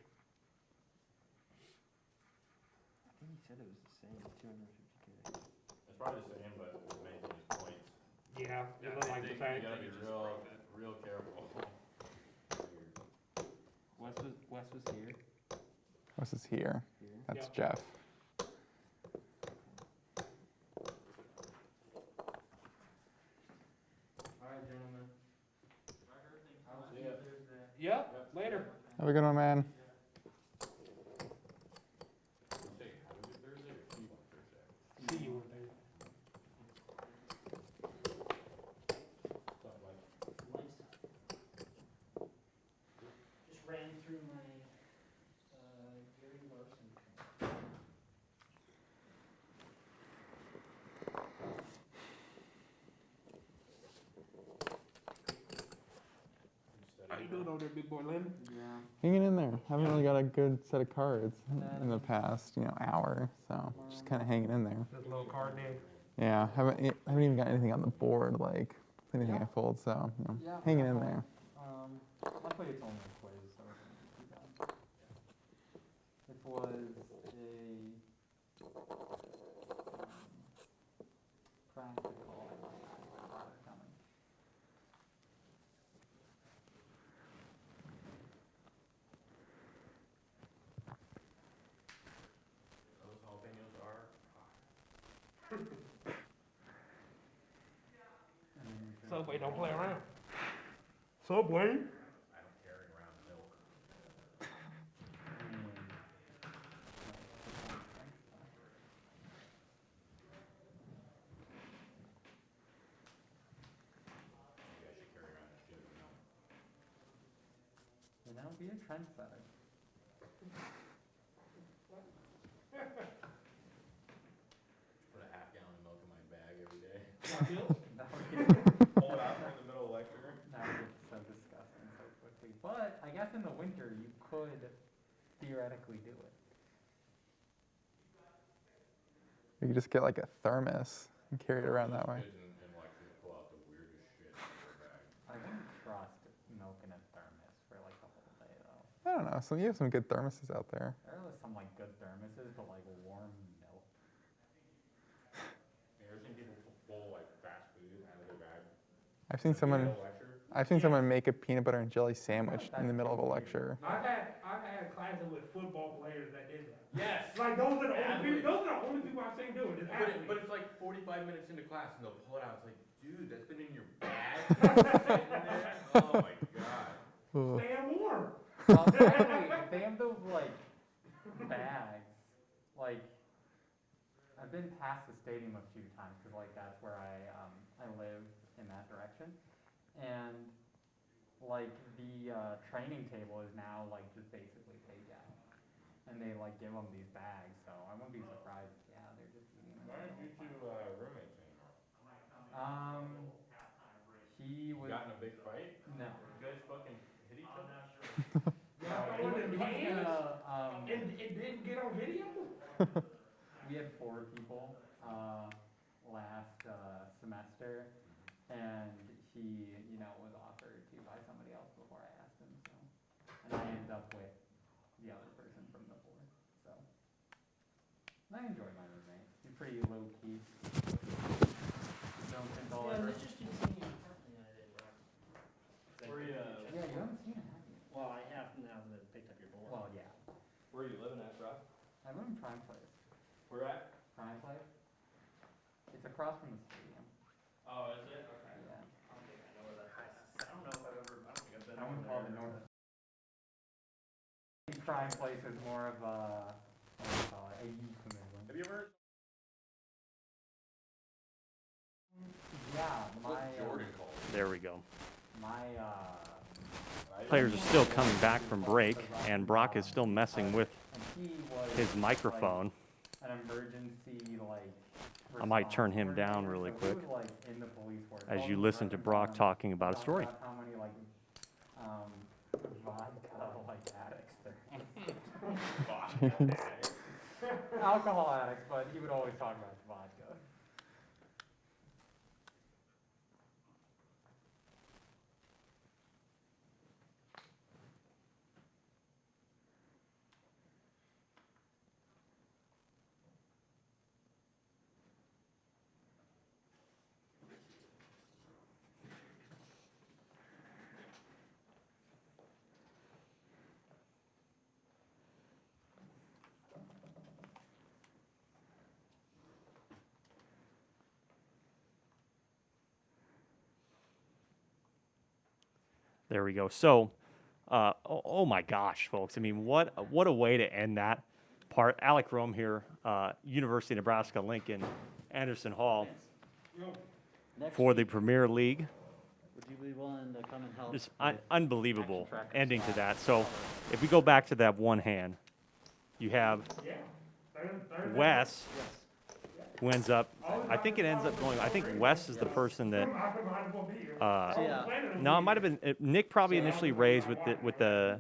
I think he said it was the same, 250K. It's probably the same, but it's making these points. Yeah, it looks like the You same. gotta be real careful. Wes was here. Wes is here. Here. That's Yeah. Jeff. All right, gentlemen. Yep, later. Have a good one, man. See you there. Just ran through my Gary Larson. How you doing over there, big boy Lynn? Yeah. Hanging in there. Haven't really got a good set of cards in the past, hour. So just kind of hanging in there. Just a little card name. Yeah, haven't even got anything on the board like anything I fold. So Yeah. hanging in there. Luckily it's only a quiz, so it's not too bad. It was a practical coming. Those jalapenos are hot. Subway don't play around. Subway? I don't carry around milk. You guys should carry around a shit of milk. You know, be a trendsetter. Put a half gallon of milk in my bag every day. That would get, Pull it out in the middle of lecture. that would get so disgusting so quickly. But I guess in the winter you could theoretically do it. You could just get like a thermos and carry it around that way. Kids in lecture pull out the weirdest shit in their bag. I wouldn't trust milk in a thermos for like the whole day though. I don't know. You have some good thermoses out there. There are some like good thermoses, but like warm milk. You ever seen people pull like fast food out of their bag? I've seen someone. Middle of lecture? I've seen someone make a peanut butter and jelly sandwich in the middle of a lecture. I've had classes with football players that did that. Yes. Like those are the only Athletes. people. Those are the only people I've seen do it. Is athletes. But it's like 45 minutes into class and they'll pull it out. It's like, dude, that's been in your bag. Sitting there. Oh my god. Ugh. Stay warm. Well, apparently, if they have those like bags, like I've been past the stadium a few times because like that's where I live in that direction, and like the training table is now like just basically takeout, and they like give them these bags. So I wouldn't be surprised. Yeah, they're just eating them. Why aren't you two roommates anymore? He was. Got in a big fight? No. You guys fucking hit each other? And it didn't get on video? We had 4 people last semester, and he, was offered to by somebody else before I asked him. So, and I ended up with the other person from before. So, I enjoy my roommate. He's pretty low key. Don't think I'll ever. Yeah, you haven't seen it, have you? Well, I have now that I picked up your board. Well, yeah. Where are you living at, Brock? I live in Prime Place. Where at? Prime Place. It's across from the stadium. Oh, is it? Okay. Yeah. I don't think I know where that is. I don't know if I've ever, I don't think I've been I wouldn't call it the north. Prime Place is more of a, what do you call it, a euphemism. Have you ever? Yeah, my, Jordan called. There we go. my, Players are still coming back from break, and Brock is still messing with and he was his microphone. like an emergency, like, I might turn him response down coordinator. really So he quick was, like, in the police force. as All you these listen to veterans Brock on him talking about a talked story. about how many, like, vodka, like, addicts there. Alcohol addicts, but he would always talk about vodka. There we go. So, oh my gosh, folks! I mean, what a way to end that part. Alec Rome here, University of Nebraska Lincoln, Anderson Hall Next for the week, Premier League. would you be willing to come and help? Just with unbelievable action tracker ending to slash that. So, color? if we go back to that one hand, you have Yeah. Third Wes, who ends up. I think it ends up going. I think Wes is the person that. No, it might have been Nick. Probably initially raised with the.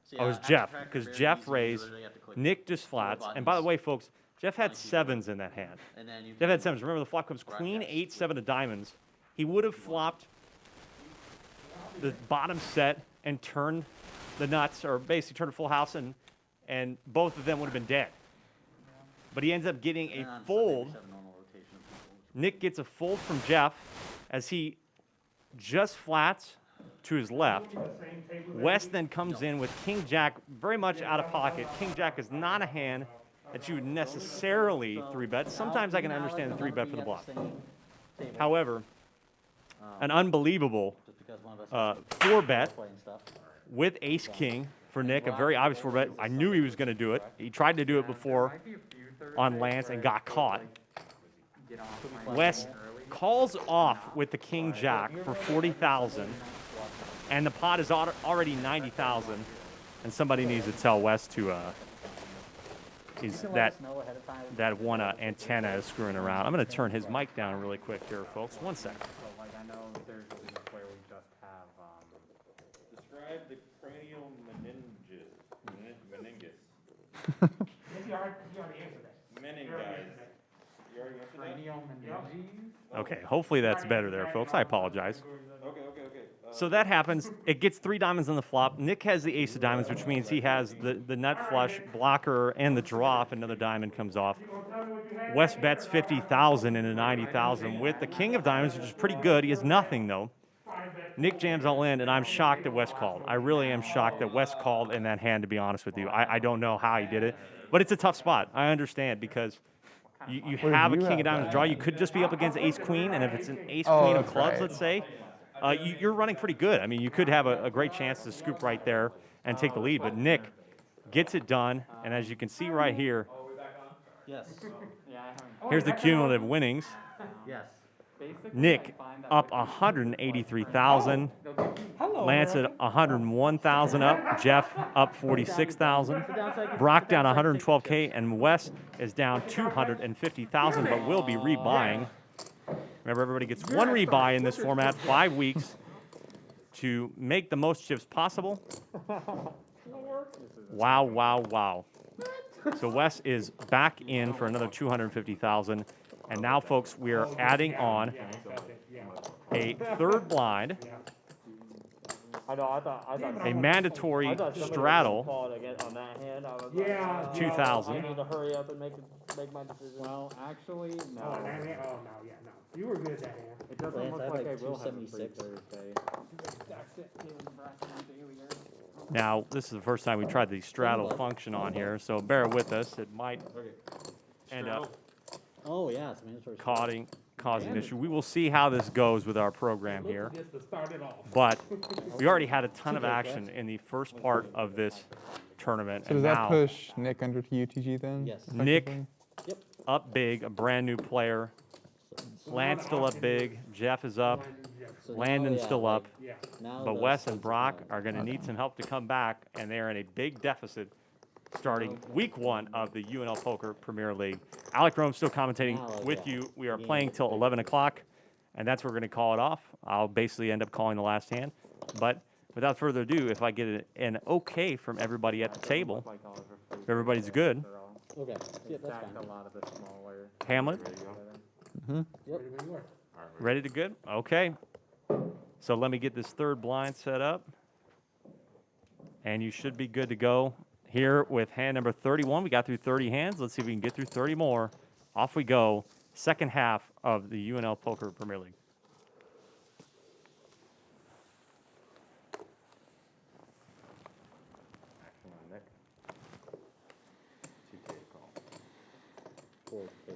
So, Oh, it was action Jeff tracker, because very Jeff easy. You raised. literally have to click Nick just flats. And by the buttons way, folks, Jeff had on the keyboard. sevens in that hand. and then you Jeff had can sevens. Remember, the flop comes queen, broadcast 8, with 7 of diamonds. He would have flopped the bottom set and turned the nuts, or basically turned a full house, and both of them would have been dead. But he ends up getting and a on Sunday, we fold. just have a normal rotation of people, which Nick gets a fold from Jeff as he just flats to his left. Wes then comes in with King Jack very much out of pocket. King Jack is not a hand that you would necessarily So, 3-bet. now, Sometimes I me can and Alex understand the are gonna 3-bet be for the at bluff. same table, However, an unbelievable just because one of us has 4-bet play and stuff. with Ace King for Nick, a very obvious 4-bet. I knew he was going to do it. He tried to do it before on Lance and got caught. Wes calls off with the King Jack for 40,000, and the pot is already 90,000, and somebody needs to tell Wes to that one antenna is screwing around. I'm going to turn his mic down really quick here, folks. 1 second. So, like, I know there's a league where we just have, Describe the cranial meninges. You already answered that. Meningitis. You already answered that? cranial meninges. Okay, hopefully that's better there, folks. I apologize. Okay. So that happens. It gets 3 diamonds on the flop. Nick has the ace of diamonds, which means he has the nut flush blocker and the draw if another diamond comes off. Wes bets 50,000 into 90,000 with the king of diamonds, which is pretty good. He has nothing, though. Nick jams all in, and I'm shocked that Wes called. I really am shocked that Wes called in that hand, to be honest with you. I don't know how he did it, but it's a tough spot. I understand because you have a king of diamonds draw. You could just be up against ace-queen, and if it's an ace-queen of that's clubs, right. let's say, you're running pretty good. I mean, you could have a great chance to scoop right there and take the lead, but Nick gets it done, and as you can see right here, Yes. Yeah, I haven't. Here's the cumulative winnings. Yes. Basically, Nick I find that up with these, 183,000. they'll give you Lance at 101,000 up. Jeff up 46,000. Brock down 112K, and Wes is down 250,000, but will be rebuying. Remember, everybody gets one rebuy in this format, 5 weeks to make the most chips possible. Wow, wow, wow. So Wes is back in for another 250,000. And now, folks, we are adding on a third blind, I know. I thought. a mandatory I thought somebody straddle, was gonna call it again on that hand. I was Yeah. like, 2,000. I need to hurry up and make my decision. Well, actually, no. Oh, that hand, oh, no, yeah, no. You were good at that hand. It doesn't Lance, look I have like like I will have a free 276. Thursday. Now, this is the first time we tried the straddle function on here, so bear with us. It might end up Oh, yeah, it's mandatory. causing an issue. We will see how this goes with our program here. Just to start it off. But we already had a ton of action in the first part of this tournament. So And does that now, push Nick under to UTG then? Yes. Nick effectively? Yep. up big, a brand new player. Lance still up big. Jeff is up. So now, Landon's yeah, still up. Yeah. now But the Wes stakes and Brock higher. are going to need some help to come back, and they are in a big deficit starting week 1 of the UNL Poker Premier League. Alec Rome still commentating Now, with yeah. you. We are Game playing is till big. 11 o'clock, and that's where we're going to call it off. I'll basically end up calling the last hand. But without further ado, if I get an okay from everybody at the table, if everybody's good, Okay. Yep, that's Stacked fine. a lot of the smaller. Hamlet, Yep. ready to good? Okay. So let me get this third blind set up, and you should be good to go. Here with hand number 31, we got through 30 hands. Let's see if we can get through 30 more. Off we go. Second half of the UNL Poker Premier League.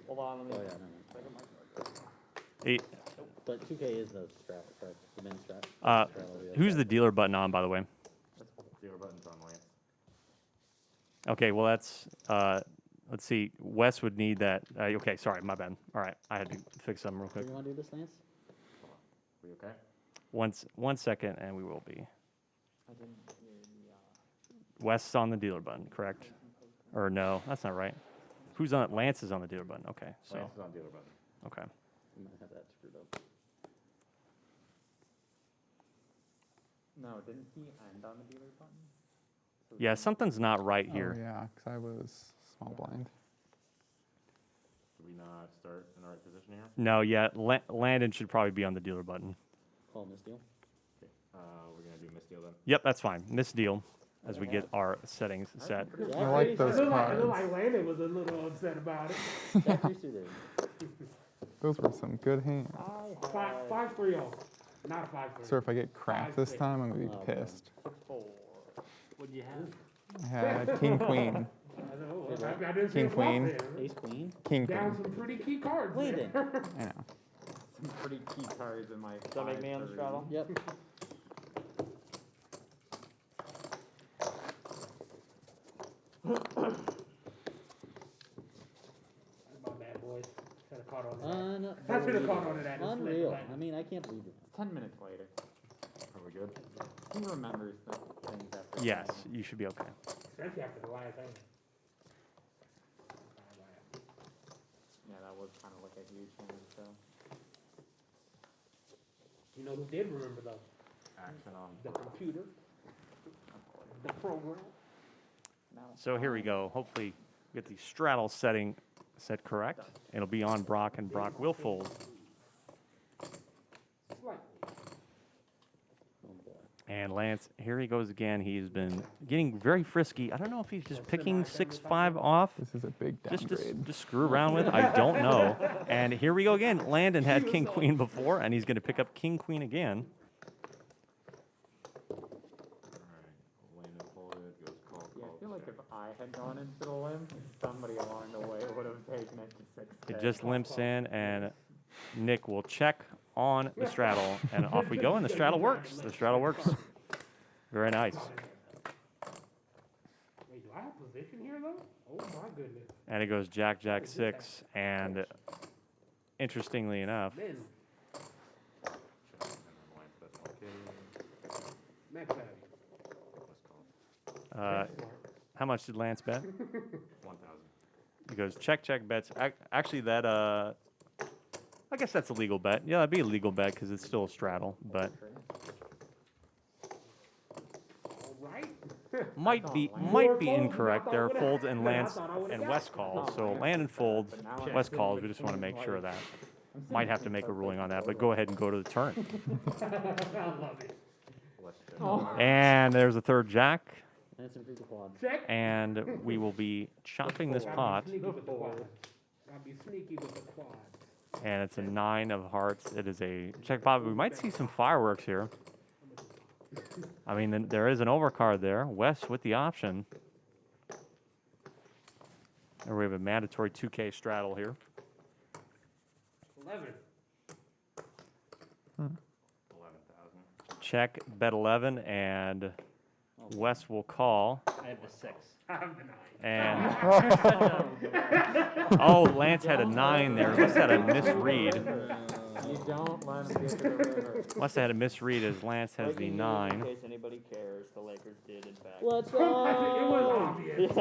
Hold on, let me. Oh, yeah, never mind. Eight. But 2K is the strat, correct? The min strat. Straddle, yeah. Who's the dealer button on, by the way? Dealer buttons on Lance. Okay, well, that's, let's see. Wes would need that. Okay, sorry, my bad. All right, I had to fix something real Do quick. you want to do this, Lance? We okay? One second, and we will be. Wes is on the dealer button, correct? Or no, that's not right. Who's on it? Lance is on the dealer button. Okay, so, Lance is on dealer button. okay. We might have that screwed up. No, didn't he end on the dealer button? So Yeah, something's not right Oh, here. yeah, because I was small blind. Did we not start in the right position here? No, yeah, Landon should probably be on the dealer button. Call this deal. Okay. We're gonna do misdeal then. Yep, that's fine. Misdeal as we get our settings set. I like those It looked cards. like Landon was a little upset about it. Jack suited. Those were some good hands. Five, 5-3-0, not 5-3. So if I get crap this 5-6. time, I'm gonna Oh, be man. pissed. What'd you have? I had king queen, I said, oh, I didn't see King, a flop queen. there. Ace queen. king Down queen. some pretty key cards. Landon. there. I know. some pretty key cards in my. Does that make me on the 5-3. straddle? Yep. My bad, boys. Should have caught on to that. I should have Unbelievable. caught on to that. and slipped Unreal. back. I mean, I can't believe it. 10 minutes later. Are we good? He remembers the things after. Yes, playing. you should be okay. Especially after the last hand. Yeah, that was kind of like a huge hand, so. You know who did remember though? Action on. The computer. The program. So here we go. Hopefully, we get the straddle setting set correct. It'll be on Brock, and Brock will fold. Slightly. Oh boy. And Lance, here he goes again. He's been getting very frisky. I don't know if he's just picking 6-5 off. This is a big Just downgrade. just screw around with. I don't know. And here we go again. Landon had king queen before, and he's going to pick up king queen again. All right. Landon folded. Goes call. Yeah, Call. I feel like check. if I had gone into the limp, somebody along the way would have taken it to 6. It just limps in, and Nick will check on the straddle, and off we go. And the straddle works. The straddle works. Very nice. Wait, do I have position here though? Oh my goodness. And it goes Jack, Jack, 6, and interestingly enough, Men. Max value. how much did Lance bet? 1,000. He goes check, check, bets. Actually, that I guess that's a legal bet. Yeah, that'd be a legal bet because it's still a straddle, but All right. might be incorrect. There are folds and Lance and West calls. So Landon folds, West calls. We just want to make sure of that. Might have to make a ruling on that, but go ahead and go to the turn. I love it. And there's a third jack, And some people quad. Check. and we will be chopping this pot. Sneaky with the quads. Gotta be sneaky with the quads. And it's a 9 of hearts. It is a check pot. We might see some fireworks here. I mean, there is an overcard there. West with the option. And we have a mandatory 2K straddle here. 11. 11,000. Check, bet 11, and West will call. I have the 6. I have the 9. And oh, Lance had a 9 there. Must have had a misread. You don't let him get to the river. Must have had a misread as Lance has the Breaking news, 9. In case anybody cares, the Lakers did in fact. Let's It go. was obvious.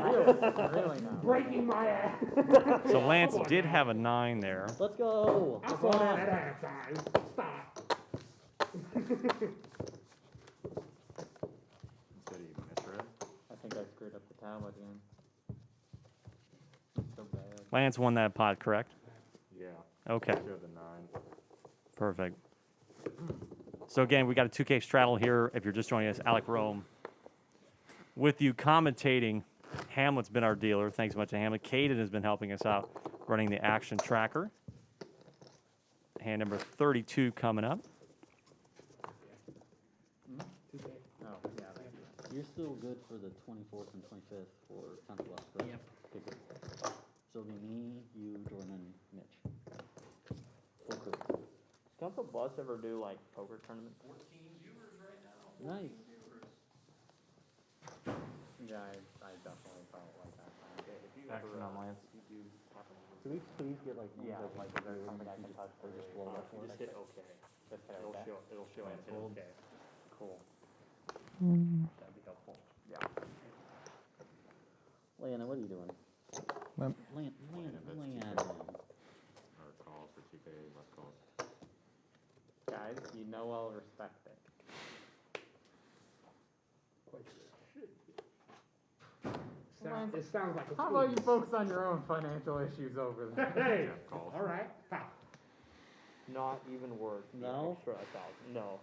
Really not. Breaking my ass. So Lance did have a 9 there. Let's go. I That's saw all that that. at halftime. Stop. Instead you misread. I think I screwed up the tablet again. So bad. Lance won that pot, correct? Yeah. Okay, Show the 9. perfect. So again, we got a 2K straddle here. If you're just joining us, Alec Rome with you commentating. Hamlet's been our dealer. Thanks so much to Hamlet. Caden has been helping us out running the action tracker. Hand number 32 coming up. Oh, yeah, You're still good for the 24th and 25th for Council Bluffs, right? Yep. Okay, good. So it'll be me, you, Jordan, and Mitch. Full crew. Does Council Bluffs ever do like poker tournaments? 14 viewers right now. Nice. Yeah, I definitely felt like that. If you Action ever, on Lance. you do happen to Can we please get like one Yeah, of like like is there something I can touch for just you? blow up You for just it? hit OK. Just hit It'll OK. show it hit OK. Cool. That'd be helpful. Yeah. Leanna, what are you doing? Limp. Leanna. Or calls for 2K, less calls. Guys, you know I'll respect it. It sounds like a How about you squeeze. focus on your own financial issues over there? Hey. Calls. All right. Ha. Not even worth the No? extra 1,000. No,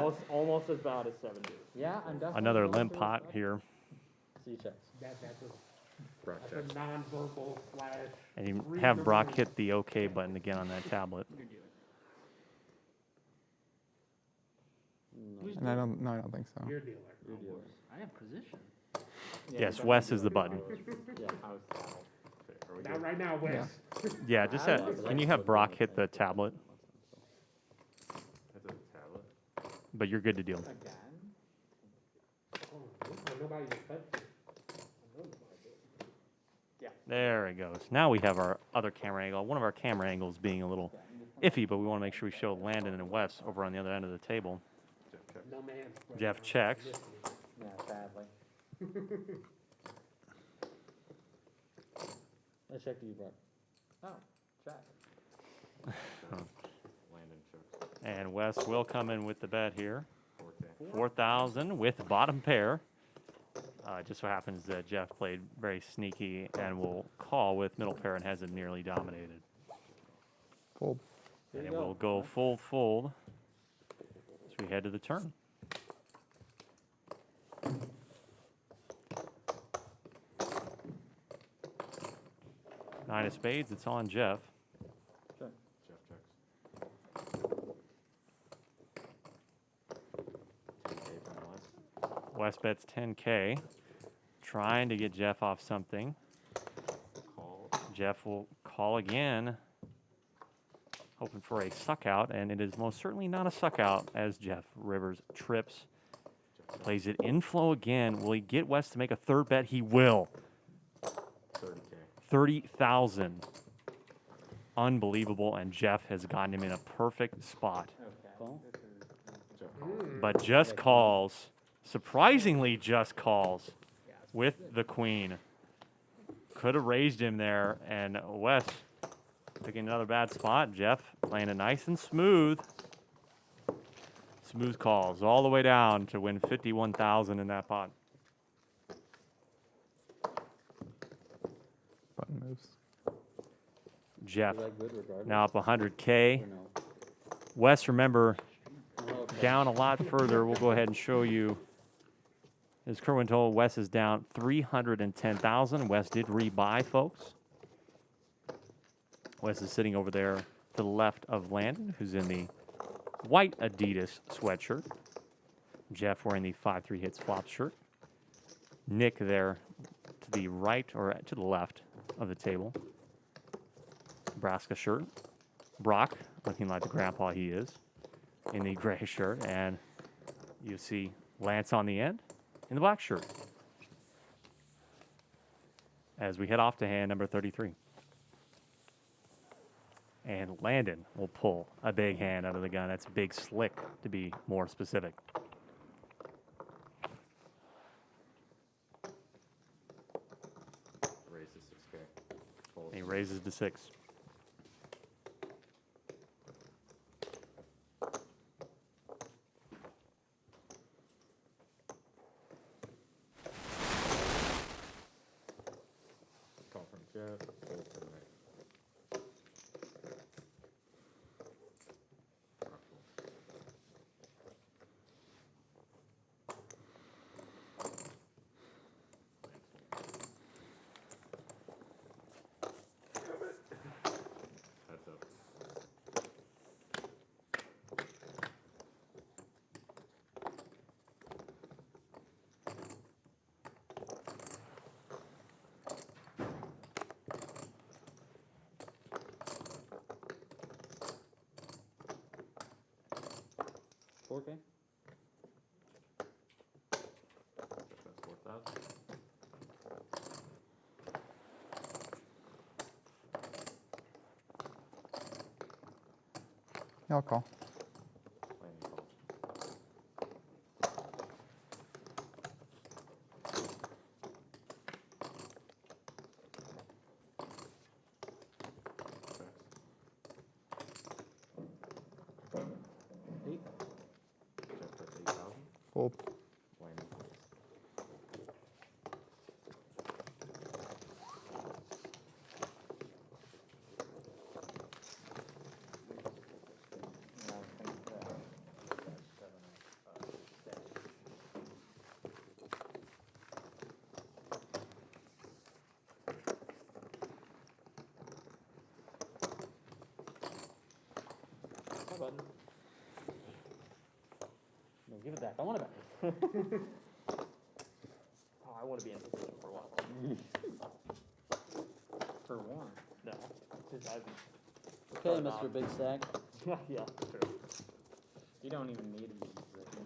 it's almost as bad as 70. Yeah, I'm definitely. Another going limp to pot respect here. See checks. That's Brock a checks. non-verbal slash. And you have Brock hit the OK button again on that tablet. And I don't think so. Your dealer. Your dealer. I have position. Yeah, Yes, you West is the button. Yeah, I was saddled. Are we Not good? right now, Wes. Yeah, just can you have Brock hit the tablet? That's a tablet. But you're good to deal. Again? Oh, nobody touched it. There it goes. Now we have our other camera angle. One of our camera angles being a little iffy, but we want to make sure we show Landon and Wes over on the other end of the table. Jeff checks. No man. Jeff checks. Yeah, sadly. I checked you, Brock. Oh, check. Landon checks. And Wes will come in with the bet here. 4K. 4,000 with bottom pair. Just so happens that Jeff played very sneaky and will call with middle pair and has it nearly dominated. Fold. And it will go fold as we head to the turn. Nine of spades, it's on Jeff. Jeff checks. 10K from West. West bets 10K, trying to get Jeff off something. Call. Jeff will call again, hoping for a suck out, and it is most certainly not a suck out as Jeff Rivers trips. Plays it in flow again. Will he get West to make a third bet? He will. 30K. 30,000. Unbelievable, and Jeff has gotten him in a perfect spot. Call. But just calls, surprisingly just calls with the queen. Could have raised him there, and Wes picking another bad spot. Jeff playing it nice and smooth. Smooth calls all the way down to win 51,000 in that pot. Button moves. Jeff Is that good regardless? now up 100K. Or no? Wes, remember, Okay. down a lot further. We'll go ahead and show you his current total. Wes is down 310,000. Wes did rebuy, folks. Wes is sitting over there to the left of Landon, who's in the white Adidas sweatshirt. Jeff wearing the 5-3 hits flop shirt. Nick there to the right, or to the left of the table. Nebraska shirt. Brock, looking like the grandpa he is, in the gray shirt. And you see Lance on the end in the black shirt. As we head off to hand number 33. And Landon will pull a big hand out of the gun. That's Big Slick, to be more specific. Raises 6K. Folds. He raises to 6. Call from Jeff. Fold from Nick. That's up. Okay. That's 4,000. Yeah, I'll call. Landing call. Eight. Jeff puts 8,000. Fold. Landing folds. Hi, button. No, give it back. I want it back. Oh, I want to be in position for a while. For one. No, just I've Okay, Mr. Big Stack. yeah, true. You don't even need to be in position.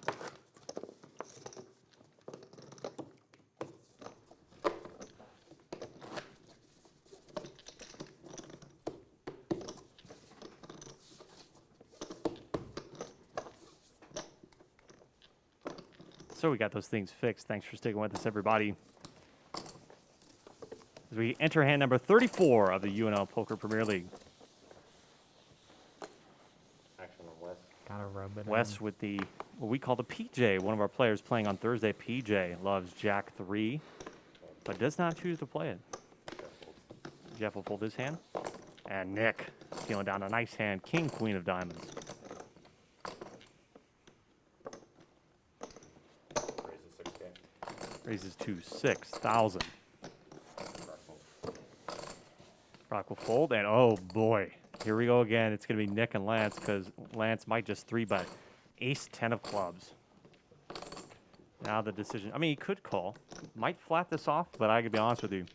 So we got those things fixed. Thanks for sticking with us, everybody. As we enter hand number 34 of the UNL Poker Premier League. Action on West. Gotta rub it Wes with the, what we call the PJ. One of our players playing on Thursday, PJ, loves Jack 3, but does not choose to play it. Jeff will fold his hand. And Nick feeling down a nice hand, King, Queen of Diamonds. Raises 6K. Raises to 6,000. Brock will fold, and oh boy, here we go again. It's going to be Nick and Lance, because Lance might just 3-bet. Ace-10 of clubs. Now the decision, I mean, he could call. Might flat this off, but I could be honest with you.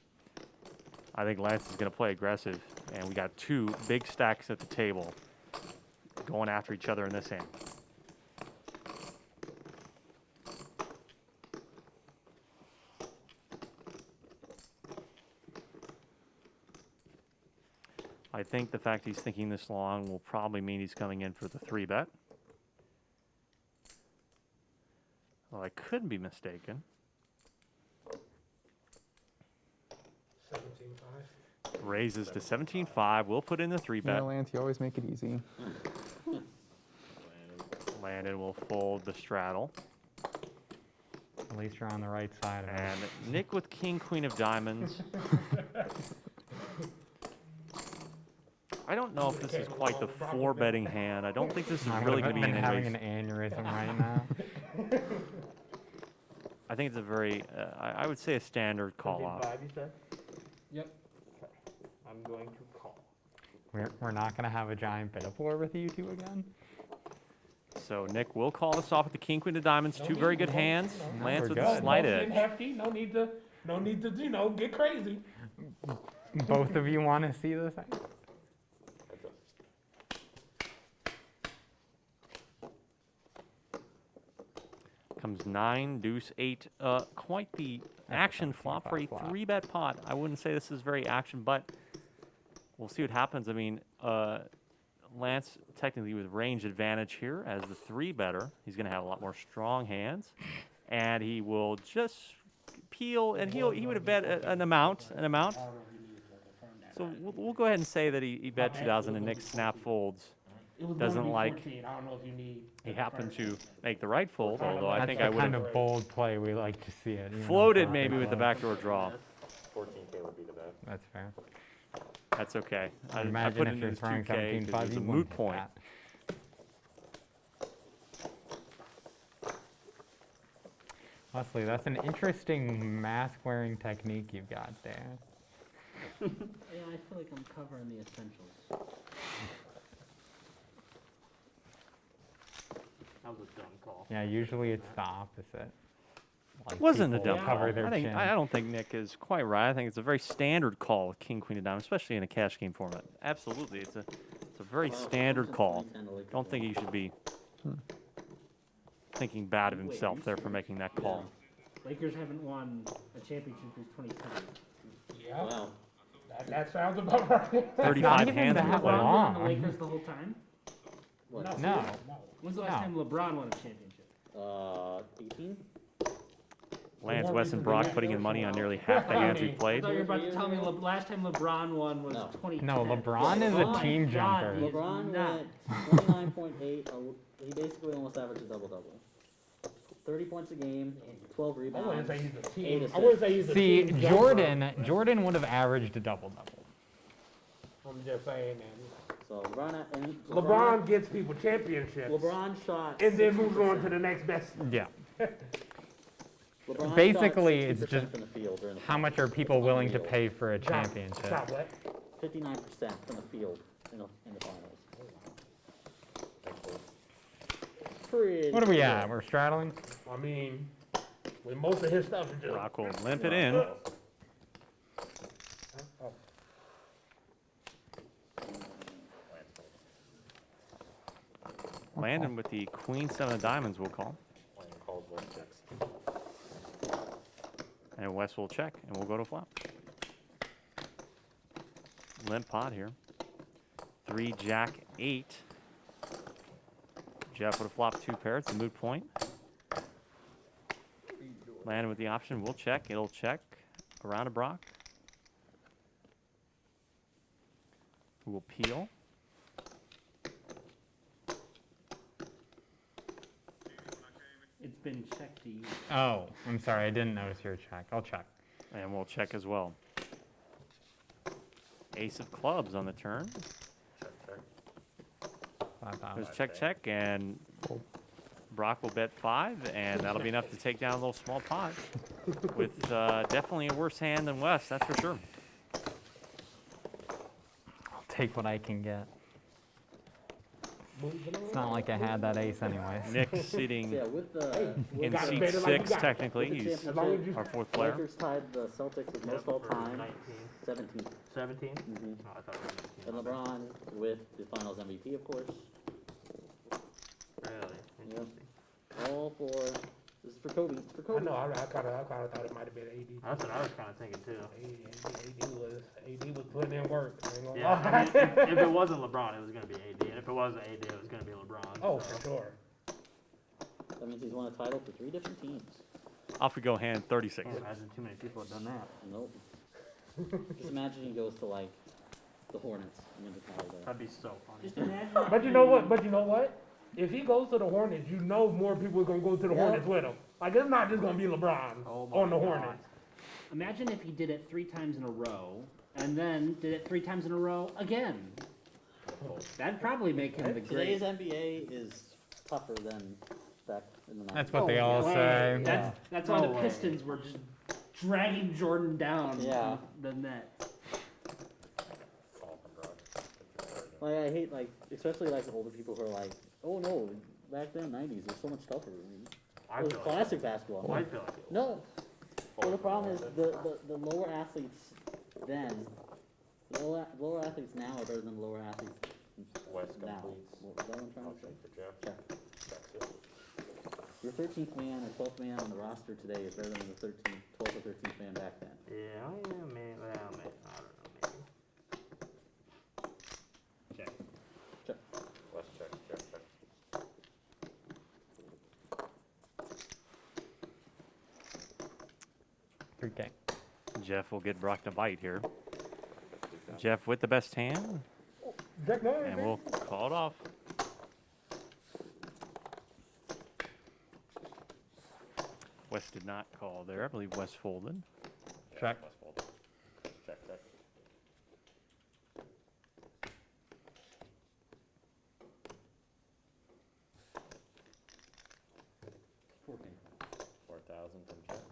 I think Lance is going to play aggressive, and we got two big stacks at the table going after each other in this hand. I think the fact he's thinking this long will probably mean he's coming in for the 3-bet. Well, I couldn't be mistaken. 17-5. Raises to 17-5. We'll put in the 3-bet. Yeah, Lance, you always make it easy. Landon will fold the straddle. At least you're on the right side of it. And Nick with king, queen of diamonds. I don't know if this is quite the 4-betting hand. I don't think this is really going to be in having any an way. aneurysm right now. I think it's a very, I would say a standard call off. 17-5, you said? Yep. Okay. I'm going to call. We're not going to have a giant bet war with you two again? So Nick will call this off with the king, queen of diamonds. Two very good hands. Lance we're with good. a slight Both edge. in hefty. No need to, get crazy. Both of you want to see this? Comes 9, deuce, 8. Quite the action flop for a 3-bet pot. I wouldn't say this is very action, but we'll see what happens. I mean, Lance technically with range advantage here as the 3-better. He's going to have a lot more strong hands, and he will just peel, and he would have bet an amount. So we'll go ahead and say that he bet 2,000 and Nick snap folds. It was Doesn't gonna be like. 14. I don't know if you need. He happened to make the right fold, although I think I That's the would kind have of bold play we like to see it. floated maybe with the backdoor draw. 14K would be the bet. That's fair. That's okay. I Imagine put it if in you're as throwing 2K because 17-5, it's a you moot wouldn't hit point. that. Leslie, that's an interesting mask-wearing technique you've got there. Yeah, I feel like I'm covering the essentials. That was a dumb call. Yeah, usually it's the opposite. Like Wasn't a people dumb cover call. their chin. I don't think Nick is quite right. I think it's a very standard call with king, queen of diamonds, especially in a cash game format. Absolutely, it's a very standard call. Don't think he should be thinking bad of himself there for making that call. Lakers haven't won a championship since 2010. Yeah. Wow. That sounds about right. 35 hands that in LeBron play. been on the long. Lakers the whole time? No. When's the last time LeBron won a championship? 18? Lance, Wes, and Brock putting in money on nearly half the hands we I played. thought you were about to tell me last time LeBron won was No. 2010. No, LeBron is Oh a my team God, jumper. he is LeBron not. went 29.8. He basically almost averaged a double-double. 30 points a game, 12 I rebounds. wouldn't say he's a 8 team. I assists. wouldn't say he's a See, team jumper. Jordan would have averaged a double-double. I'm just saying, man. So LeBron gets people championships. LeBron shot. And then moves 60%. on to the next best. Yeah. LeBron Basically, shot it's 60% just from the field during the how much are people willing to pay for a championship? Shot what? 59% from the field in the finals. Pretty What are we good. at? We're straddling? I mean, with most of his stuff is just. Brock will limp it in. Landon with the queen, 7 of diamonds will call. Landon calls 1-6. And Wes will check, and we'll go to flop. Limp pot here. 3, jack, 8. Jeff would have flopped 2 pair. It's a moot point. Landon with the option. We'll check. It'll check around to Brock, who will peel. It's been checked to you. Oh, I'm sorry. I didn't notice your check. I'll check. And we'll check as well. Ace of clubs on the turn. There's check, check, and Brock will bet 5, and that'll be enough to take down a little small pot with definitely a worse hand than Wes, that's for sure. I'll take what I can get. It's not like I had that ace anyways. Nick sitting Yeah, with the in got it seat better like you 6 got it. technically. With the He's championship, our 4th player. Lakers tied the Celtics with most all time, 17. 17? Mm-hmm. Oh, I thought it And was LeBron with the Finals MVP, of course. Really? Yep. All for the This is for Kobe. It's for I Kobe. know, I kind of thought it might have been AD. That's what I was kind of thinking too. AD was putting in work. I ain't gonna Yeah, I lie. mean, if it wasn't LeBron, it was going to be AD, and if it wasn't AD, it was going to be LeBron. Oh, so. for sure. That means he's won a title for 3 different teams. Off we go, hand 36. Can't imagine too many people have done that. Nope. Just imagine he goes to like the Hornets and wins a title there. That'd be so funny. Just imagine. But you know what? If he goes to the Hornets, you know more people are gonna go to the Yeah. Hornets with him. Like it's not just gonna be LeBron on the Hornets. Imagine if he did it 3 times in a row, and then did it 3 times in a row again. That'd probably make him the Today's great. NBA is tougher than back in the 90s. That's what they all say. That's why the Pistons were just dragging Jordan down. Yeah. The net. Like I hate especially the older people who are like, oh no, back then 90s it was so much tougher. I mean, it was classic basketball. I feel like it. No. Well, the problem is the lower athletes then, lower athletes now are better than the lower athletes now. Is that what I'm trying to say? Check. Your 13th man or 12th man on the roster today is better than the 12th or 13th man back then. Yeah, man. Well, man, I don't know, maybe. Check. Check. Let's check. Okay. Jeff will get Brock to bite here. Jeff with the best hand, Jack nine, and man. we'll call it off. West did not call there. I believe West folded. Check. Check. 4,000 from Jeff.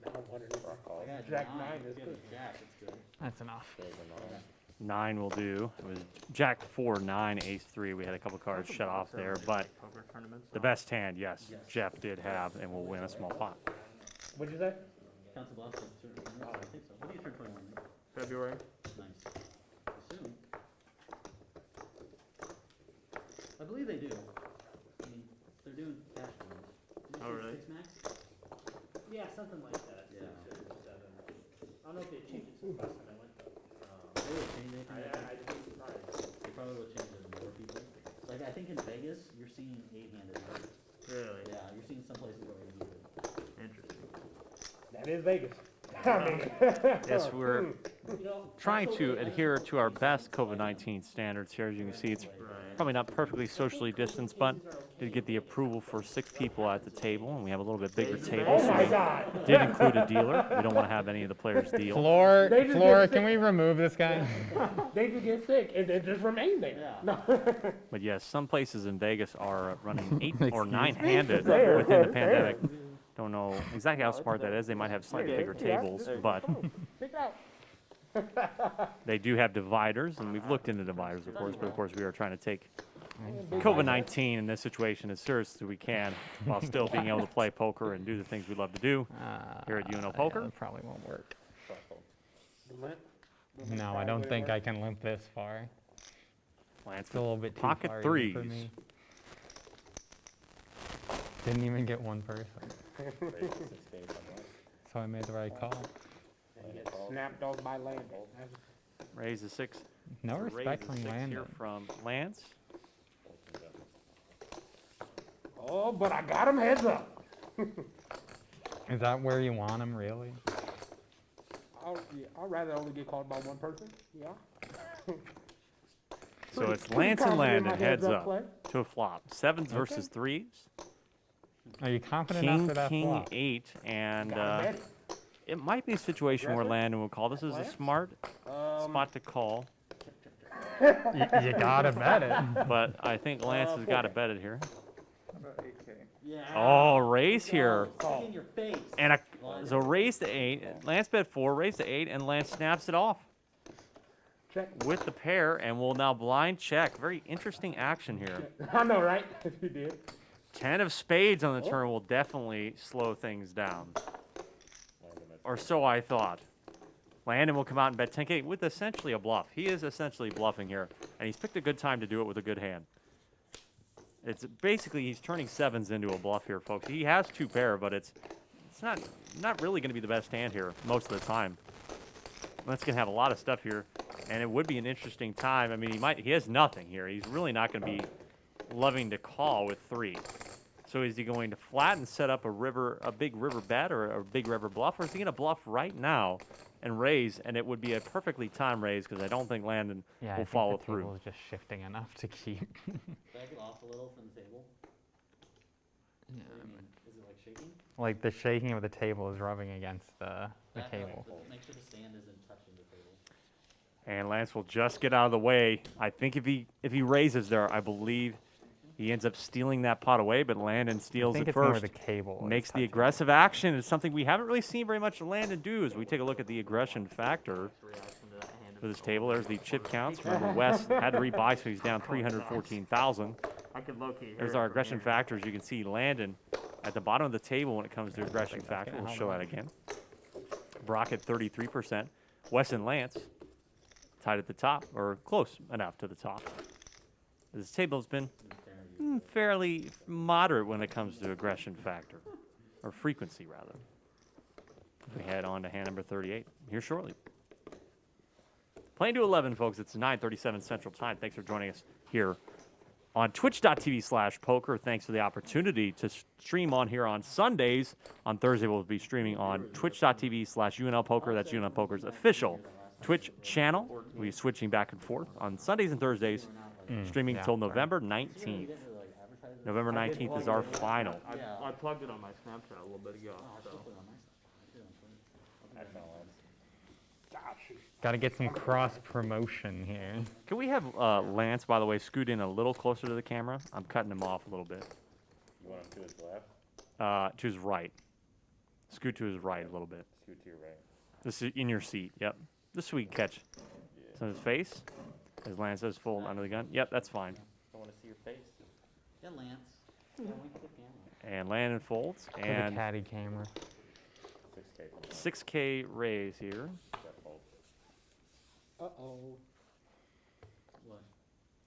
Now I'm wondering if I got Jack nine. nine is It's good. Jack, it's good. That's enough. There's a 9. 9 will do. It was Jack 4, 9, Ace 3. We had a couple cards shut off there, but Poker tournaments. the best hand, yes, Jeff did have, and will win a small pot. What'd you say? Council Bluffs is I think so. What do you turn 21? February. Nice. Soon. I believe they do. I mean, they're doing cash ones. Oh, really? 6 max? Yeah, something like that. Yeah. 6 or 7. I don't know if they changed it since last time I went though. They would change anything. I'd be surprised. They probably would change it to more people. Like, I think in Vegas, you're seeing 8-handed. Really? Yeah, you're seeing some places where 8-handed. Interesting. That is Vegas. I mean, Yes, we're You know, trying to adhere to our best COVID-19 standards here. As you can see, it's probably not perfectly socially distanced, but did get the approval for 6 people at the table, and we have a little bit bigger table. oh So my we God. did include a dealer. We don't want to have any of the players deal. Floor, They just floor, get can we remove this guy? They could get sick and then just remain there. Yeah. No. But yes, some places in Vegas are running 8 or Excuse 9-handed There, within the there. pandemic. Don't know exactly how smart that is. They might have slightly bigger tables, but Check it out. they do have dividers, and we've looked into dividers, of course. But of course, we are trying to take COVID-19 in this situation as serious as we can, while still being able to play poker and do the things we love to do here at UNL Poker. That probably won't work. Limp. No, I don't think I can limp this far. Lance It's a little bit too pocket far even threes. for me. Didn't even get one person, so I made the right call. And get snapped off by Landon. Raise a 6. No Raise respect a from 6 here Landon. from Lance. Oh, but I got him heads up. Is that where you want him, really? I'd rather only get called by one person. Yeah. So it's pretty Lance and confident in Landon my heads heads-up up play. to a flop. 7s versus 3s. Are you confident King, after that King, flop? 8, and Gotta bet it. it might be a situation where Aggressive? Landon will call. This is a Lance? smart spot to call, You gotta bet it. but I think Lance has got to bet it here. Yeah. Oh, raise here. Stick in your face. And so raise to 8. Lance bet 4, raise to 8, and Lance snaps it off Check. with the pair, and will now blind check. Very interesting action here. I know, right? If you did. 10 of spades on the turn will definitely slow things down. Or so I thought. Landon will come out and bet 10K with essentially a bluff. He is essentially bluffing here, and he's picked a good time to do it with a good hand. It's basically he's turning sevens into a bluff here, folks. He has 2 pair, but it's not really going to be the best hand here most of the time. Lance going to have a lot of stuff here, and it would be an interesting time. I mean, he has nothing here. He's really not going to be loving to call with 3. So is he going to flat and set up a big river bet or a big river bluff, or is he going to bluff right now and raise? And it would be a perfectly timed raise because I don't think Landon will follow through. The table is just shifting enough to keep. Back it off a little from the table. Yeah, Is it like shaking? like the shaking of the table is rubbing against the Back table. up, make sure the stand isn't touching the table. And Lance will just get out of the way. I think if he raises there, I believe he ends up stealing that pot away, but Landon steals it it's first. more the cable is Makes the touching. aggressive action. It's something we haven't really seen very much Landon do as we take a look at the aggression factor for this table. There's the chip counts. Remember, Wes had to rebuy, so he's down 314,000. I could locate. There's our aggression factors. You can see Landon at the bottom of the table when it comes to aggression factor. We'll show that again. Brock at 33%. Wes and Lance tied at the top, or close enough to the top. This table's been fairly moderate when it comes to aggression factor, or frequency rather. We head on to hand number 38 here shortly. Playing to 11, folks. It's 9:37 Central Time. Thanks for joining us here on twitch.tv/poker. Thanks for the opportunity to stream on here on Sundays. On Thursday, we'll be streaming on twitch.tv/UNL Poker. That's UNL Poker's official Twitch channel. We'll be switching back and forth on Sundays and Thursdays, streaming till November 19th. November 19th is our final. I plugged it on my Snapchat a little bit ago. So. Got to get some cross promotion here. Can we have Lance, by the way, scoot in a little closer to the camera? I'm cutting him off a little bit. You want him to his left? To his right. Scoot to his right a little bit. Scoot to your right. This is in your seat. Yep. This we can catch some of his face. As Lance says, full under the gun. Yep, that's fine. I want to see your face. Yeah, Lance. Yeah, wink to the camera. And Landon folds. To the And caddy camera. 6K raise here. Uh-oh. What?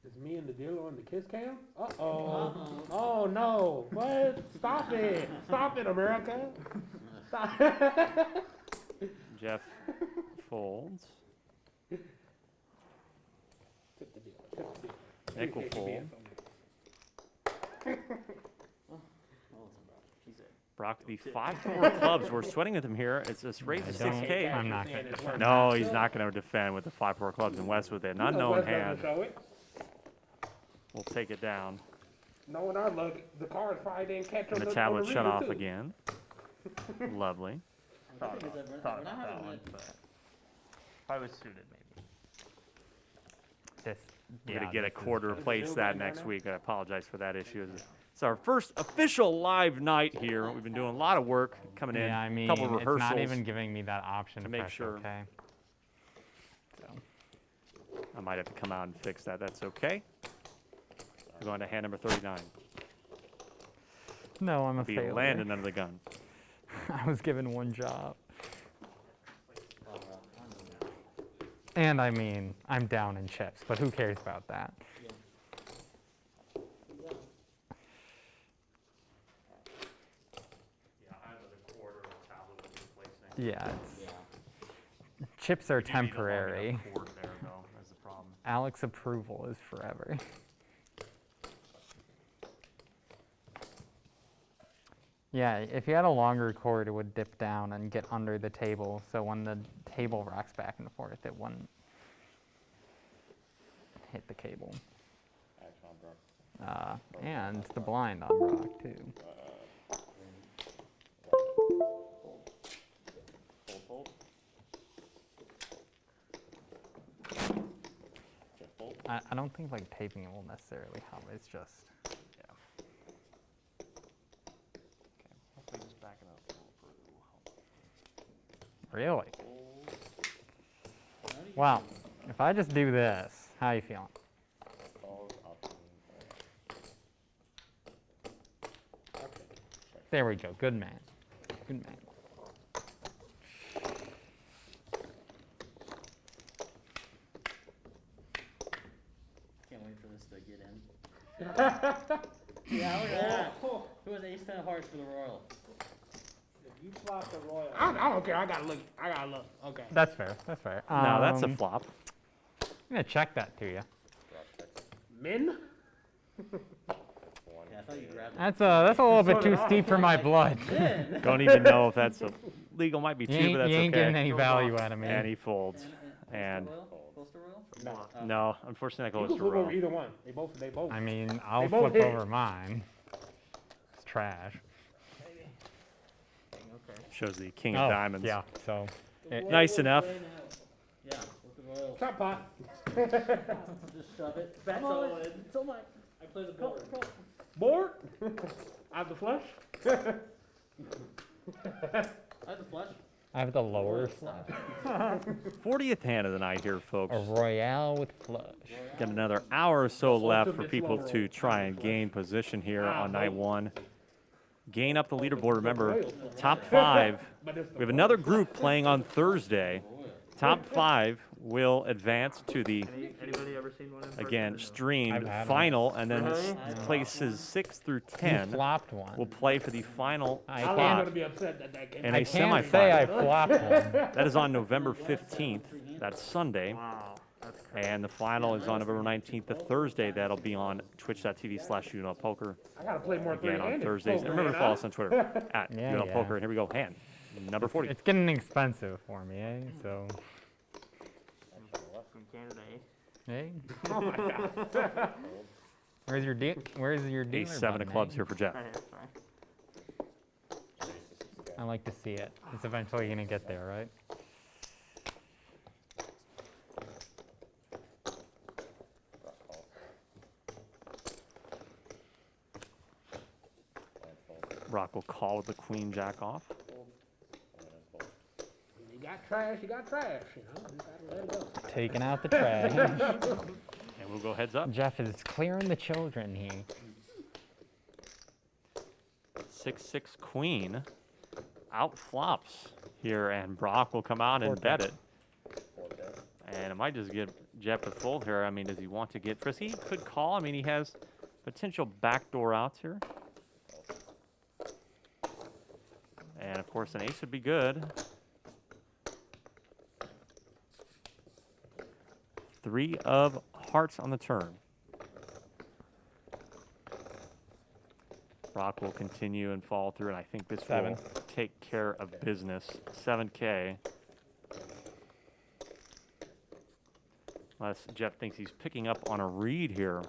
Is me and the dealer on the kiss cam? Uh-oh. Oh, no. What? Stop it. Stop it, America. Stop. Jeff folds. Tip the dealer. Tip the dealer. Nick will fold. Brock, the 5-4 clubs. We're sweating with him here. It's just raised to 6K. I'm not going to defend. No, he's not going to defend with the 5-4 clubs. And West with an unknown West hand doesn't show it. will take it down. Knowing our luck, the cars probably didn't catch And on the the tablet on the shut reader, off too. again. Lovely. Thought about that one, but if I was suited, maybe. We're going to get a quarter to replace that next week. I apologize for that issue. It's our first official live night here. We've been doing a lot of work coming in, Yeah, I mean, a couple of it's rehearsals. not even giving me that option to make press sure. okay. I might have to come out and fix that. That's okay. We're going to hand number 39. No, I'm a Be failure. Landon under the gun. I was given one job. And I mean, I'm down in chips, but who cares about that? Yeah, chips are temporary. Alec's approval is forever. Yeah, if you had a longer cord, it would dip down and get under the table, so when the table rocks back and forth, it wouldn't hit the cable. And the blind on Brock, too. I don't think like taping it will necessarily help. It's just Hopefully just back it up a little further will help. really. Wow. If I just do this, how you feeling? There we go. Good man. Good man. get in. Yeah, look at that. Who has ace 10 of hearts for the royal? If you flop the royal. I don't care. I gotta look. Okay. That's fair. That's fair. No, that's a flop. I'm gonna check that to you. Min? Yeah, I thought you grabbed it. That's a little bit too steep for my blood. Don't even know if that's legal. Might be You two, ain't, but that's you ain't okay. getting any value out of me. And he folds. And Close to royal? no, unfortunately, that You goes can to flip row. over either one. They both. I mean, I'll They both flip hit. over mine. It's trash. Shows the king of diamonds. Yeah, so. Nice enough. Yeah, flip the royal. Chop pot. Just shove it. Back all in. It's all mine. I play the board. Board? I have the flush. I have the flush. I have the lower flush. 40th hand of the night here, folks. A royale with flush. Got another hour or so left for people to try and gain position here on night one. Gain up the leaderboard. Remember, top 5. We have another group playing on Thursday. Top 5 will advance to the, Anybody ever seen one in person? again, streamed I've had final, and then places 6 through 10 flopped one. will play for the final I I'm spot gonna be upset that game. in I a can't say I semifinal. flopped one. That is on November 15th. That's Sunday. Wow, that's crazy. And the final is on November 19th, the Thursday. That'll be on twitch.tv/UNL Poker. I gotta play more Again on three-handed Thursdays. poker, And remember to man, follow huh? us on Twitter at Yeah, UNL yeah. Poker. And here we go. Hand number 40. It's getting expensive for me, eh? So, From Canada, eh? hey, Oh my god. where's your dealer Ace 7 of button, clubs eh? here for Jeff. Right here, sorry. I like to see it. It's eventually gonna get there, right? Brock will call with the queen jack off. You got trash, you got trash. You know, you gotta let it go. Taking out the trash. And we'll go heads up. Jeff is clearing the children here. 6-6 queen. Out flops here, and Brock will come out and bet it. And it might just get Jeff to fold here. I mean, does he want to get frisky? He could call. I mean, he has potential backdoor outs here. And of course, an ace would be good. 3 of hearts on the turn. Brock will continue and follow through, and I think this 7. will take care of business. 7K. Unless Jeff thinks he's picking up on a read here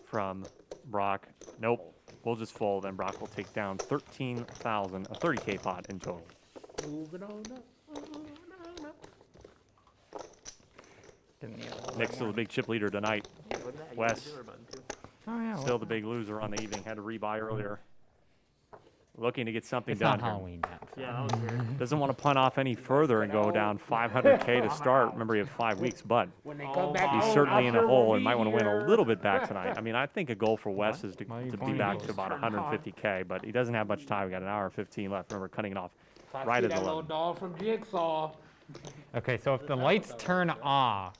from Brock. Nope. We'll just fold, and Brock will take down 13,000, a 30K pot in total. Moving on up. Didn't need a little Next to more. the big chip leader tonight, Look at that, you Wes. got the dealer button, too. Oh yeah. Still the big loser on the evening. Had to rebuy earlier. Looking to get something It's done not here. Halloween yet. so. Yeah, that was weird. Doesn't want to punt off any further and go down 500K to start. Remember, you have 5 weeks, but When they come back he's home, certainly I in a sure hole will and be might want to win a here. little bit back tonight. I mean, I think a goal for Wes is Why are you to be pointing back at to me? about 150K, but he doesn't have much time. We got an hour and 15 left. Remember, cutting it off If I right see at that little 11. dog from Jigsaw. Okay, so if the lights turn off,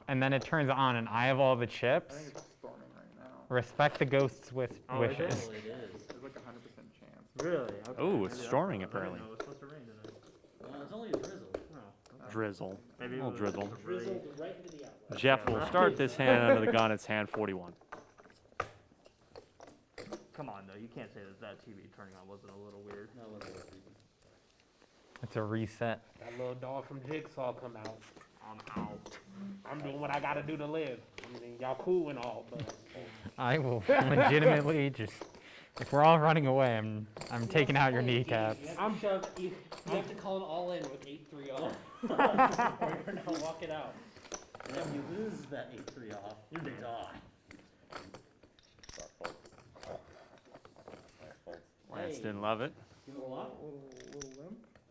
and then it turns on, and I have all the chips, Storming right now. respect the ghost's wishes. Oh, it is? It is. There's like a 100% chance. Really? Okay. Oh, it's Maybe that's storming why. I didn't apparently. know it was supposed to rain tonight. It's only a drizzle. Oh, Drizzle. maybe A it little was drizzle. really- Drizzled right into the outlet. Jeff will start this hand under the gun. It's hand 41. Come on, though. You can't say that TV turning on wasn't a little weird. No, it wasn't. It's a reset. That little dog from Jigsaw come out. I'm out. I'm doing what I gotta do to live. I mean, y'all cool and all, but I will legitimately just. If we're all running away, I'm taking out your kneecaps. I'm just. You have to call it all in with 8-3 off. Or you're not walking out. And if you lose that 8-3 off, you die. Lance didn't love it. You know what?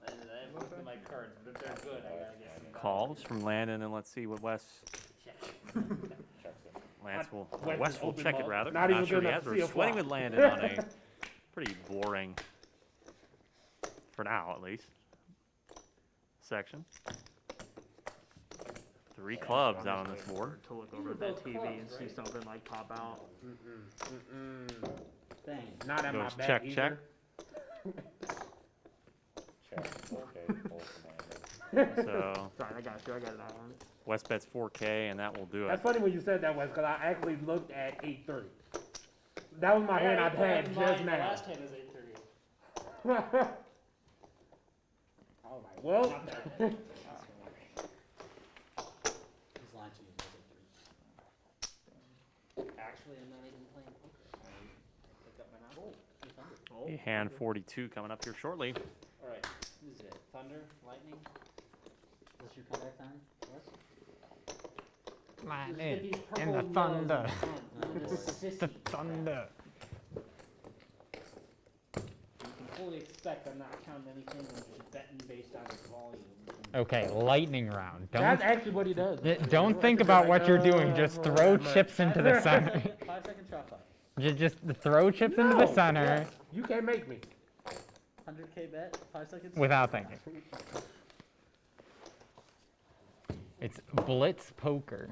I looked at my cards, but if they're good, I gotta get some. Calls from Landon, and let's see what Wes. Lance will. Wes Wes is will open check it mode. rather. Not even sure good he enough has. to see We're a sweating flop. with Landon on a pretty boring, for now at least, section. 3 clubs out on this board. To look over at that TV and see something like pop out. Dang. Not at my Goes back check, either. check. So Sorry, I got you. I got that one. West bets 4K, and that will do it. That's funny when you said that, Wes, because I actually looked at 8-3. That was my hand I had just now. Last hand is 8-3. All right, well. He's lying to you. Actually, I'm not even playing poker. I picked up my novel. Hand 42 coming up here shortly. All right. What is it? Thunder, lightning. Is this your comeback time? Yes? Lightning These and the purple thunder. yellows in the front. The thunder. You can fully expect I'm not counting anything. I'm just betting based on its volume. Okay, lightning round. That's actually what he does. Don't think about what you're doing. Just throw chips into the center. 5-second shot clock. Just throw chips into the center Yes, you can't make me. 100K bet, 5 seconds. without thinking. It's Blitz Poker.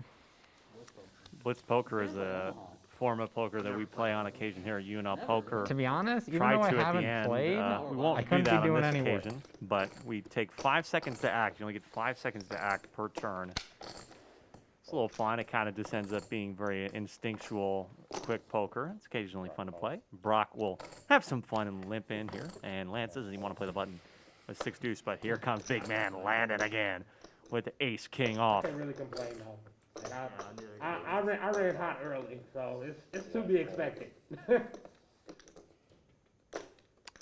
Blitz Poker is a form of poker that we play on occasion here at UNL Poker. To be honest, even Try though I to at the haven't end. played, We won't I do couldn't that be on doing this any work. occasion, but we take 5 seconds to act. You only get 5 seconds to act per turn. It's a little fun. It kind of just ends up being very instinctual, quick poker. It's occasionally fun to play. Brock will have some fun and limp in here, and Lance doesn't even want to play the button with 6 deuce, but here comes big man Landon again with the ace king off. I can't really complain though. And I ran hot early, so it's to be expected. I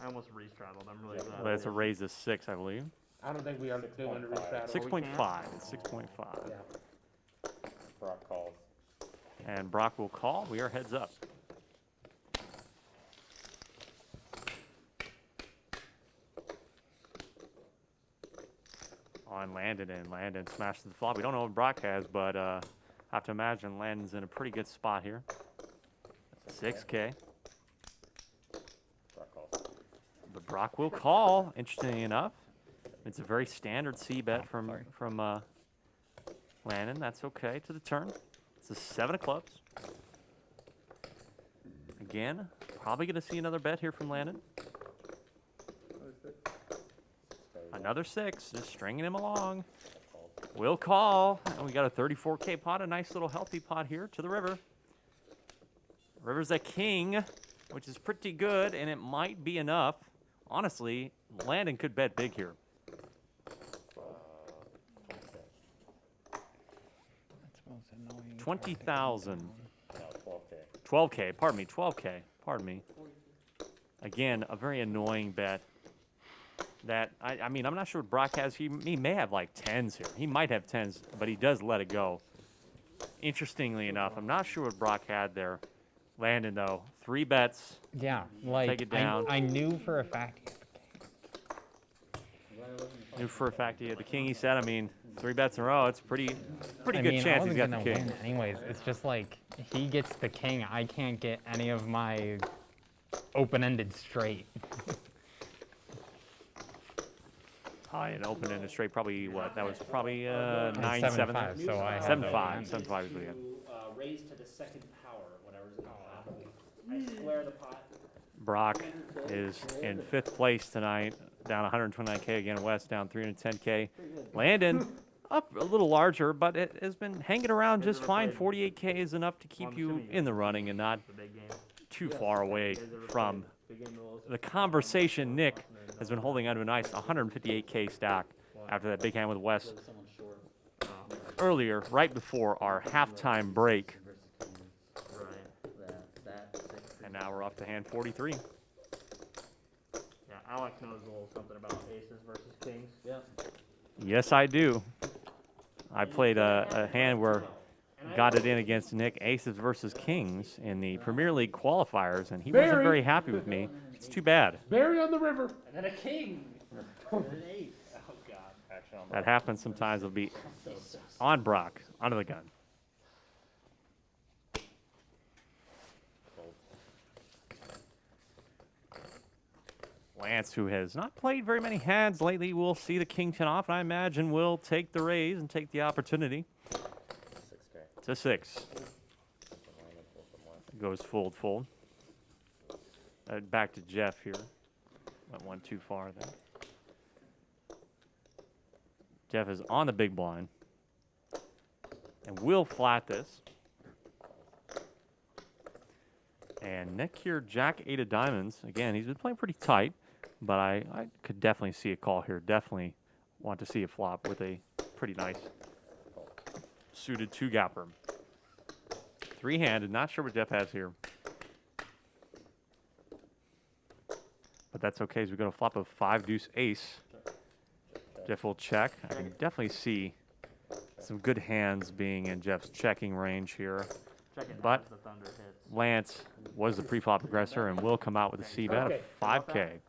almost re-straddled. I'm really glad. That's a raise of 6, I believe. I don't think we are doing the restraddle. 6.5. It's 6.5. Yeah. Brock calls. And Brock will call. We are heads up. On Landon, and Landon smashes the flop. We don't know what Brock has, but I have to imagine Landon's in a pretty good spot here. 6K. Brock calls. But Brock will call, interestingly enough. It's a very standard C bet from Landon. That's okay to the turn. It's a 7 of clubs. Again, probably going to see another bet here from Landon. Another 6, just stringing him along. Will call, and we got a 34K pot, a nice little healthy pot here to the river. River's a king, which is pretty good, and it might be enough. Honestly, Landon could bet big here. 20,000. No, 12K. 12K, pardon me, 12K, pardon me. Again, a very annoying bet. That, I mean, I'm not sure what Brock has. He may have like 10s here. He might have 10s, but he does let it go. Interestingly enough, I'm not sure what Brock had there. Landon, though, 3 bets. Yeah, like Take it down. I knew for a fact. Knew for a fact he had the king, he said. I mean, 3 bets in a row. It's pretty good I mean, chance I he's wasn't got the gonna king. win anyways. It's just like he gets the king. I can't get any of my open-ended straight. An open-ended straight, probably what? That was probably 9-7. 7-5, so I had 7-5. 7-5 is what he had. Raise to the second power, whatever's in the pot. I square the pot. Brock is in 5th place tonight, down 129K again. West down 310K. Landon up a little larger, but it has been hanging around just fine. 48K is enough to keep you in the running and not too far away from the conversation. Nick has been holding on to a nice 158K stack after that big hand with West earlier, right before our halftime break. And now we're off to hand 43. Yeah, Alec knows a little something about aces versus kings. Yeah. Yes, I do. I played a hand where got it in against Nick, aces versus kings in the Premier League qualifiers, and he wasn't Barry. very happy with me. It's too bad. Barry on the river. And then a king. And an ace. Oh, God. Action on That Brock. happens sometimes. It'll be on Brock, onto the gun. Lance, who has not played very many hands lately, will see the king 10 off, and I imagine will take the raise and take the opportunity. 6K. It's a 6. Goes fold, fold. Back to Jeff here. Went one too far there. Jeff is on the big blind and will flat this. And Nick here, Jack 8 of diamonds. Again, he's been playing pretty tight, but I could definitely see a call here. Definitely want to see a flop with a pretty nice suited 2-gapper. 3-handed, not sure what Jeff has here. But that's okay as we go to flop of 5 deuce ace. Jeff will check. I can definitely see some good hands being in Jeff's checking range here. But Lance was the pre-flop aggressor and will come out with a C-bet of 5K.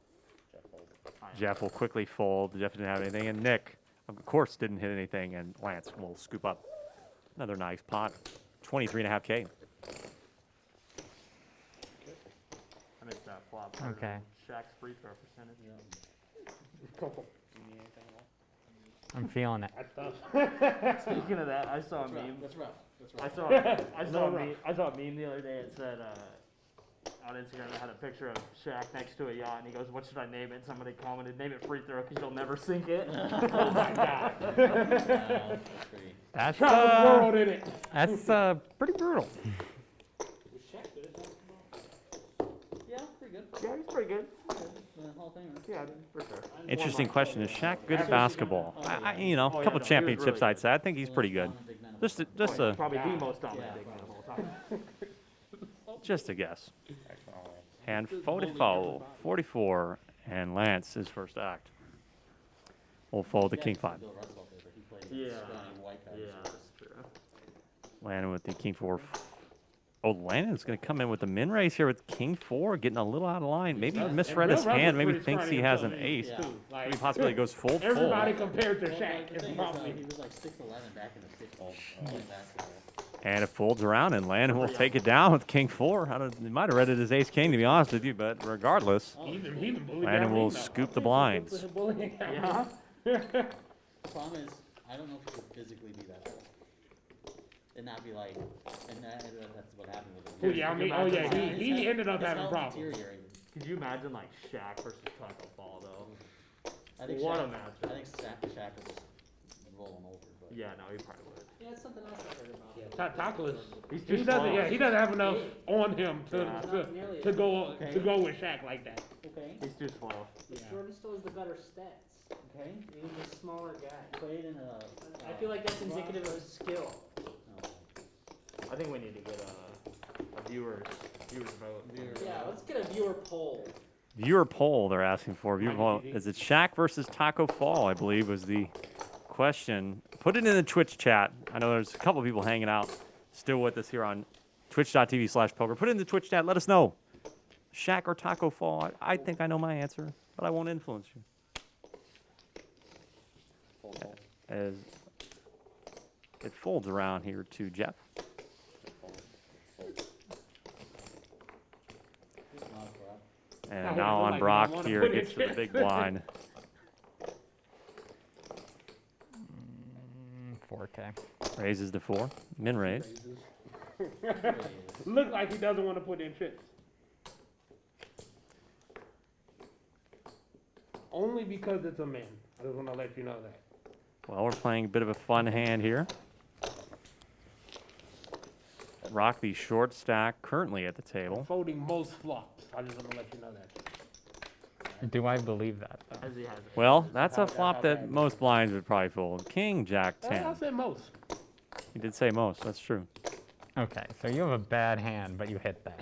Jeff will quickly fold. Jeff didn't have anything, and Nick, of course, didn't hit anything, and Lance will scoop up another nice pot, 23.5K. I missed that flop. Okay. Shaq's free throw percentage. I'm feeling it. Speaking of that, I saw a meme. That's rough. I saw a meme the other day. It said on Instagram it had a picture of Shaq next to a yacht, and he goes, "What should I name it?" Somebody commented, "Name it free throw because you'll never sink it." Oh my God. That's world in it. That's pretty brutal. Yeah, pretty good. Yeah, he's pretty good. Hall of Famer. Yeah, for sure. Interesting question. Is Shaq good at basketball? You know, a couple no, championships, really I'd say. I think he's pretty good. Just a Probably the most dominant big man of all time. just a guess. And 44, 44, and Lance is first act. We'll fold the king 5. Yeah. Yeah, that's true. Landon with the king 4. Oh, Landon's going to come in with the min raise here with king 4, getting a little out of line. Maybe he misread his hand. Maybe thinks he has an ace. Maybe possibly it goes fold, fold. Everybody compared to Shaq. He was like 6'11" back in the 60s. And it folds around, and Landon will take it down with king 4. He might have read it as ace king, to be honest with you, but regardless, Landon will scoop the blinds. Yeah. Problem is, I don't know if he could physically be that old. And not be like, and that's what happened with him. Oh, yeah, I mean, he ended up having problems. Could you imagine like Shaq versus Taco Fall though? I think what Shaq, a matchup. I think Shaq was just rolling over. But. Yeah, no, he probably would. Yeah, it's something else I heard about. Taco is, He's too he doesn't. slow. Yeah, he doesn't have enough on him to go with Shaq like that. Okay. He's too slow. The shortest was the better stats. Okay. He was a smaller guy. Played in a. I feel like that's indicative of his skill. I think we need to get a viewers vote. Yeah, let's get a viewer poll. Viewer poll they're asking for. Viewer poll. Is it Shaq versus Taco Fall, I believe, was the question. Put it in the Twitch chat. I know there's a couple of people hanging out still with us here on twitch.tv/poker. Put it in the Twitch chat. Let us know. Shaq or Taco Fall? I think I know my answer, but I won't influence you. As it folds around here to Jeff. And now on Brock here gets to the big blind. 4K. Raises to 4. Min raise. Look like he doesn't want to put in chips. Only because it's a man. I just want to let you know that. Well, we're playing a bit of a fun hand here. Rock the short stack currently at the table. Folding most flops. I just want to let you know that. Do I believe that? As he has it. Well, that's a flop that most blinds would probably fold. King, Jack, 10. I said most. You did say most. That's true. Okay, so you have a bad hand, but you hit that.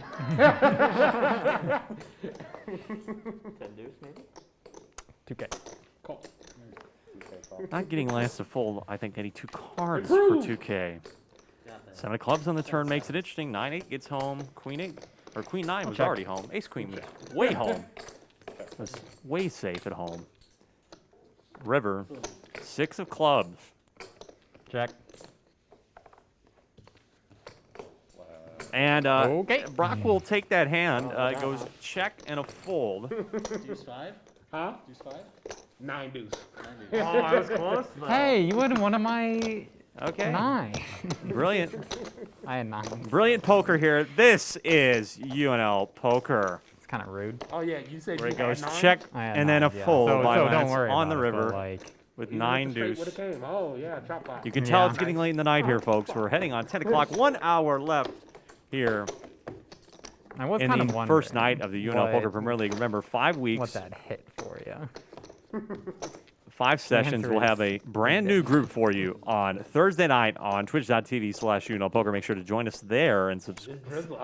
10 deuce maybe? 2K. Call. Not getting Lance to fold, I think, any 2 cards for 2K. 7 of clubs on the turn makes it interesting. 9-8 gets home. Queen 8, or Queen 9 was already home. Ace Queen was way home. Was way safe at home. River, 6 of clubs. Check. And Okay. Brock will take that hand. It goes check and a fold. Deuce 5? Huh? Deuce 5? 9 deuce. Oh, I was close. Though. Hey, you had one of my Okay. 9. Brilliant. I had 9. Brilliant poker here. This is UNL Poker. It's kind of rude. Oh yeah, you said Where you it goes had 9? check I had and then 9, a yeah. fold So by don't Lance worry on the about it, but, river like, with Even 9 with the straight deuce. would've came. Oh yeah, chop out. You can tell Yeah. it's getting late in the night here, folks. We're heading on 10 o'clock. 1 hour left here I was in kind of the wondering first night of the UNL Poker Premier League. Remember, 5 what weeks, that hit for you. 5 sessions. We'll have a brand new group for you on Thursday night on twitch.tv/UNL Poker. Make sure to join us there and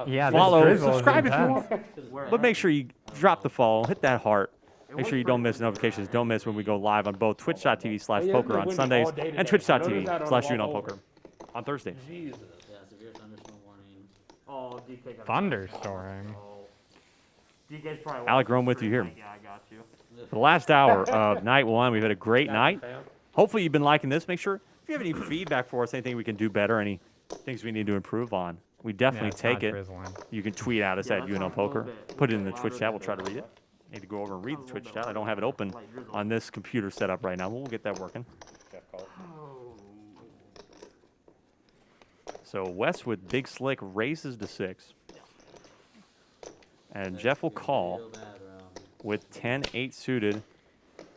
Yeah, follow, this drizzle is subscribe if you intense. want. But make sure you drop the follow, hit that heart. Make sure you don't miss notifications. Don't miss when we go live on both twitch.tv/poker on Sundays and twitch.tv/UNL Poker on Thursdays. Jesus. Yeah, severe thunderstorm warning. Oh, DK got Thunderstorm. DK's probably Alec watching Rome the with you stream here. like, yeah, I got you. For the last hour of night 1, we've had a great night. Fam. Hopefully you've been liking this. Make sure if you have any feedback for us, anything we can do better, any things we need to improve on, we definitely it's take not it. drizzling. You can tweet at us Yeah, at let's UNL talk a little Poker. bit Put it in the louder Twitch chat. We'll than try to that. read it. Need to go over and read the Twitch chat. I don't have it open on this computer setup right now. We'll get that working. So Wes with Big Slick raises to 6. And Jeff will call Real bad round. with 10-8 suited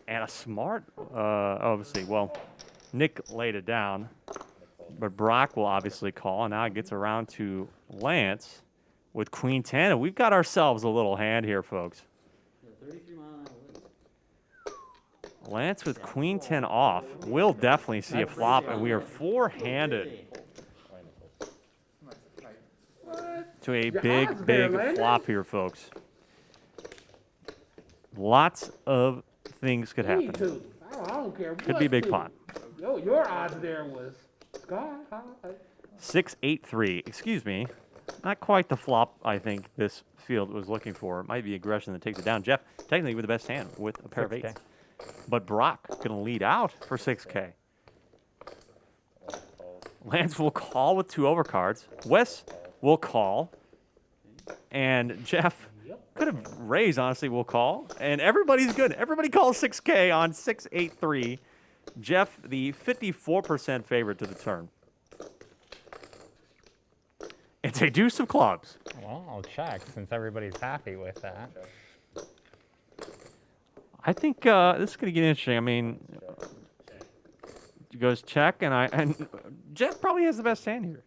and a smart, obviously, well, Nick laid it down, but Brock will obviously call, and now it gets around to Lance with Queen 10, and we've got ourselves a little hand here, folks. Yeah, 33 mile an hour winds. Lance with Queen 10 off. We'll definitely see a flop, and we are four-handed to a big, odds there, big Landon. flop here, folks. Lots of things could Me happen. too. I don't care. Could what be a big too. pot. Yo, your odds there was sky high. 6-8-3. Excuse me. Not quite the flop I think this field was looking for. It might be aggression that takes it down. Jeff, technically with the best hand with a pair of 6K. eights. But Brock going to lead out for 6K. Lance will call with 2 overcards. Wes will call. And Jeff could have raised, honestly, will call. And everybody's good. Everybody calls 6K on 6-8-3. Jeff, the 54% favorite to the turn. It's a deuce of clubs. Well, I'll check since everybody's happy with that. I think this is going to get interesting. I mean, he goes check, and Jeff probably has the best hand here.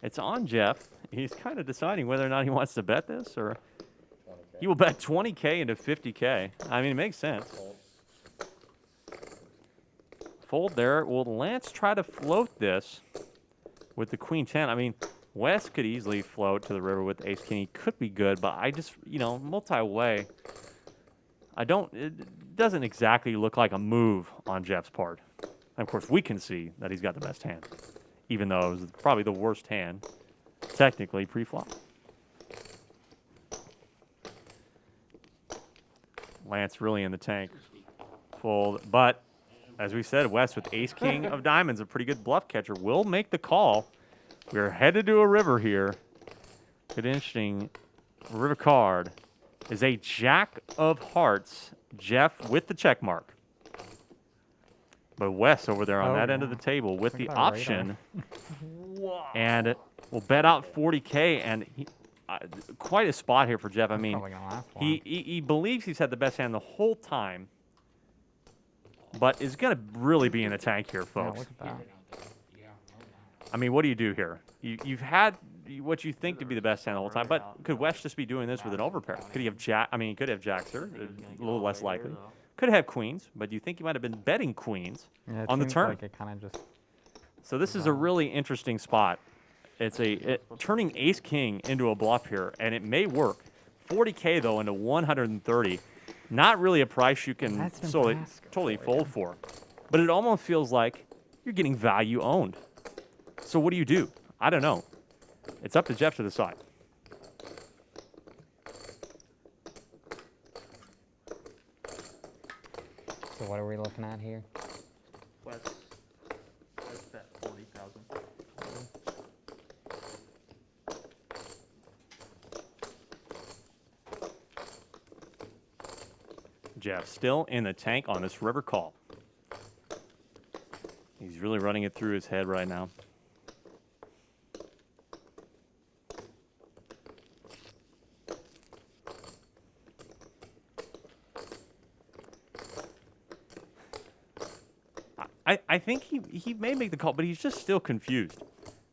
It's on Jeff. He's kind of deciding whether or not he wants to bet this, or he will bet 20K into 50K. I mean, it makes sense. Fold there. Will Lance try to float this with the Queen 10? I mean, Wes could easily float to the river with Ace King. He could be good, but I just, multi-way. It doesn't exactly look like a move on Jeff's part. And of course, we can see that he's got the best hand, even though it was probably the worst hand, technically, pre-flop. Lance really in the tank. Fold, but as we said, Wes with Ace King of Diamonds, a pretty good bluff catcher, will make the call. We're headed to a river here. Good, interesting river card is a Jack of Hearts. Jeff with the check mark. But Wes over there on that end of the table with the Look at that option. And will bet out 40K. And quite a spot here for Jeff. I mean, Probably gonna last long. he believes he's had the best hand the whole time. But is going to really be in the tank here, Yeah, folks. look at that. I mean, what do you do here? You've had what you think to be the best hand the whole time, but could Wes just be doing this with an overpair? Could he have jack? I mean, he could have jacks here, a little less likely. Could have queens, but you think he might have been betting queens Yeah, it on the seems turn. like it kind of just. So this is a really interesting spot. It's turning Ace King into a bluff here, and it may work. 40K though into 130. Not really a price you can That's totally fold for, but it almost feels like you're getting value owned. So what do? I don't know. It's up to Jeff to decide. So what are we looking at here? Let's bet 40,000. Jeff still in the tank on this river call. He's really running it through his head right now. I think he may make the call, but he's just still confused.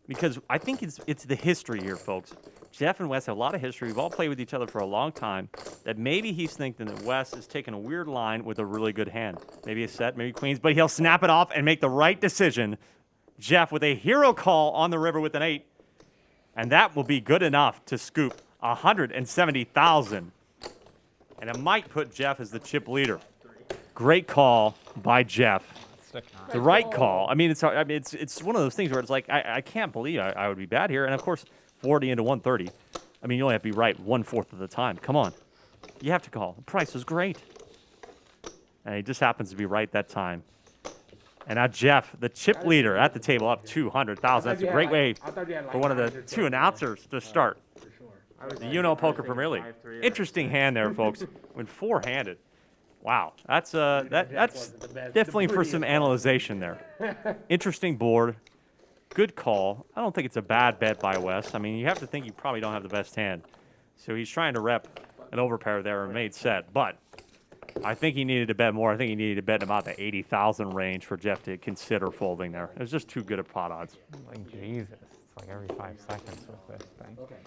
Because I think it's the history here, folks. Jeff and Wes have a lot of history. We've all played with each other for a long time. That maybe he's thinking that Wes is taking a weird line with a really good hand. Maybe a set, maybe queens, but he'll snap it off and make the right decision. Jeff with a hero call on the river with an 8. And that will be good enough to scoop 170,000. And it might put Jeff as the chip leader. Great call by Jeff. The right call. I mean, it's one of those things where it's like, I can't believe I would be bad here. And of course, 40 into 130. I mean, you only have to be right 1/4 of the time. Come on. You have to call. The price was great. And he just happens to be right that time. And now Jeff, the chip leader at the table, up 200,000. That's a great way for one of the two announcers to start. The UNL Poker Premier League. Interesting hand there, folks. When four-handed. Wow, that's definitely for some analyzation there. Interesting board, good call. I don't think it's a bad bet by Wes. I mean, you have to think you probably don't have the best hand, so he's trying to rep an overpair there and made set. But I think he needed to bet more. I think he needed to bet about the 80,000 range for Jeff to consider folding there. It was just too good of pot odds. Like Jesus, it's like every 5 seconds with this thing. Okay.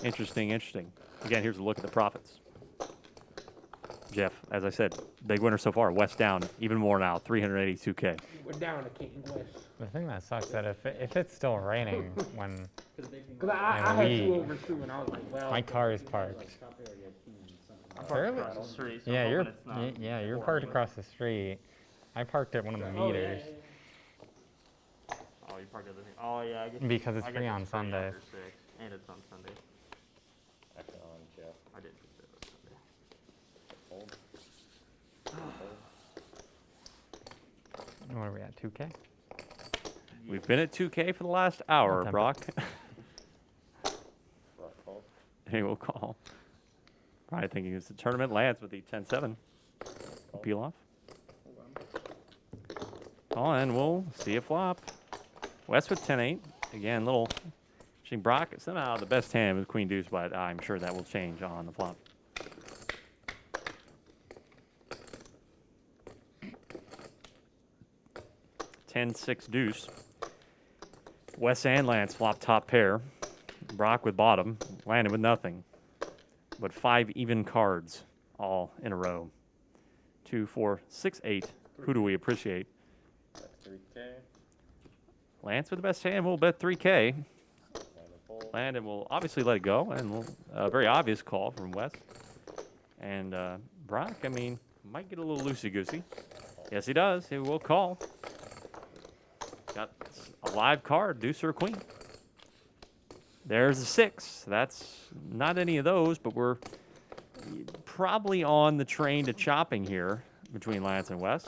Interesting. Again, here's a look at the profits. Jeff, as I said, big winner so far. West down even more now, 382K. We're down to King West. The thing that sucks that if it's still raining when Because I had 2 over 2 and I was like, well. my car is parked. I'm parked across the street. So Yeah, I'm you're hoping it's not you're parked across the street. I parked at one of the meters Oh, you parked at the thing. Oh, yeah. I guess because it's I guess free on free Sunday. after 6, and it's on Sunday. I did put it on Sunday. What are we at? 2K? We've been at 2K for the last hour, Temper. Brock. He will call. Probably thinking it's the tournament. Lance with the 10-7. Peel off. Oh, and we'll see a flop. West with 10-8. Again, little. Brock somehow the best hand with Queen Deuce, but I'm sure that will change on the flop. (10-6) Deuce. Wes and Lance flop top pair. Brock with bottom, landed with nothing, but 5 even cards all in a row. 2, 4, 6, 8. Who do we appreciate? 3K. Lance with the best hand will bet 3K. Landon will obviously let it go, and we'll, very obvious call from Wes. And Brock, I mean, might get a little loosey-goosey. Yes, he does. He will call. Got a live card, deuce or queen. There's a 6. That's not any of those, but we're probably on the train to chopping here between Lance and Wes.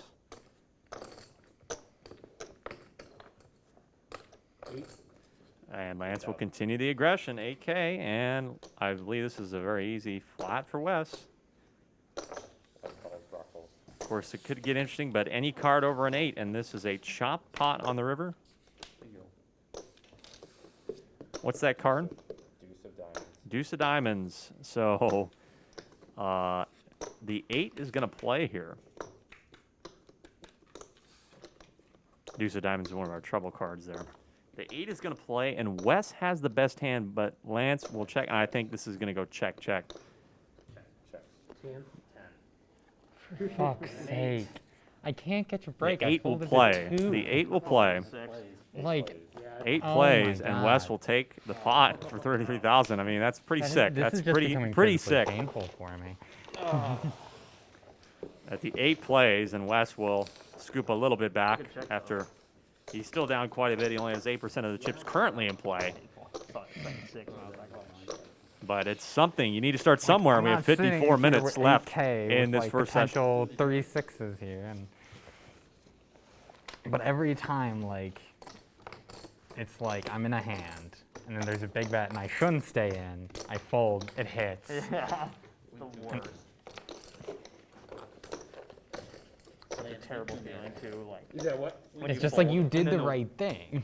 And Lance will continue the aggression, 8K, and I believe this is a very easy flat for Wes. Of course, it could get interesting, but any card over an 8, and this is a chop pot on the river. What's that card? Deuce of diamonds. Deuce of diamonds. So the 8 is going to play here. Deuce of diamonds is one of our trouble cards there. The 8 is going to play, and Wes has the best hand, but Lance will check. I think this is going to go check, check. Check. 10. For fuck's sake. I can't get your break. The I 8 will folded play. The 2. The 8 will play. Like, 8 oh plays, my and Wes God. will take the pot for 33,000. I mean, that's pretty sick. This That's is just becoming pretty physically sick. painful for me. At the 8 plays, and Wes will scoop a little bit back Good check, after he's still down quite a bit. He only has 8% of the chips currently in play. But it's something. You need to start somewhere. I'm We have not sitting 54 here minutes with left 8K in with, this like, first session. potential 3 6s here, but every time, like, it's like I'm in a hand, and then there's a big bet, and I shouldn't stay in. I fold, it hits. Yeah, the worst. Such a terrible feeling too. Like You said what? when It's you just like fold, you and did then the right thing.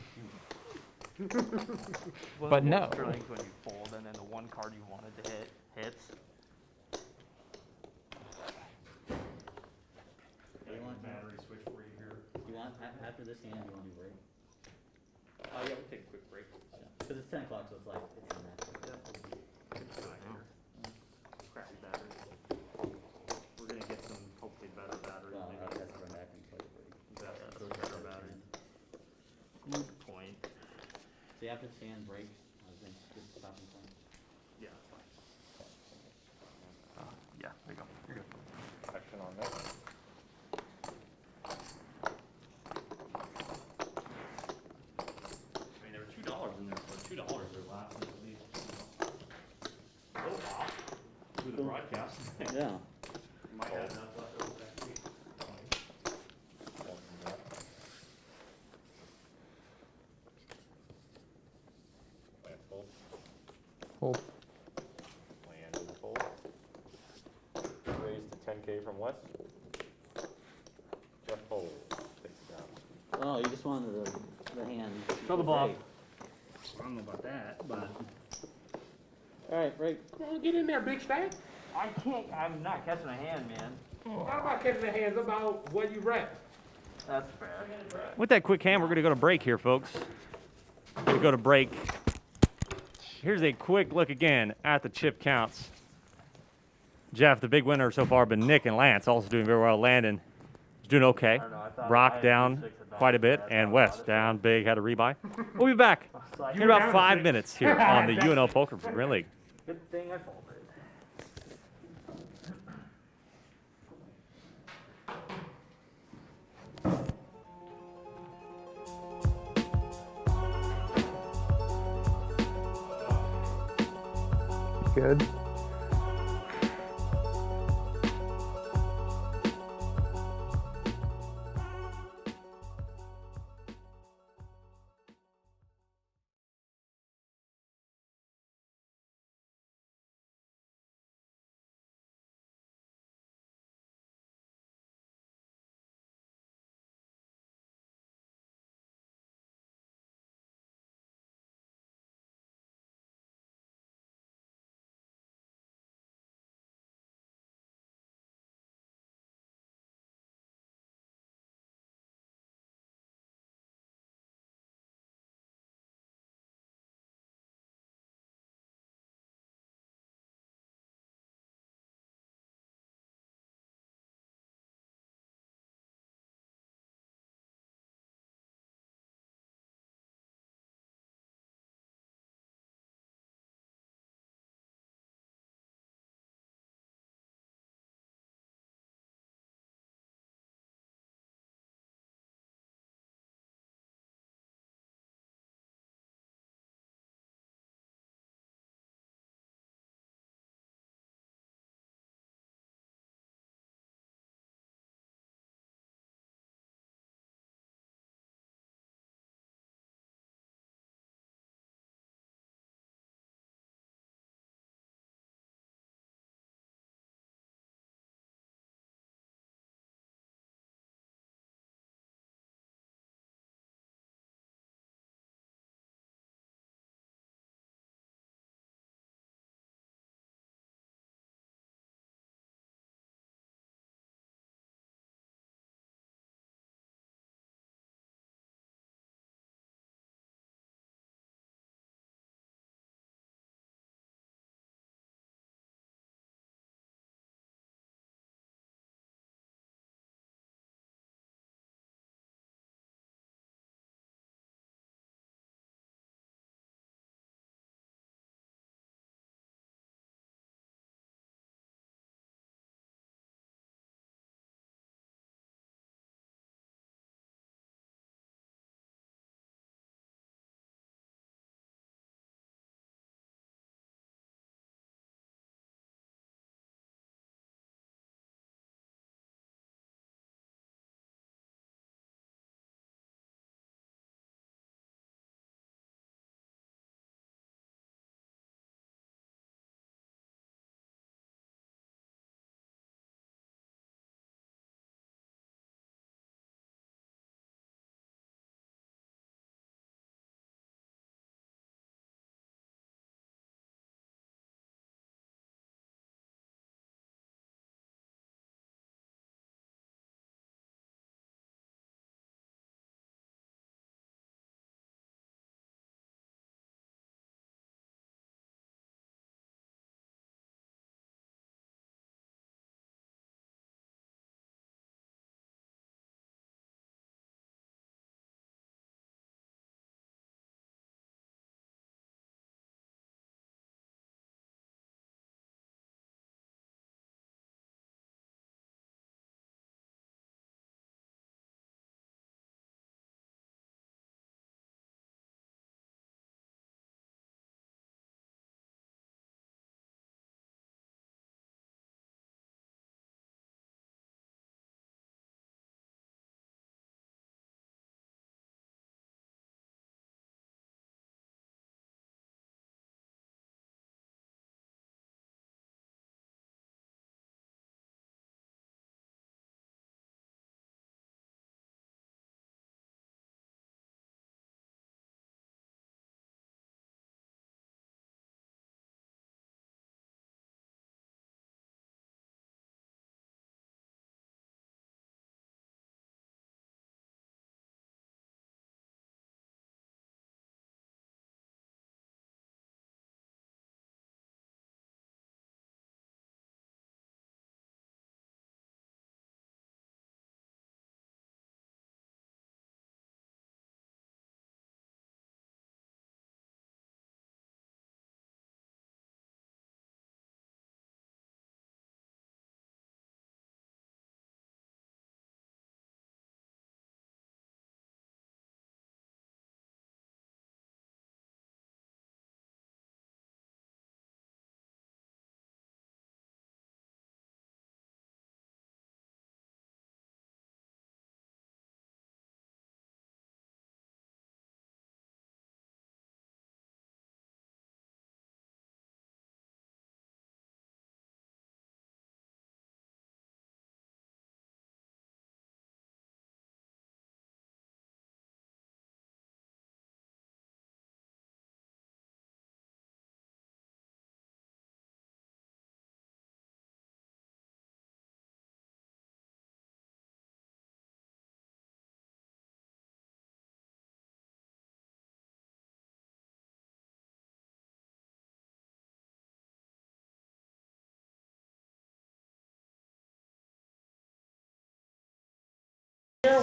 One But of the no. worst feelings when you fold and then the one card you wanted to hit hits. You want Battery switch for you here. You want after this hand, you want to do break? Oh yeah, we'll take a quick break. Because it's 10 o'clock, so it's like it's in that. Crappy batteries. We're gonna get some hopefully better batteries. Well, maybe. I'll have to run back and play the break. Yeah, So some it's better like batteries. 10. Moot point. See, after this hand break, I think just stopping point. Yeah, that's fine. Yeah, there you go. You're good. Action on this. I mean, there were $2 in there, so $2 are lasting at least. Oh, wow. With the broadcast. Yeah. You might have enough left over next week. Lance fold. Fold. Land is a fold. Raise to 10K from Wes. Jeff fold. Takes it down. Oh, you just wanted the hand. Show the bluff. Break. I don't know about that, but All right, break. Come on, get in there, big stack. I can't. I'm not catching a hand, man. Not about catching the hands, about where you rep. That's fair. With that quick hand, we're going to go to break here, folks. We're going to go to break. Here's a quick look again at the chip counts. Jeff, the big winner so far, been Nick and Lance, also doing very well. Landon is doing okay. I don't know, I thought I Brock had down 3-6 at quite a dollars, bit, but I and thought Wes about it. down big, had a rebuy. We'll be back like, in you were about down 5 6. minutes here on the UNL Poker Premier League. Good thing I folded. Good.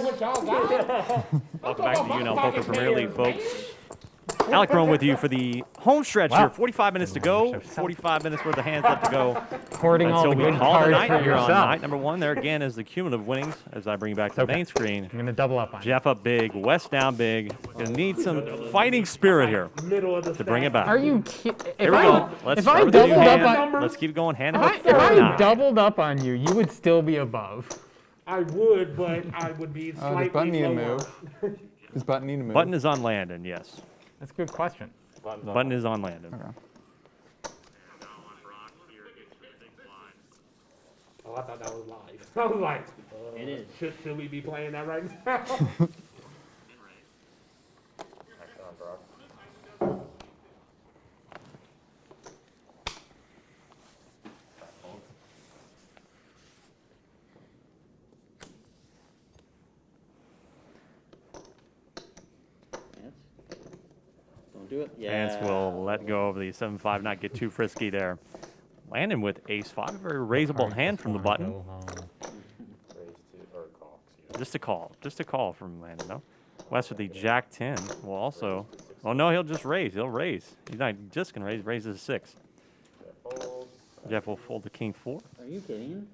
what y'all got. Welcome back to the UNL Poker Premier League, folks. Alec Rome with you for the home stretch here. 45 minutes to go. 45 minutes worth of hands left to go. Hoarding all the Until we good call the cards night for here on yourself. night number 1. There again is the cumulative winnings as I bring you back to the main screen. I'm going to double up on Jeff up big, West down big. Gonna need some fighting spirit here Middle of the to bring it stack. back. Are you kidding? Here we go. Let's if I start with the new doubled up hand. on, Let's keep going hand if number I 49. doubled up on you, you would still be above. I would, but I would be slightly Does button need to lower. move? Does button need to move? Button is on Landon, yes. That's a good question. Button is on Landon. Okay. Oh, I thought that was live. I was like, It is. should we be playing that right now? Don't do it. Yeah. Vance will let go of the 7-5, not get too frisky there. Landon with ace-5, a very raisable hand from the button. Just a call from Landon, no? West with the Jack-10 will also, oh no, he'll just raise, he'll raise. He's not just gonna raise, raises a 6. Jeff will fold the King-4. Are you kidding?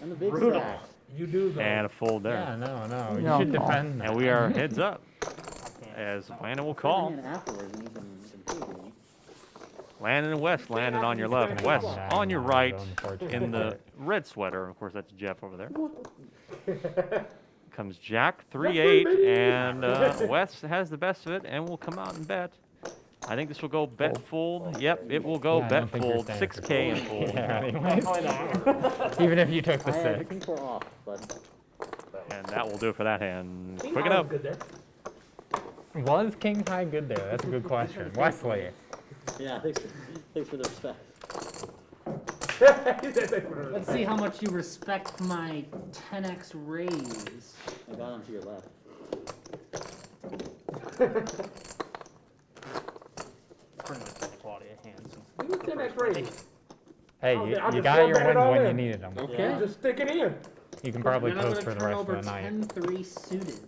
I'm a big Brutal. stack. You do though. And a fold there. Yeah, no. You No, should no. defend that. And we are heads up as Landon will call. Bring it afterwards and you can prove me. Landon and West, Landon on your left, West on your right in the red sweater. Of course, that's Jeff over there. Comes Jack 3-8, and West has the best of it and will come out and bet. I think this will go bet fold. Yep, it will go Yeah, I bet don't think you're fold, staying 6K and for fold. Yeah, anyways. Even if you took the I had 6. King 4 off, but And that will do it for that hand. King Quick High enough. was good there. Was King High good there? That's a good question. Wesley. yeah, thanks for the respect. Let's see how much you respect my 10x raise. I got him to your left. Pretty much the quality of hands. Give me 10x raise. Hey, I'll you just got throw your bet it wins all when you in. needed them. Okay. Just stick it in. You can probably Then I'm coast gonna for the turn rest over of the night. 10-3 suited.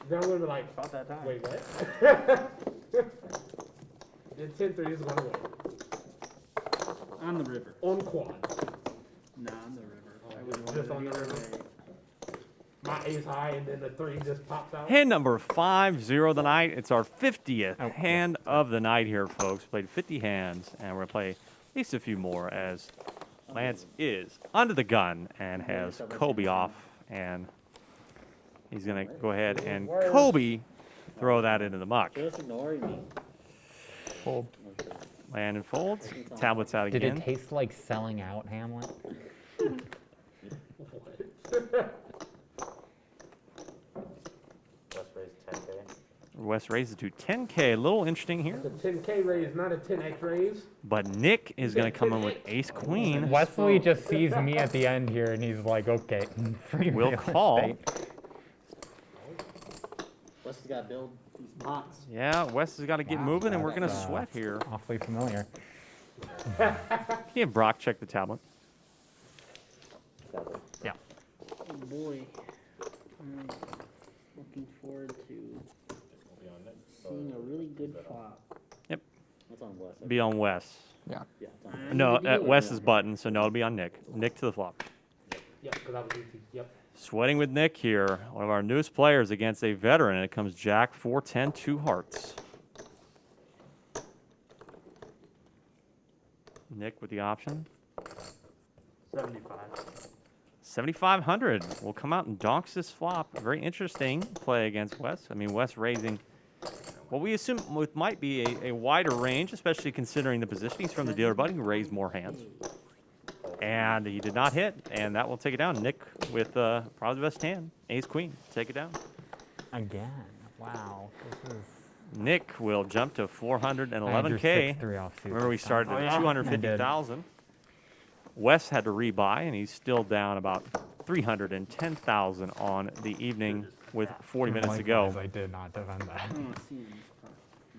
Then I'm gonna be like, About that time. wait, what? Then 10-3 is gonna win. On the river. On quad. Nah, on the river. I just would want on it the the other river? way. My ace high and then the 3 just pops out. Hand number 50 of the night. It's our 50th Oh, hand of the night here, folks. Played 50 hands, and we're going to play at least a few more as Lance is under the gun and has Kobe off. And he's going to go ahead and Kobe throw that into the muck. Just ignoring me. Fold. Landon folds. Tablets out Did again. it taste like selling out, Hamlet? West raises to 10K. A little interesting here. It's a 10K raise, not a 10X raise. But Nick is going to come in with ace-queen. Wesley just sees me at the end here and he's like, okay, free We'll real call. estate. Wes has got to build these pots. Yeah, West has got to get moving, and we're going to That's, sweat here. Awfully familiar. Can you have Brock check the tablet? Yeah. Oh boy. I'm looking forward to seeing a really good flop. Yep. What's on Wes? Be on West. Yeah. Yeah, it's on No, at West's button, so no, it'll be on Nick. Nick to the flop. Yep, because I was easy. Yep. Sweating with Nick here, one of our newest players against a veteran, and it comes Jack 4-10, 2 hearts. Nick with the option. 75. 7,500 will come out and donks this flop. Very interesting play against West. I mean, West raising what we assume might be a wider range, especially considering the positionings from the dealer button. He raised more hands. And he did not hit, and that will take it down. Nick with probably the best hand, ace-queen. Take it down. Again. Wow. This is Nick will jump to 411K. I drew 6-3 offsuit Remember, we this time. started Oh, at yeah. 250,000. Wes had to rebuy, and he's still down about 310,000 on the evening with 40 minutes to go. Likewise, I did not defend that. I don't want to see him.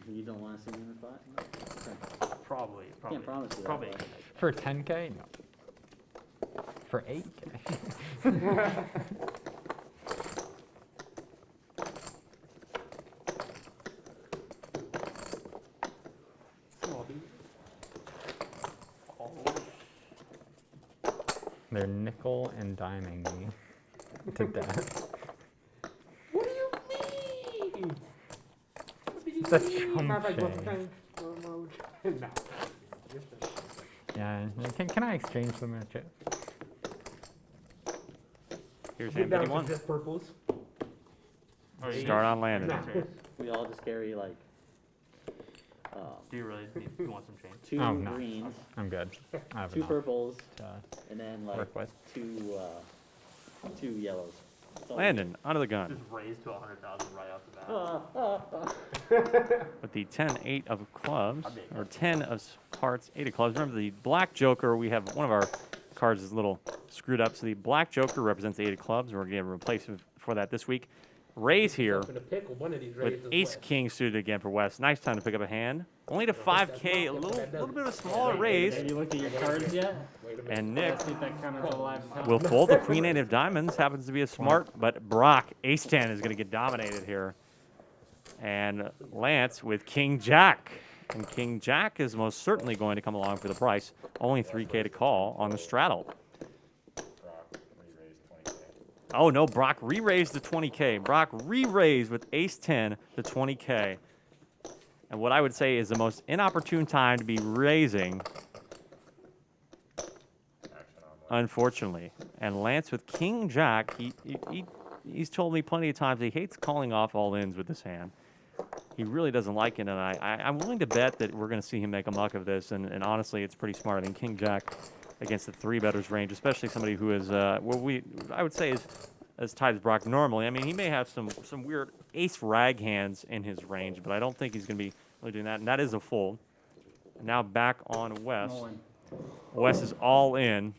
You don't want to see me in the pot? Okay. Probably. Can't promise you that. Probably. but- For 10K? No. For 8K? They're nickel and diming me to death. What do you mean? What do you The mean? chump Like, shame. no. Yeah, can I exchange them at Chip? Here's Get hand down 51. to just purples. Start on landing. We all just carry like Do you really need, you want some change? two Oh, no. greens, I'm good. I have two enough purples, to and then like work with. two yellows. That's all we Landon, under the gun. Just raise to 100,000 right off the bat. With the 10-8 of clubs, or 10 of hearts, 8 of clubs. Remember the black joker, we have one of our cards is a little screwed up. So the black joker represents the 8 of clubs. We're going to get a replacement for that this week. Raise here In a pickle, one of these with raises ace west. king suited again for West. Nice time to pick up a hand. Only to 5K, a little bit of a smaller raise. Have you looked at your cards yet? And Nick Let's see if that counts as a live count. will fold the queen 8 of diamonds. Happens to be a smart, but Brock, ace 10 is going to get dominated here. And Lance with king jack. And king jack is most certainly going to come along for the price. Only 3K to call on the straddle. Oh no, Brock re-raised to 20K. Brock re-raised with ace 10 to 20K. And what I would say is the most inopportune time to be raising, unfortunately. And Lance with king jack, he's told me plenty of times he hates calling off all ins with this hand. He really doesn't like it, and I'm willing to bet that we're going to see him make a muck of this, and honestly, it's pretty smart. I mean, king jack against the 3-betters range, especially somebody who is, I would say is as tight as Brock normally. I mean, he may have some weird ace rag hands in his range, but I don't think he's going to be really doing that, and that is a fold. Now back on Wes. Wes is all in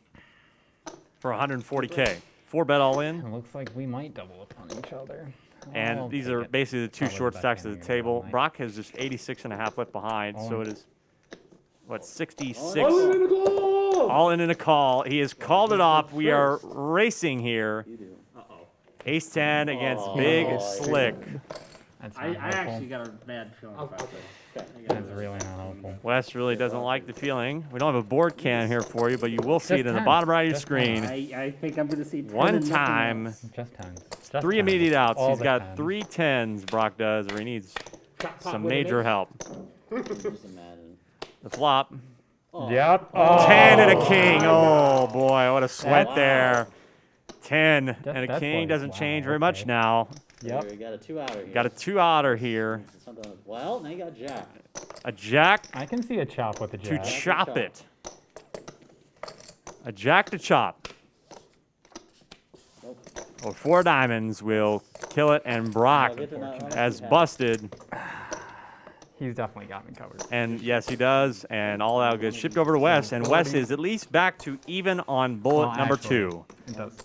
for 140K. 4-bet all in. It looks like we might double up on each other. And I'll these take are it. basically the two Probably short the best stacks hand at the you're gonna table. get all Brock has just 86.5 left behind, All so in. it is, what, 66? All in a goal! All in a call. He has called it off. We are racing here. Ace 10 against Big Slick. That's I not helpful. actually got a bad feeling about this. That's really not helpful. Wes really doesn't like the feeling. We don't have a board cam here for you, but you will see it in the 10. bottom right of your Just screen. I think I'm going to see 10 One and nothing time, else. Just 10. 3 immediate outs. All He's the got 10s. 3 10s, Brock does, or he needs some major help. Just imagine. The flop. Yep. 10 and a king. Oh, boy, what a sweat Wow. there. 10 and a that's king like, doesn't wow, change very much okay. now. Yep. There, we got a 2-outer here. Got a 2-outer here. Well, now you got jack. A jack I can see a chop with the to jack. chop it. A jack to chop. Or 4 diamonds will kill it, and Brock has busted. He's definitely got me covered. And yes, he does. And all out gets shipped over to Wes, and Wes is at least back to even on bullet Well, number actually, 2. It does.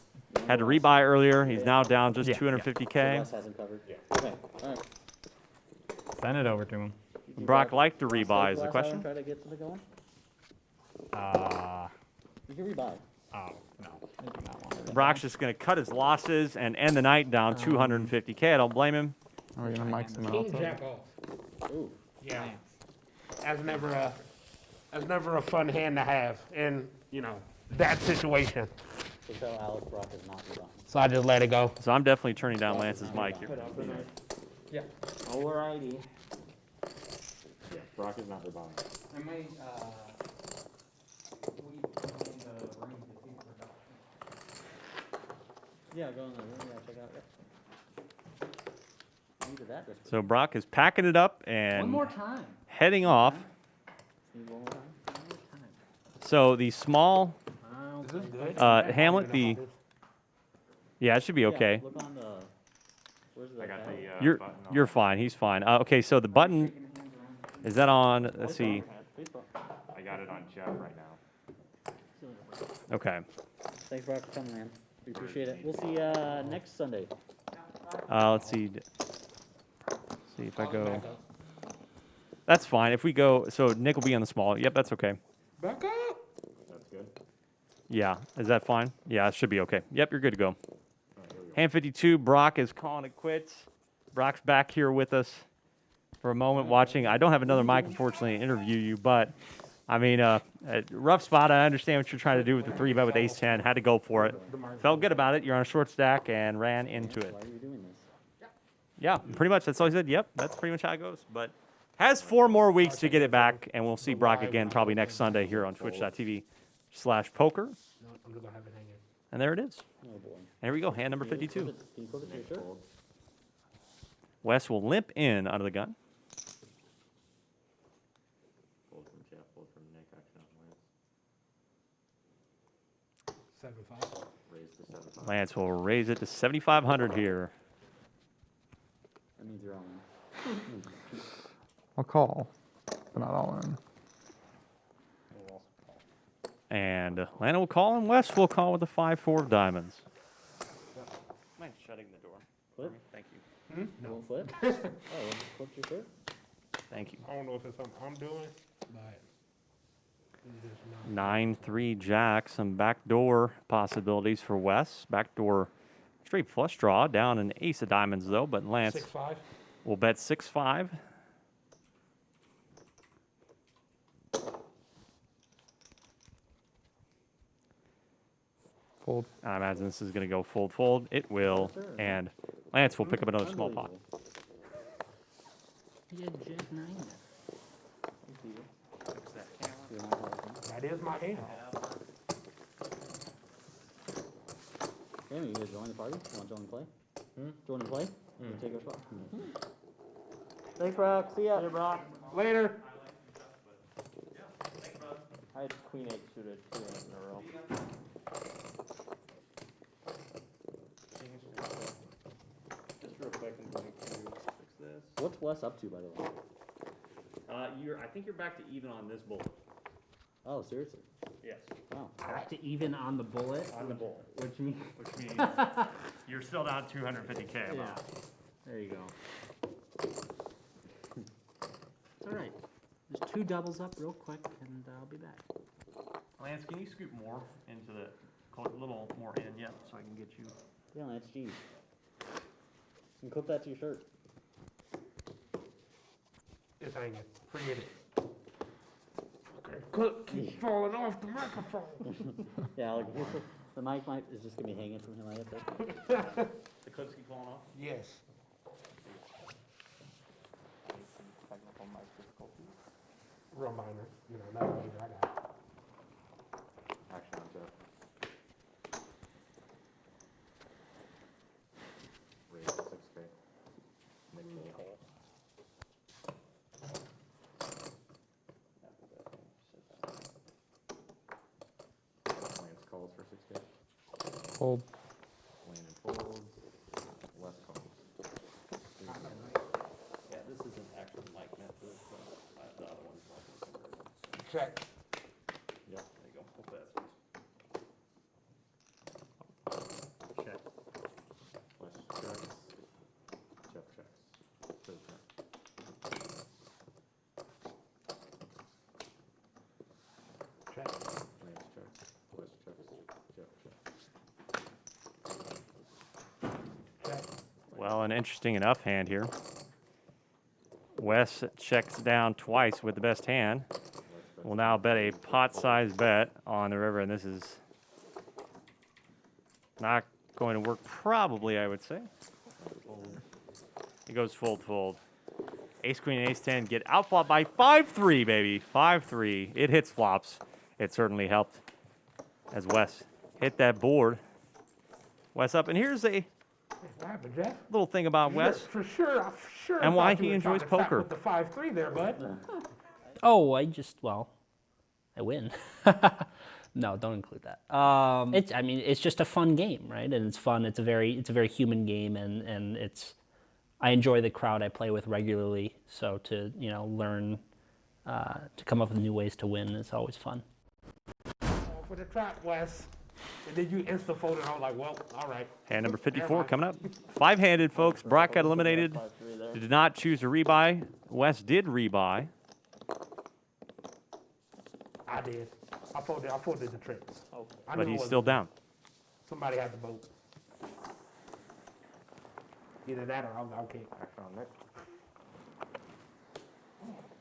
Had to rebuy earlier. He's now down just Yeah, 250K. Wes hasn't covered. Okay, all right. Send it over to him. Brock liked to Wanna rebuy stay is the glass question. island, Try to get something going? Uh, You can rebuy. oh, no. I do not want to. Brock's just going to cut his losses and end the night down 250K. I don't blame him. Are we gonna mic someone King else up? jack off. Ooh. Yeah. That's never a fun hand to have in, that situation. So tell Alec Brock is not rebuying. So I just let it go. So I'm definitely turning down Lance's mic here. Yeah. Alrighty. Yeah, Brock is not rebuying. I might, Yeah, go in the room. Yeah, check out. Yep. Needed that. Just So Brock is packing it up One and more time. heading off. need one more time. One more time. So the small I'll Is this take good? Hamlet, yeah, it should be okay. Yeah, look on the. Where's the? I got paddle? the You're fine. He's fine. Okay, so the button is that on? Let's see. Facebook. I got it on Jeff right now. Okay. Thanks, Brock, for coming, man. We appreciate it. We'll see you next Sunday. Let's see. See if I go. That's fine. If we go, so Nick will be on the small. Yep, that's okay. Back up. That's good. Yeah, is that fine? Yeah, it should be okay. Yep, you're good to go. Hand 52, Brock is calling it quits. Brock's back here with us for a moment watching. I don't have another mic, unfortunately, to interview you, but I mean, rough spot. I understand what you're trying to do with the 3-bet with ace-10. Had to go for it. Felt good about it. You're on a short stack and ran into it. Why are you doing this? Yeah, pretty much. That's all he said. Yep, that's pretty much how it goes. But has 4 more weeks to get it back, and we'll see Brock again probably next Sunday here on twitch.tv/poker. No, I'm just gonna have it hanging. And there it is. Oh boy. And here we go, hand number 52. Can you flip it to your shirt? Wes will limp in under the gun. Fold from Jeff, fold from Nick, action on Lance. 7-5. Raise to 7-5. Lance will raise it to 7,500 here. That means you're on. I'll call, but not all in. And Lana will call, and Wes will call with the 5-4 of diamonds. Mind shutting the door? Flip? Thank you. You won't flip? Oh, well, just flip your shirt. Thank you. I don't know if it's something I'm doing, but it's just not. 9-3 jack, some backdoor possibilities for Wes. Backdoor straight flush draw, down an ace of diamonds though, but Lance 6-5. will bet 6-5. Fold. I imagine this is going to go fold. It will, and Lance will pick up another small pot. He had Jack 9 That is my hand. Hey, you guys join the party? You want to join the play? Join the play? You take our spot. Thanks, Brock. See ya. Hey, Brock. Later. I had queen 8 suited 2 hands in a row. Just real quick, I'm going to fix this. What's Wes up to, by the way? I think you're back to even on this bullet. Oh, seriously? Yes. Wow. Back to even on the bullet. On the bullet. Which means. Which means you're still down 250K. Yeah. There you go. It's all right. There's 2 doubles up real quick, and I'll be back. Lance, can you scoot more into the little more in, yeah, so I can get you. Yeah, that's G's. You can clip that to your shirt. It's hanging. Forget it. Okay, clip keeps falling off the microphone. Yeah, like the mic is just gonna be hanging from him like that. The clips keep falling off? Yes. Technical mic difficulties. Real minor. You know, not major. I got it. Action on Jeff. Raise to 6K. Nick fold. Lance calls for 6K. Fold. Landon folds. Wes calls. Yeah, this isn't actually mic meant for this, the other one's Check. Yep, there you go. Hopefully that's check. Wes checks. Jeff checks. Third turn. Check. Lance checks. Wes checks. Jeff checks. Check. Well, an interesting enough hand here. Wes checks down twice with the best hand. We'll now bet a pot-sized bet on the river, and this is not going to work probably, I would say. It goes fold. Ace, queen, and ace 10 get outflop by 5-3, baby. 5-3. It hits flops. It certainly helped as Wes hit that board. Wes up, and here's a What happened, Jeff? little thing about Wes. For sure. And why thought you he were trying enjoys to trap poker. With the 5-3 there, bud. Oh, I win. No, don't include that. It's just a fun game, right? And it's fun. It's a very human game, and I enjoy the crowd I play with regularly. So to learn to come up with new ways to win is always fun. For the trap, Wes. And then you insta folded. I was like, well, all right. Hand number Never 54 mind. coming up. 5-handed, folks. Brock got eliminated. Did not choose to rebuy. Wes did rebuy. I did. I folded the trick. I But knew it he's wasn't still me. down. Somebody had the boat. Either that or I'll kick. Action on Nick.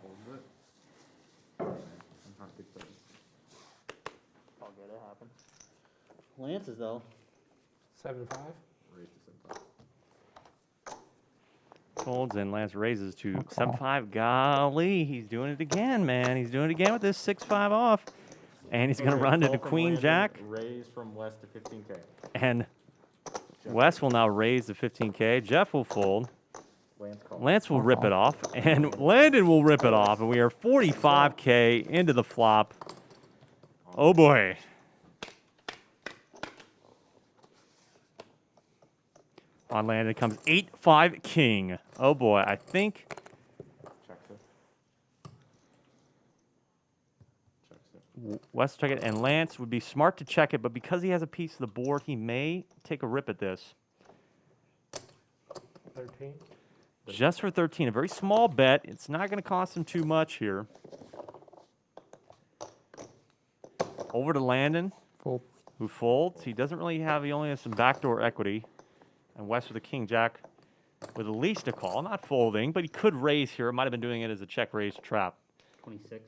Hold it. good. It happens. Lance's though. 7-5. Folds and Lance raises to 7-5. Golly, he's doing it again, man. He's doing it again with this 6-5 off. And he's going to run into Queen Jack. Raise from West to 15K. And Wes will now raise to 15K. Jeff will fold. Lance will rip it off. And Landon will rip it off. And we are 45K into the flop. Oh, boy. On Landon comes 8-5 king. Oh, boy. I think... Wes check it, and Lance would be smart to check it, but because he has a piece of the board, he may take a rip at this. 13. Just for 13, a very small bet. It's not going to cost him too much here. Over to Landon, who folds. He doesn't really have, he only has some backdoor equity. And Wes with a king jack with at least a call. Not folding, but he could raise here. Might have been doing it as a check raise trap. 26.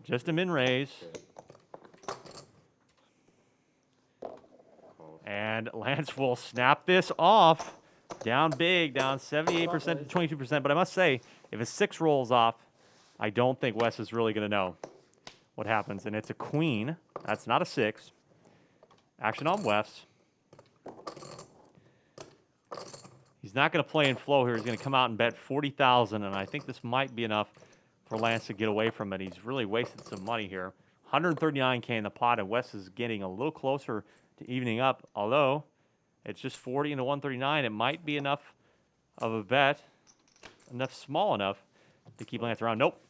Just a min raise. And Lance will snap this off. Down big, down 78% to 22%. But I must say, if a 6 rolls off, I don't think Wes is really going to know what happens. And it's a queen. That's not a 6. Action on Wes. He's not going to play in flow here. He's going to come out and bet 40,000, and I think this might be enough for Lance to get away from it. He's really wasted some money here. 139K in the pot, and Wes is getting a little closer to evening up, although it's just 40 into 139. It might be enough of a bet, small enough to keep Lance around. Nope.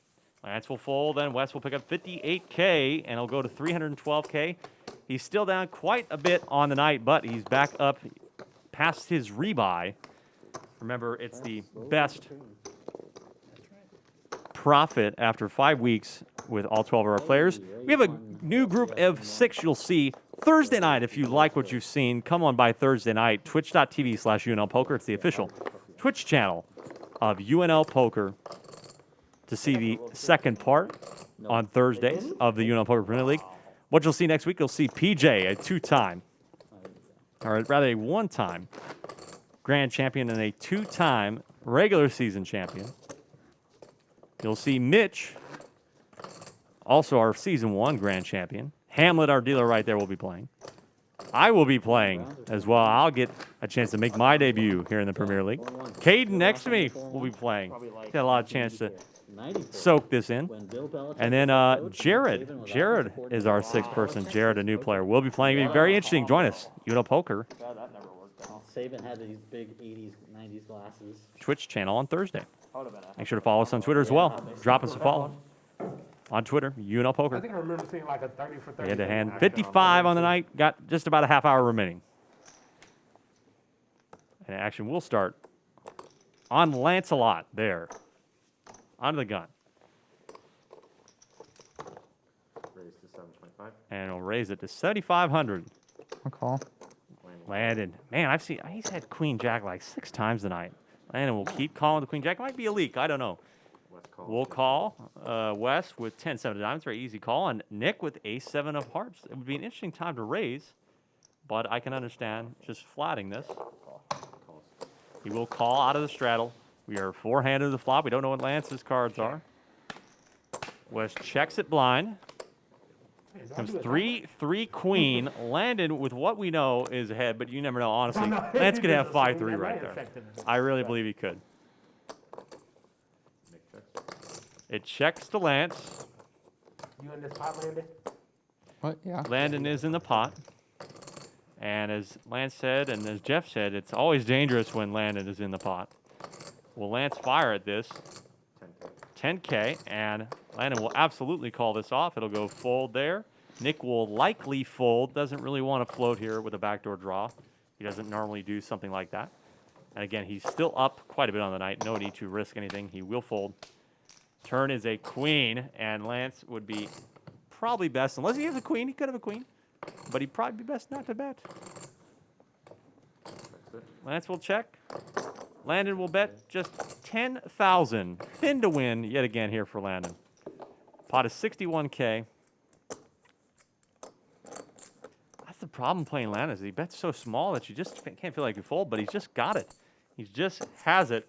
Lance will fold, then Wes will pick up 58K, and he'll go to 312K. He's still down quite a bit on the night, but he's back up past his rebuy. Remember, it's the best profit after 5 weeks with all 12 of our players. We have a new group of 6 you'll see Thursday night. If you like what you've seen, come on by Thursday night. Twitch.tv/UNL Poker. It's the official Twitch channel of UNL Poker to see the second part on Thursdays of the UNL Poker Premier League. What you'll see next week, you'll see PJ, a 2-time, or rather a 1-time grand champion and a 2-time regular season champion. You'll see Mitch, also our season 1 grand champion. Hamlet, our dealer right there, will be playing. I will be playing as well. I'll get a chance to make my debut here in the Premier League. Caden next to me will be playing. Got a lot of chance to soak this in. And then Jared. Jared is our 6th person. Jared, a new player, will be playing. It'll be very interesting. Join us. UNL Poker. Saban had these big 80s, 90s glasses. Twitch channel on Thursday. Make sure to follow us on Twitter as well. Drop us a follow on Twitter, UNL Poker. I think I remember seeing like a 30 for 30. He had to hand 55 on the night. Got just about a half hour remaining. And action will start on Lancelot there. Onto the gun. Raise to 725. And he'll raise it to 7,500. I'll call. Landon. Man, he's had Queen Jack like 6 times tonight. Landon will keep calling the Queen Jack. Might be a leak. I don't know. We'll call Wes with 10-7 of diamonds. Very easy call. And Nick with Ace-7 of hearts. It would be an interesting time to raise, but I can understand just flatting this. He will call out of the straddle. We are 4-handed to the flop. We don't know what Lance's cards are. Wes checks it blind. Comes 3 queen. Landon, with what we know, is ahead, but you never know, honestly. Lance could have 5-3 right there. I really believe he could. It checks to Lance. You in this pot, Landon? What? Yeah. Landon is in the pot. And as Lance said, and as Jeff said, it's always dangerous when Landon is in the pot. Will Lance fire at this? 10K, and Landon will absolutely call this off. It'll go fold there. Nick will likely fold. Doesn't really want to float here with a backdoor draw. He doesn't normally do something like that. And again, he's still up quite a bit on the night. No need to risk anything. He will fold. Turn is a queen, and Lance would be probably best, unless he has a queen. He could have a queen, but he'd probably be best not to bet. Lance will check. Landon will bet just 10,000. Thin to win yet again here for Landon. Pot is 61K. problem playing Land is he bets so small that you just can't feel like you fold, but he's just got it. He just has it.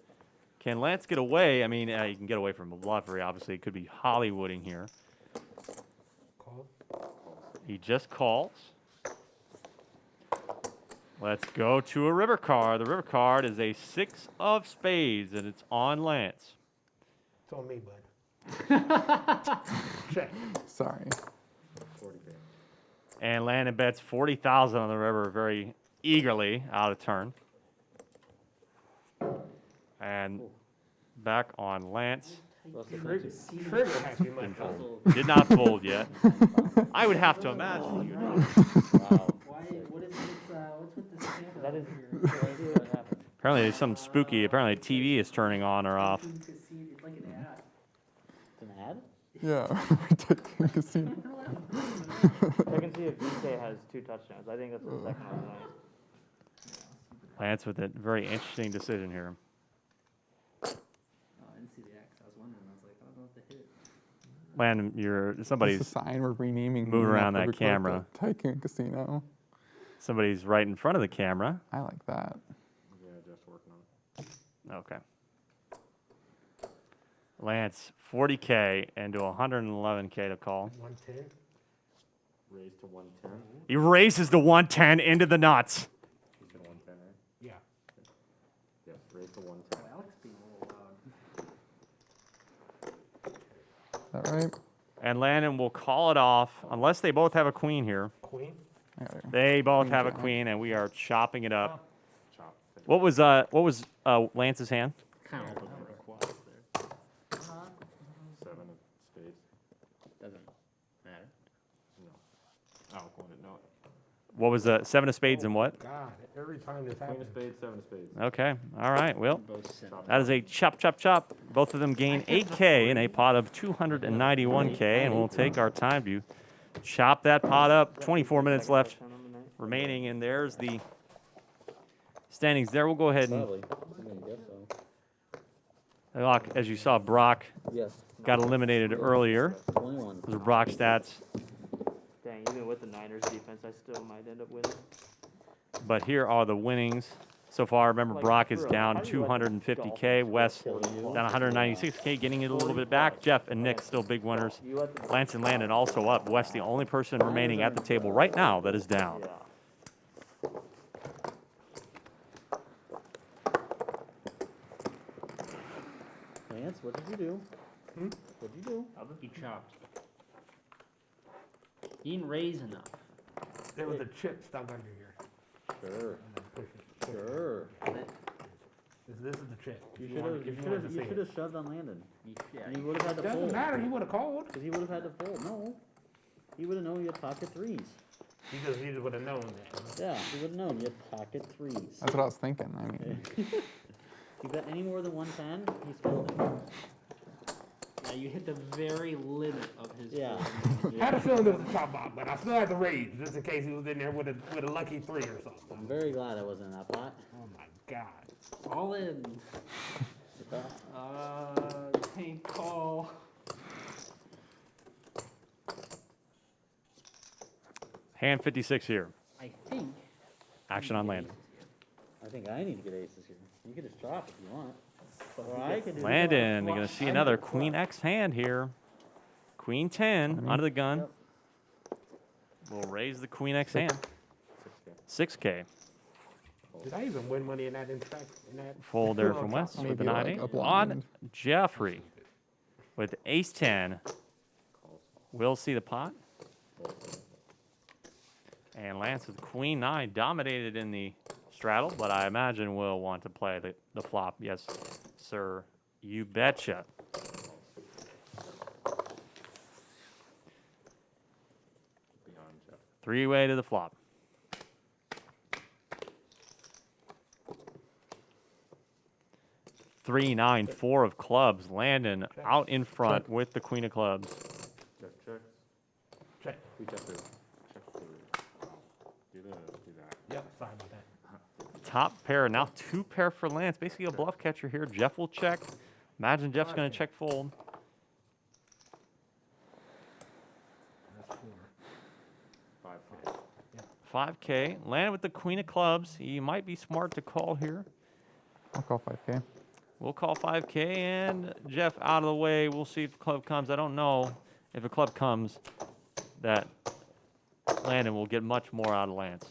Can Lance get away? I mean, he can get away from a bluff very obviously. It could be Hollywooding here. Call. He just calls. Let's go to a river card. The river card is a 6 of spades, and it's on Lance. It's on me, bud. Check. Sorry. And Landon bets 40,000 on the river very eagerly out of turn. And back on Lance. Trigger happy much. Did not fold yet. I would have to imagine you know. What is this, what's with this camera? That is What happened? Apparently there's something spooky. Apparently TV is turning on or off. It's like an ad. It's an ad? Yeah. Tycoon Casino. I can see if DK has 2 touchdowns. I think that's the second on the night. Lance with a very interesting decision here. Oh, I didn't see the X. I was wondering. I was like, I don't know what to hit. Landon, It's a somebody's sign we're renaming. moving around that Poker Club camera. to Tycoon Casino. Somebody's right in front of the camera. I like that. Yeah, just working on it. Okay. Lance, 40K into 111K to call. 110. Raise to 110. He raises the 110 into the nuts. He's gonna 110, right? Yeah. Yes, raise to 110. Alex being a little loud. Is that right? And Landon will call it off unless they both have a queen here. Queen. Yeah, there. They both have a jack. queen, and we are chopping it up. Chop. What was Lance's hand? Kind of open for a quad there. 7 of spades. Doesn't matter. No. Alec wanted to know it. What was 7 of spades and what? God, every time this Queen happens. of spades, 7 of spades. Okay, all right. Well, Both sent. that is a chop, chop, chop. Both of them gain 8K in a pot of 291K, and we'll take our time to chop that pot up. 24 minutes left remaining, and there's the standings there. We'll go ahead and Probably. I mean, I guess so. lock. As you saw, Brock Yes. got eliminated earlier. 21. Those are Brock's stats. Dang, even with the Niners defense, I still might end up winning. But here are the winnings so far. Remember, Like, Brock is for real, down how do you let them 250K. Wes Kill you. down 196K, getting it a little bit back. Jeff and Nick still big winners. You let them, Lance and Landon also up. Wes, the only person remaining at the table right now that is down. yeah. Lance, what did you do? What did you do? He chopped. He didn't raise enough. There was a chip stuck under here. Sure. Push it. Sure. This is the chip. You If should wanted- have. if you wanted to see You it. should have shoved on Landon. Yeah. And he would have had to Doesn't fold. matter. He would have called. Because he would have had to fold. No. He would have known you had pocket threes. He just would have known that. Yeah, he would have known you had pocket threes. That's what I was thinking. I mean, If you bet any more than 110, he's folding. Yeah, you hit the very limit of his. Yeah. I had a feeling it was a chop up, but I still had to raise just in case he was in there with a lucky 3 or something. I'm very glad I wasn't in that pot. Oh my God. All in. Tank call. Hand 56 here. I think. Action on Landon. I think I need to get aces here. You can just chop if you want. Or I can do Landon, you're going to see another Queen X hand here. Queen 10 under the gun. We'll raise the Queen X hand. 6K. Did I even win money in that Fold there from West with the 9-8. On Jeffrey with Ace 10. We'll see the pot. And Lance with Queen 9 dominated in the straddle, but I imagine will want to play the flop. Yes, sir. You betcha. Three-way to the flop. 3-9-4 of clubs. Landon out in front with the Queen of clubs. Check, check. Check. We check through. Check through. Do that. Yep, sorry about that. Top pair, now 2 pair for Lance. Basically a bluff catcher here. Jeff will check. Imagine Jeff's going to check fold. That's 4. 5K. 5K. Landed with the queen of clubs. He might be smart to call here. I'll call 5K. We'll call 5K, and Jeff out of the way. We'll see if a club comes. I don't know if a club comes that Landon will get much more out of Lance.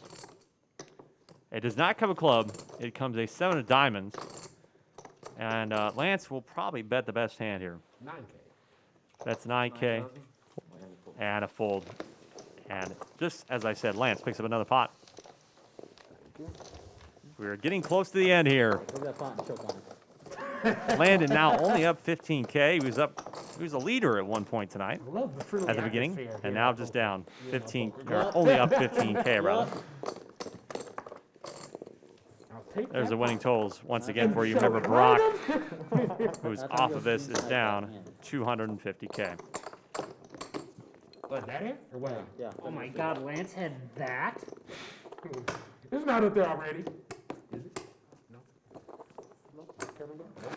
It does not come a club. It comes a 7 of diamonds. And Lance will probably bet the best hand here. 9K. That's 9K. And a fold. And just as I said, Lance picks up another pot. We're getting close to the end here. Look at that pot and choke on it. Landon now only up 15K. He was a leader at one point tonight I love the fruity at the beginning, atmosphere and here now at just Poker. down 15, Poker. or only up 15K rather. I'll take There's that the winning pot. totals once again for you. So Remember, Brock, who's That's off how of this, you'll is see down hand. 250K. What, that here? Or what? Yeah. Oh my God, Lance had that. It's not up there already. Is it? No. No. Kevin, go. No.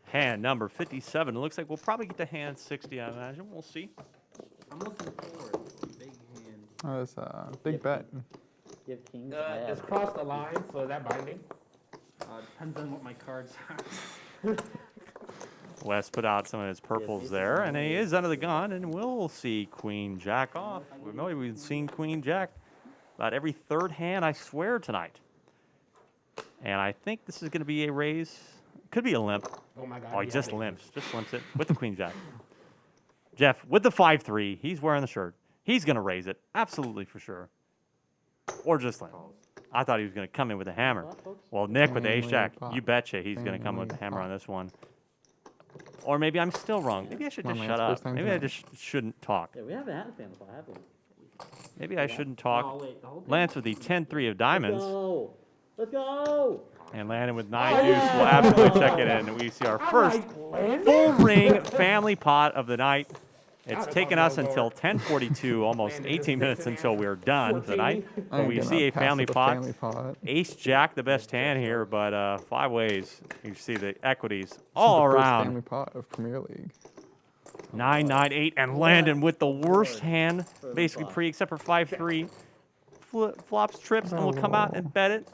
Hand number 57. It looks like we'll probably get to hand 60, I imagine. We'll see. I'm looking forward to a big hand. Oh, that's a big bet. Give kings. I It's have. crossed the line, so is that binding? Depends on what my cards are. Wes put out some of his purples there, and he is under the gun, and we'll see Queen Jack off. We've seen Queen Jack about every third hand, I swear, tonight. And I think this is going to be a raise. Could be a limp. Oh my God. Oh, he yeah, just I think limps. Just limps it with the Queen Jack. Jeff with the 5-3. He's wearing the shirt. He's going to raise it. Absolutely for sure. Or just limp. I thought he was going to come in with a hammer. Well, Nick with the Same ace jack. lead pot. You betcha he's going to Same come with the lead hammer pot. on this one. Or maybe I'm still wrong. Maybe I should Come on, just Lance, shut first up. time Maybe I tonight. just shouldn't talk. Yeah, we haven't had a family pot, have we? Maybe I shouldn't talk. Oh, wait, the whole thing. Lance with the 10-3 of diamonds. Go. Let's go. And Landon with 9 deuce will absolutely check it in. And we see our first Landon? full ring family pot of the night. It's I'd taken have us gone until lower. 10:42, almost Landon 18 just minutes fixing until it. we're done for the night. I But ain't we gonna see a pass family up a pot. family pot. Ace Jack, the best hand here, but 5 ways. You see the equities This is all the first around. family pot of Premier League. 9, 9, 8, and Landon with the worst hand, basically pre, except for 5-3. Flops, trips, and will come out and bet it.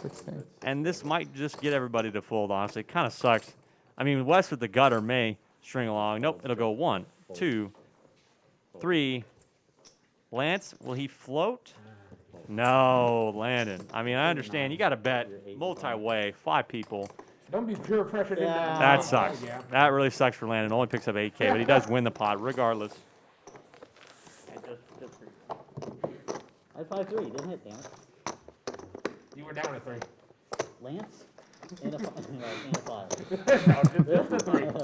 16. And this might just get everybody to fold, honestly. It kind of sucks. I mean, West with the gutter may string along. Nope, it'll go 1, 2, 3. Lance, will he float? No, Landon. I mean, I understand. You got to bet multi-way, 5 people. Don't be peer pressured into Yeah. That sucks. Yeah. That really sucks for Landon. Only picks up 8K, but he does win the pot regardless. I had 5-3. Didn't hit, damn it. You were down at 3. Lance? And a 5. And a 5. No, just a 3. Alec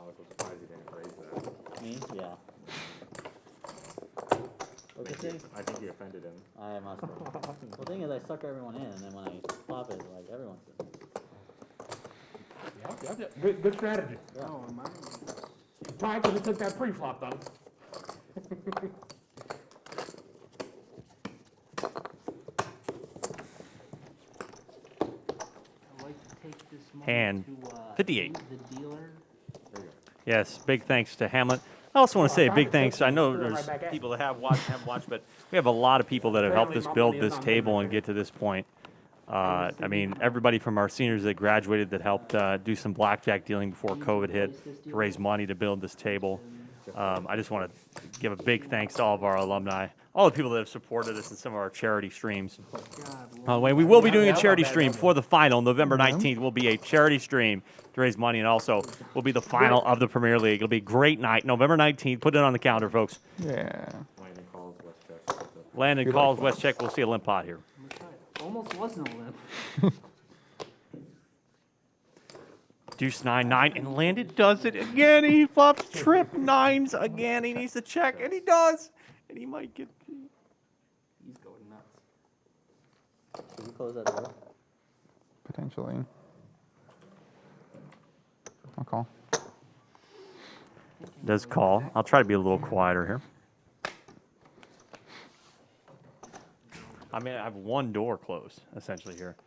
was surprised he didn't raise that. Me? Yeah. What's the thing? I think you offended him. I must have. Well, the thing is, I sucker everyone in, and then when I pop it, like, everyone's in. Yep. Good strategy. Yeah. Oh, mine. Probably because he took that pre-flop, though. I'd like to take this moment Hand to, 58. thank the dealer. Yes, big thanks to Hamlet. I also want to say a big Right thanks. I know back there's at you. people that have watched, but we have a lot of people that have helped us build this table and get to this point. I mean, everybody from our seniors that graduated that helped do some blackjack dealing before COVID hit to raise money to build this table. I just want to give a big thanks to all of our alumni, all the people that have supported us in some of our charity streams. By the way, we will be doing a charity stream for the final. November 19th will be a charity stream to raise money, and also will be the final of the Premier League. It'll be a great night, November 19th. Put it on the calendar, folks. Yeah. Landon calls West check. Landon calls West check. We'll see a limp pot here. Almost wasn't a limp. Deuce 9-9, and Landon does it again. He flops trip 9s again. He needs to check, and he does. And he might get. He's going nuts. Did you close that door? Potentially. I'll call. Does call. I'll try to be a little quieter here. I mean, I have one door closed, essentially, here.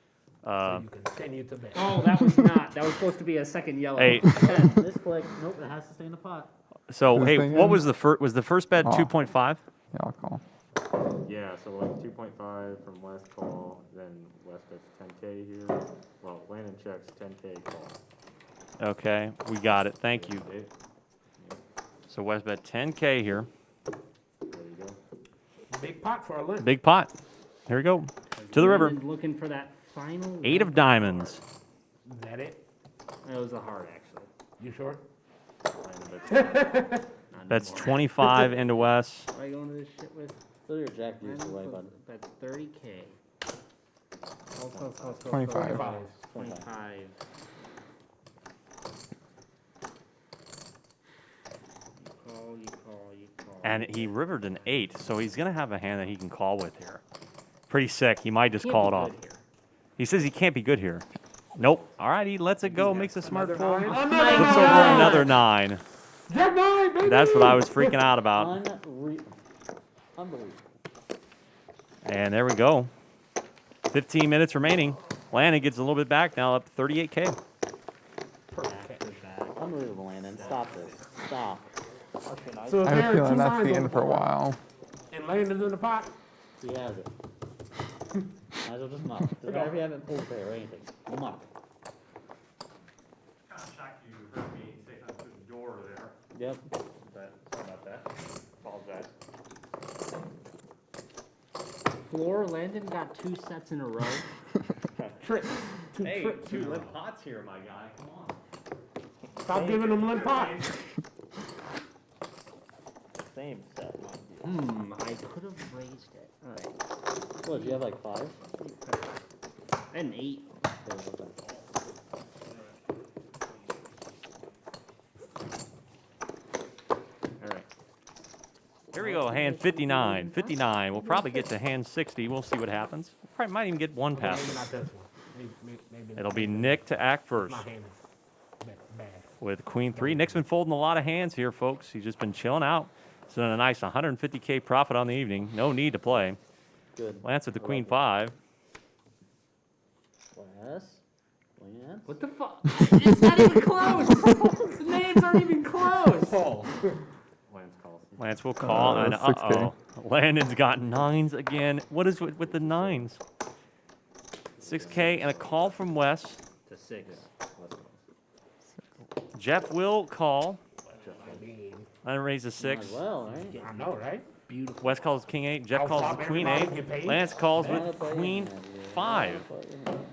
You continue to bet. Oh, that was not. That was supposed to be a second yellow. Hey, Misclick. Nope, it has to stay in the pot. so Who's hey, thinking? what was the first? Was the first bet Oh. 2.5? Yeah, I'll call. Yeah, so like 2.5 from West call, then West bets 10K here. Well, Landon checks 10K call. Okay, we got it. Thank you. Okay, So West bet 10K here. there you go. Big pot for a limp. Big pot. Here we go. To the river. Landon looking for that final. 8 of diamonds. Is that it? It was a heart, actually. You sure? Landon bets That's 25 into West. What are you going to this shit with? Throw your jack deuce away, bud. That's 30K. Close. 25. 25. You call. And he rivered an 8, so he's going to have a hand that he can call with here. Pretty sick. He might just Can't call it be off. good here. He says he can't be good here. Nope. All right, he lets it go, makes a smart fold. Nine. Flips over another 9. Jack 9, baby! That's what I was freaking out about. Unbelievable. And there we go. 15 minutes remaining. Landon gets a little bit back now, up 38K. Unbelievable, Landon. Stop this. Stop. So I have a feeling that's the end for a while. And Landon's in the pot. He has it. Might as well just muck. Doesn't matter if you haven't pulled pair or anything. Muck. Kind of shocked you heard me say that through the door there. Yep. But sorry about that. Apologize. Floor, Landon got 2 sets in a row. Trick. Hey, 2 limp pots here, my guy. Come on. Stop giving them limp pot. Same set. I could have raised it. All right. What, do you have like 5? And 8. All right. Here we go, hand 59. 59. We'll probably get to hand 60. We'll see what happens. Probably might even get one pass. Maybe not this one. Maybe It'll be Nick to act first my hand is bad. with Queen 3. Nick's been folding a lot of hands here, folks. He's just been chilling out. So a nice 150K profit on the evening. No need to play. Good. Lance with the Queen 5. Lance? What the fuck? It's not even close. The names aren't even close. Lance calls. Lance will call, and 6K. uh-oh. Landon's got 9s again. What is with the 9s? 6K and a call from Wes. To 6. Jeff will call. Landon raises 6. Well, right? I know, right? Beautiful. Wes calls King 8. Jeff I'll calls flop the Queen everybody, 8. get paid. Lance calls Man, with play Queen your hand, yeah. 5. Play your hand.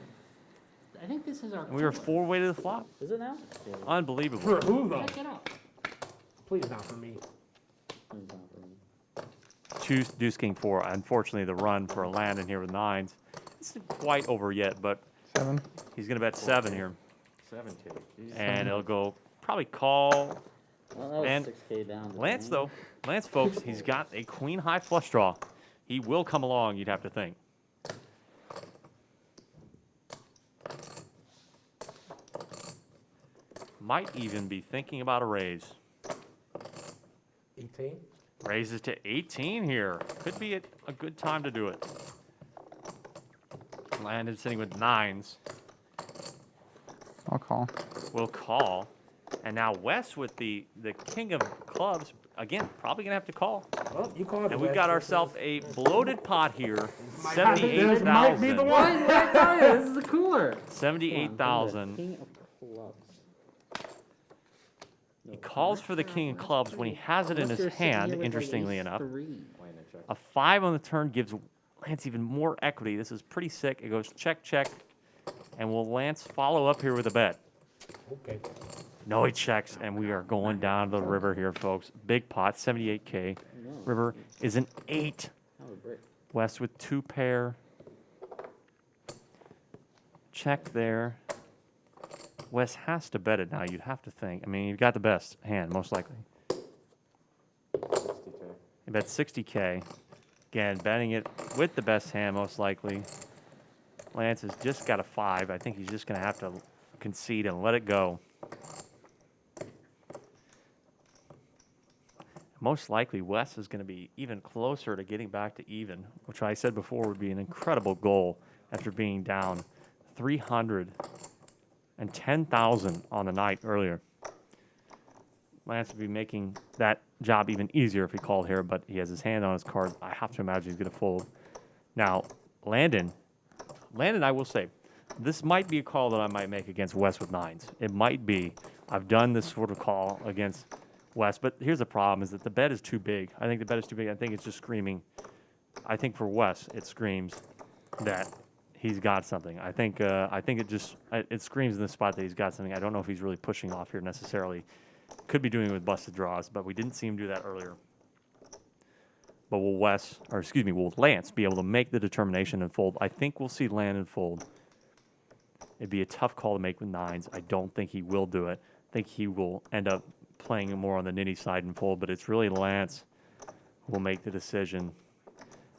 I think this is our. And we were cooler. 4 way to the flop. Is it now? Unbelievable. For who, though? Check it out. Please not for me. Please don't for me. Choose Deuce King 4. Unfortunately, the run for Landon here with 9s. It's not quite over yet, but 7. he's going to bet 7 here. 7K. Jeez. And it'll go probably call. Well, that was And 6K down. to Lance, 10. though, Lance, folks, he's got a Queen high flush draw. He will come along, you'd have to think. Might even be thinking about a raise. 18. Raises to 18 here. Could be a good time to do it. Landon sitting with 9s. I'll call. Will call. And now Wes with the king of clubs. Again, probably going to have to call. Well, you called And it, we've Wes. got ourselves a bloated pot here. This might be the 78,000. one. I tell you, this is a cooler. Come on, 78,000. King of clubs. He calls for the king of clubs when he has it in his hand, interestingly enough. Landon check. A 5 on the turn gives Lance even more equity. This is pretty sick. It goes check, check. And will Lance follow up here with a bet? Okay. No, he checks, and we are going down to the river here, folks. Big pot, 78K. No. River is an 8. How a brick. West with 2 pair. Check there. Wes has to bet it now, you'd have to think. I mean, you've got the best hand, most likely. 60K. You bet 60K. Again, betting it with the best hand, most likely. Lance has just got a 5. I think he's just going to have to concede and let it go. Most likely, Wes is going to be even closer to getting back to even, which I said before would be an incredible goal after being down 310,000 on the night earlier. Lance would be making that job even easier if he called here, but he has his hand on his card. I have to imagine he's going to fold. Now, Landon, I will say, this might be a call that I might make against Wes with nines. It might be. I've done this sort of call against Wes, but here's the problem, is that the bet is too big. I think the bet is too big. I think it's just screaming. I think for Wes, it screams that he's got something. I think it screams in the spot that he's got something. I don't know if he's really pushing off here necessarily. Could be doing it with busted draws, but we didn't see him do that earlier. But will Lance be able to make the determination and fold? I think we'll see Landon fold. It'd be a tough call to make with nines. I don't think he will do it. I think he will end up playing more on the nitty side and fold, but it's really Lance who will make the decision.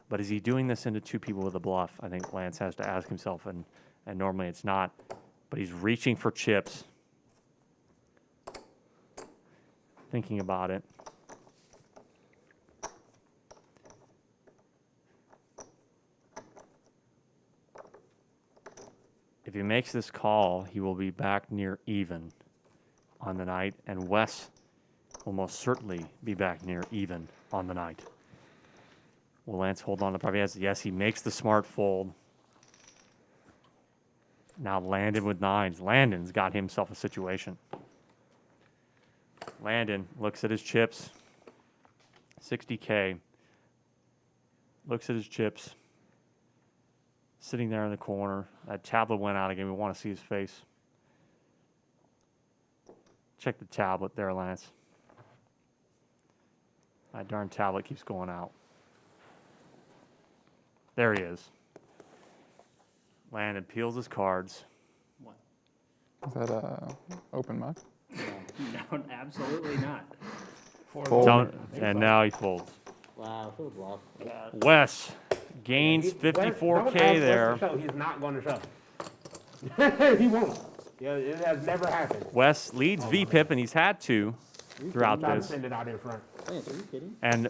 But is he doing this into two people with a bluff? I think Lance has to ask himself, and normally it's not. But he's reaching for chips. Thinking about it. If he makes this call, he will be back near even on the night, and Wes will most certainly be back near even on the night. Will Lance hold on to probably has? Yes, he makes the smart fold. Now Landon with nines. Landon's got himself a situation. Landon looks at his chips. 60K. Looks at his chips. Sitting there in the corner. That tablet went out again. We want to see his face. Check the tablet there, Lance. That darn tablet keeps going out. There he is. Landon peels his cards. What? Is that open muck? No, absolutely not. And now he folds. Wow, so lost. Wes gains 54K there. He's not going to show. He won't. Yeah, it has never happened. Wes leads VPIP, and he's had to throughout this. Send it out in front. Lance, are you kidding? And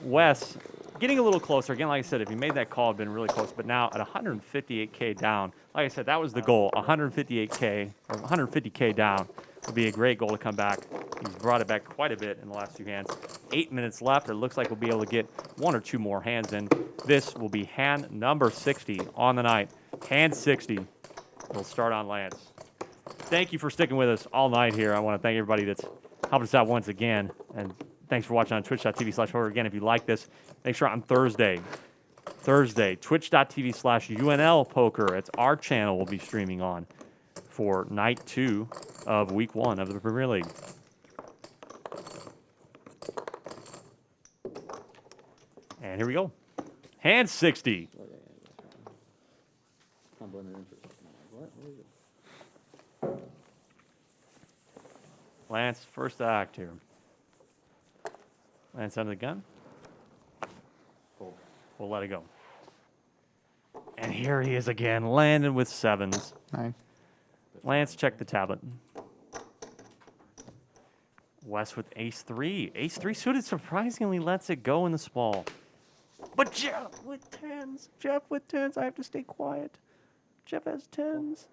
Wes getting a little closer. Again, like I said, if he made that call, it'd been really close. But now at 158K down, like I said, that was the goal. 158K or 150K down would be a great goal to come back. He's brought it back quite a bit in the last two hands. 8 minutes left. It looks like we'll be able to get one or two more hands in. This will be hand number 60 on the night. Hand 60 will start on Lance. Thank you for sticking with us all night here. I want to thank everybody that's helped us out once again. And thanks for watching on twitch.tv/poker. Again, if you like this, make sure on Thursday, twitch.tv/UNL Poker. It's our channel we'll be streaming on for night 2 of week 1 of the Premier League. And here we go. Hand 60. Lance, first act here. Lance under the gun. We'll let it go. And here he is again, landing with sevens. 9. Lance, check the tablet. Wes with ace-3. Ace-3 suited surprisingly lets it go in the small. But Jeff with tens. Jeff with tens. I have to stay quiet. Jeff has tens.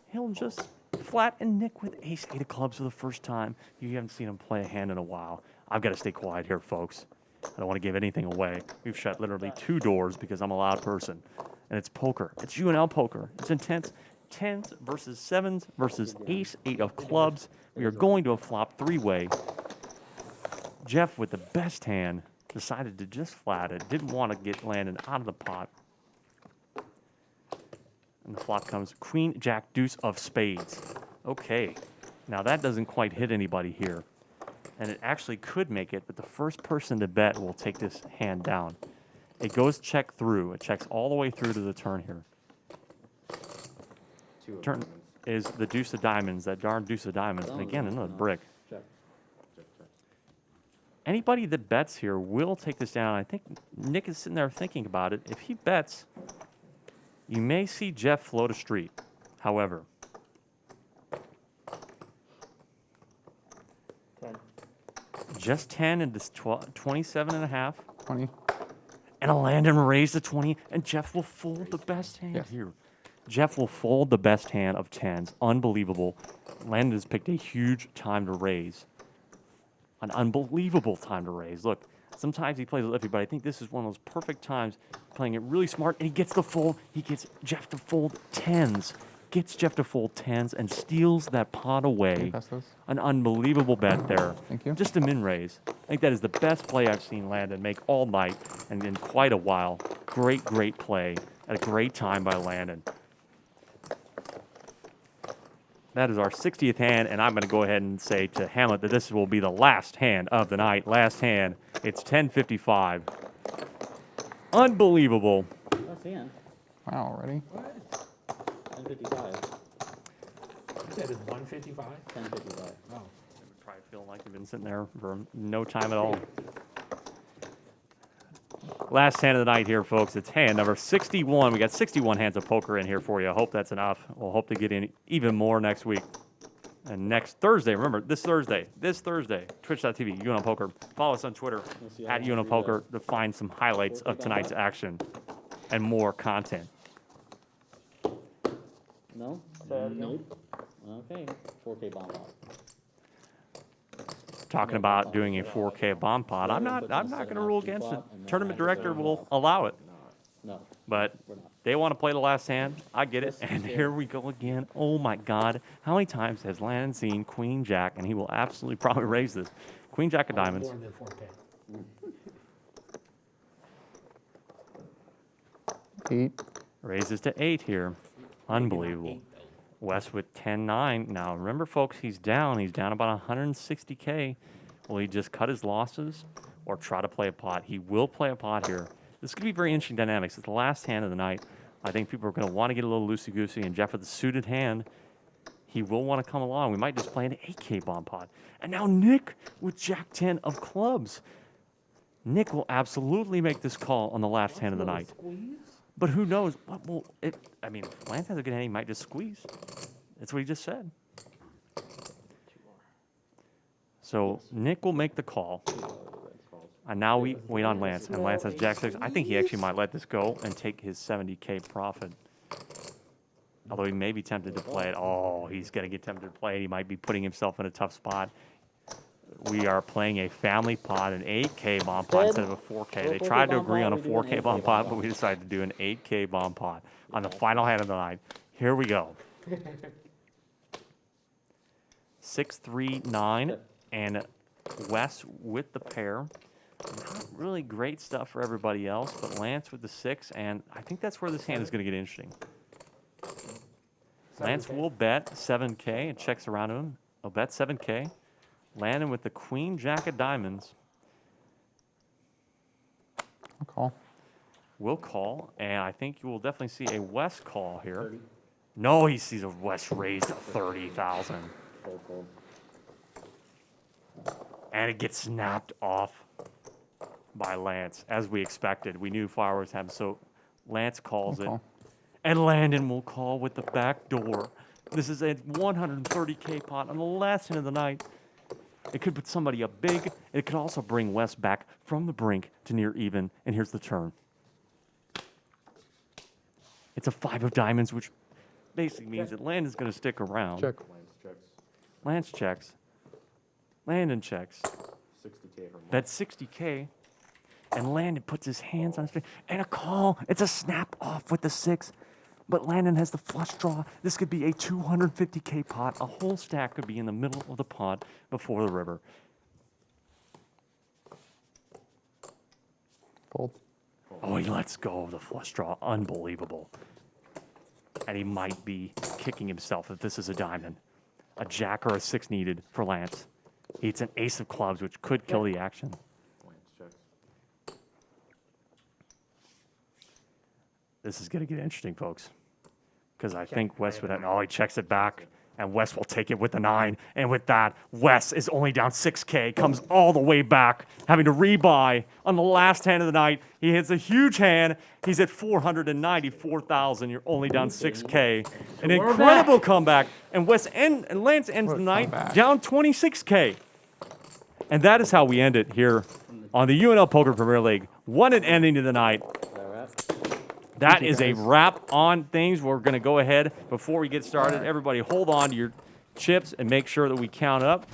He'll just flat and nick with ace-8 of clubs for the first time. You haven't seen him play a hand in a while. I've got to stay quiet here, folks. I don't want to give anything away. We've shut literally 2 doors because I'm a loud person. And it's poker. It's UNL poker. It's intense. 10s versus 7s versus ace-8 of clubs. We are going to a flop 3-way. Jeff with the best hand decided to just flat it. Didn't want to get Landon out of the pot. And the flop comes queen, jack, deuce of spades. Okay. Now that doesn't quite hit anybody here. And it actually could make it, but the first person to bet will take this hand down. It goes check through. It checks all the way through to the turn here. Turn is the deuce of diamonds, that darn deuce of diamonds. And again, another brick. Anybody that bets here will take this down. I think Nick is sitting there thinking about it. If he bets, you may see Jeff float a street. However, 10. just 10 into 27.5. 20. And a Landon raised to 20, and Jeff will fold the best hand here. Jeff will fold the best hand of 10s. Unbelievable. Landon has picked a huge time to raise. An unbelievable time to raise. Look, sometimes he plays with iffy, but I think this is one of those perfect times, playing it really smart, and he gets the fold. He gets Jeff to fold 10s. Gets Jeff to fold 10s and steals that pot away. An unbelievable bet there. Thank you. Just a min raise. I think that is the best play I've seen Landon make all night and in quite a while. Great, great play at a great time by Landon. That is our 60th hand, and I'm going to go ahead and say to Hamlet that this will be the last hand of the night. Last hand. It's 10:55. Unbelievable. Last hand. Wow, already? 10:55. You said it's 155? 10:55. Oh. Probably feeling like they've been sitting there for no time at all. Last hand of the night here, folks. It's hand number 61. We got 61 hands of poker in here for you. I hope that's enough. We'll hope to get in even more next week. And next Thursday, remember, this Thursday, twitch.tv, UNL Poker. Follow us on Twitter, at UNL Poker, to find some highlights of tonight's action and more content. No? Nope. Okay. 4K bomb out. Talking about doing a 4K bomb pot. I'm not going to rule against it. Tournament director will allow it. No. But they want to play the last hand. I get it. And here we go again. Oh my God. How many times has Landon seen Queen Jack? And he will absolutely probably raise this. Queen Jack of diamonds. More than 4K. 8. Raises to 8 here. Unbelievable. West with 10-9. Now, remember, folks, he's down. He's down about 160K. Will he just cut his losses or try to play a pot? He will play a pot here. This could be very interesting dynamics. It's the last hand of the night. I think people are going to want to get a little loosey-goosey, and Jeff with the suited hand, he will want to come along. We might just play an 8K bomb pot. And now Nick with Jack 10 of clubs. Nick will absolutely make this call on the last hand of the night. But who knows? What will it? I mean, if Lance has a good hand, he might just squeeze. That's what he just said. So Nick will make the call. And now we wait on Lance. And Lance has Jack 6. I think he actually might let this go and take his 70K profit. Although he may be tempted to play it. Oh, he's going to get tempted to play it. He might be putting himself in a tough spot. We are playing a family pot, an 8K bomb pot instead of a 4K. They tried to agree on a 4K bomb pot, but we decided to do an 8K bomb pot on the final hand of the night. Here we go. 6-3-9, and Wes with the pair. Not really great stuff for everybody else, but Lance with the 6, and I think that's where this hand is going to get interesting. Lance will bet 7K and checks around him. He'll bet 7K. Landon with the Queen Jack of diamonds. I'll call. Will call, and I think you will definitely see a West call here. 30. No, he sees a West raise to 30,000. And it gets snapped off by Lance, as we expected. We knew fireworks happened, so Lance calls it. And Landon will call with the back door. This is a 130K pot on the last hand of the night. It could put somebody up big. It could also bring West back from the brink to near even. And here's the turn. It's a 5 of diamonds, which basically means that Landon's going to stick around. Check. Lance checks. Landon checks. 60K from That's 60K. And Landon puts his hands on his face. And a call. It's a snap off with the 6. But Landon has the flush draw. This could be a 250K pot. A whole stack could be in the middle of the pot before the river. Fold. Oh, he lets go of the flush draw. Unbelievable. And he might be kicking himself if this is a diamond. A jack or a 6 needed for Lance. It's an ace of clubs, which could kill the action. Lance checks. This is going to get interesting, folks. Because I think Wes would have, oh, he checks it back, and Wes will take it with the 9. And with that, Wes is only down 6K, comes all the way back, having to rebuy on the last hand of the night. He hits a huge hand. He's at 494,000. You're only down 6K. An incredible comeback. And Lance ends the night down 26K. And that is how we end it here on the UNL Poker Premier League What an ending to the night. That is a wrap on things. We're going to go ahead before we get started. Everybody hold on to your chips and make sure that we count up.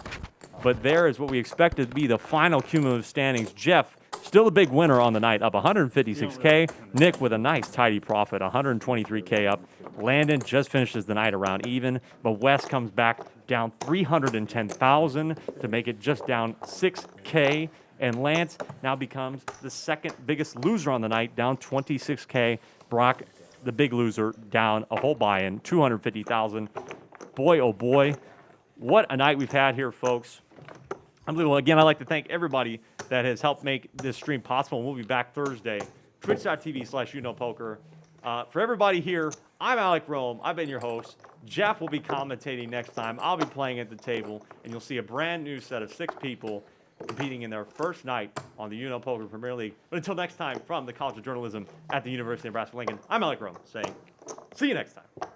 But there is what we expected to be the final cumulative standings. Jeff, still the big winner on the night, up 156K. Nick with a nice tidy profit, 123K up. Landon just finishes the night around even, but Wes comes back down 310,000 to make it just down 6K. And Lance now becomes the second biggest loser on the night, down 26K. Brock, the big loser, down a whole buy-in, 250,000. Boy, oh boy, what a night we've had here, folks. Unbelievable. Again, I'd like to thank everybody that has helped make this stream possible. And we'll be back Thursday, twitch.tv/UNL Poker. For everybody here, I'm Alec Rome. I've been your host. Jeff will be commentating next time. I'll be playing at the table, and you'll see a brand new set of 6 people competing in their first night on the UNL Poker Premier League. But until next time, from the College of Journalism at the University of Nebraska-Lincoln, I'm Alec Rome saying, see you next time.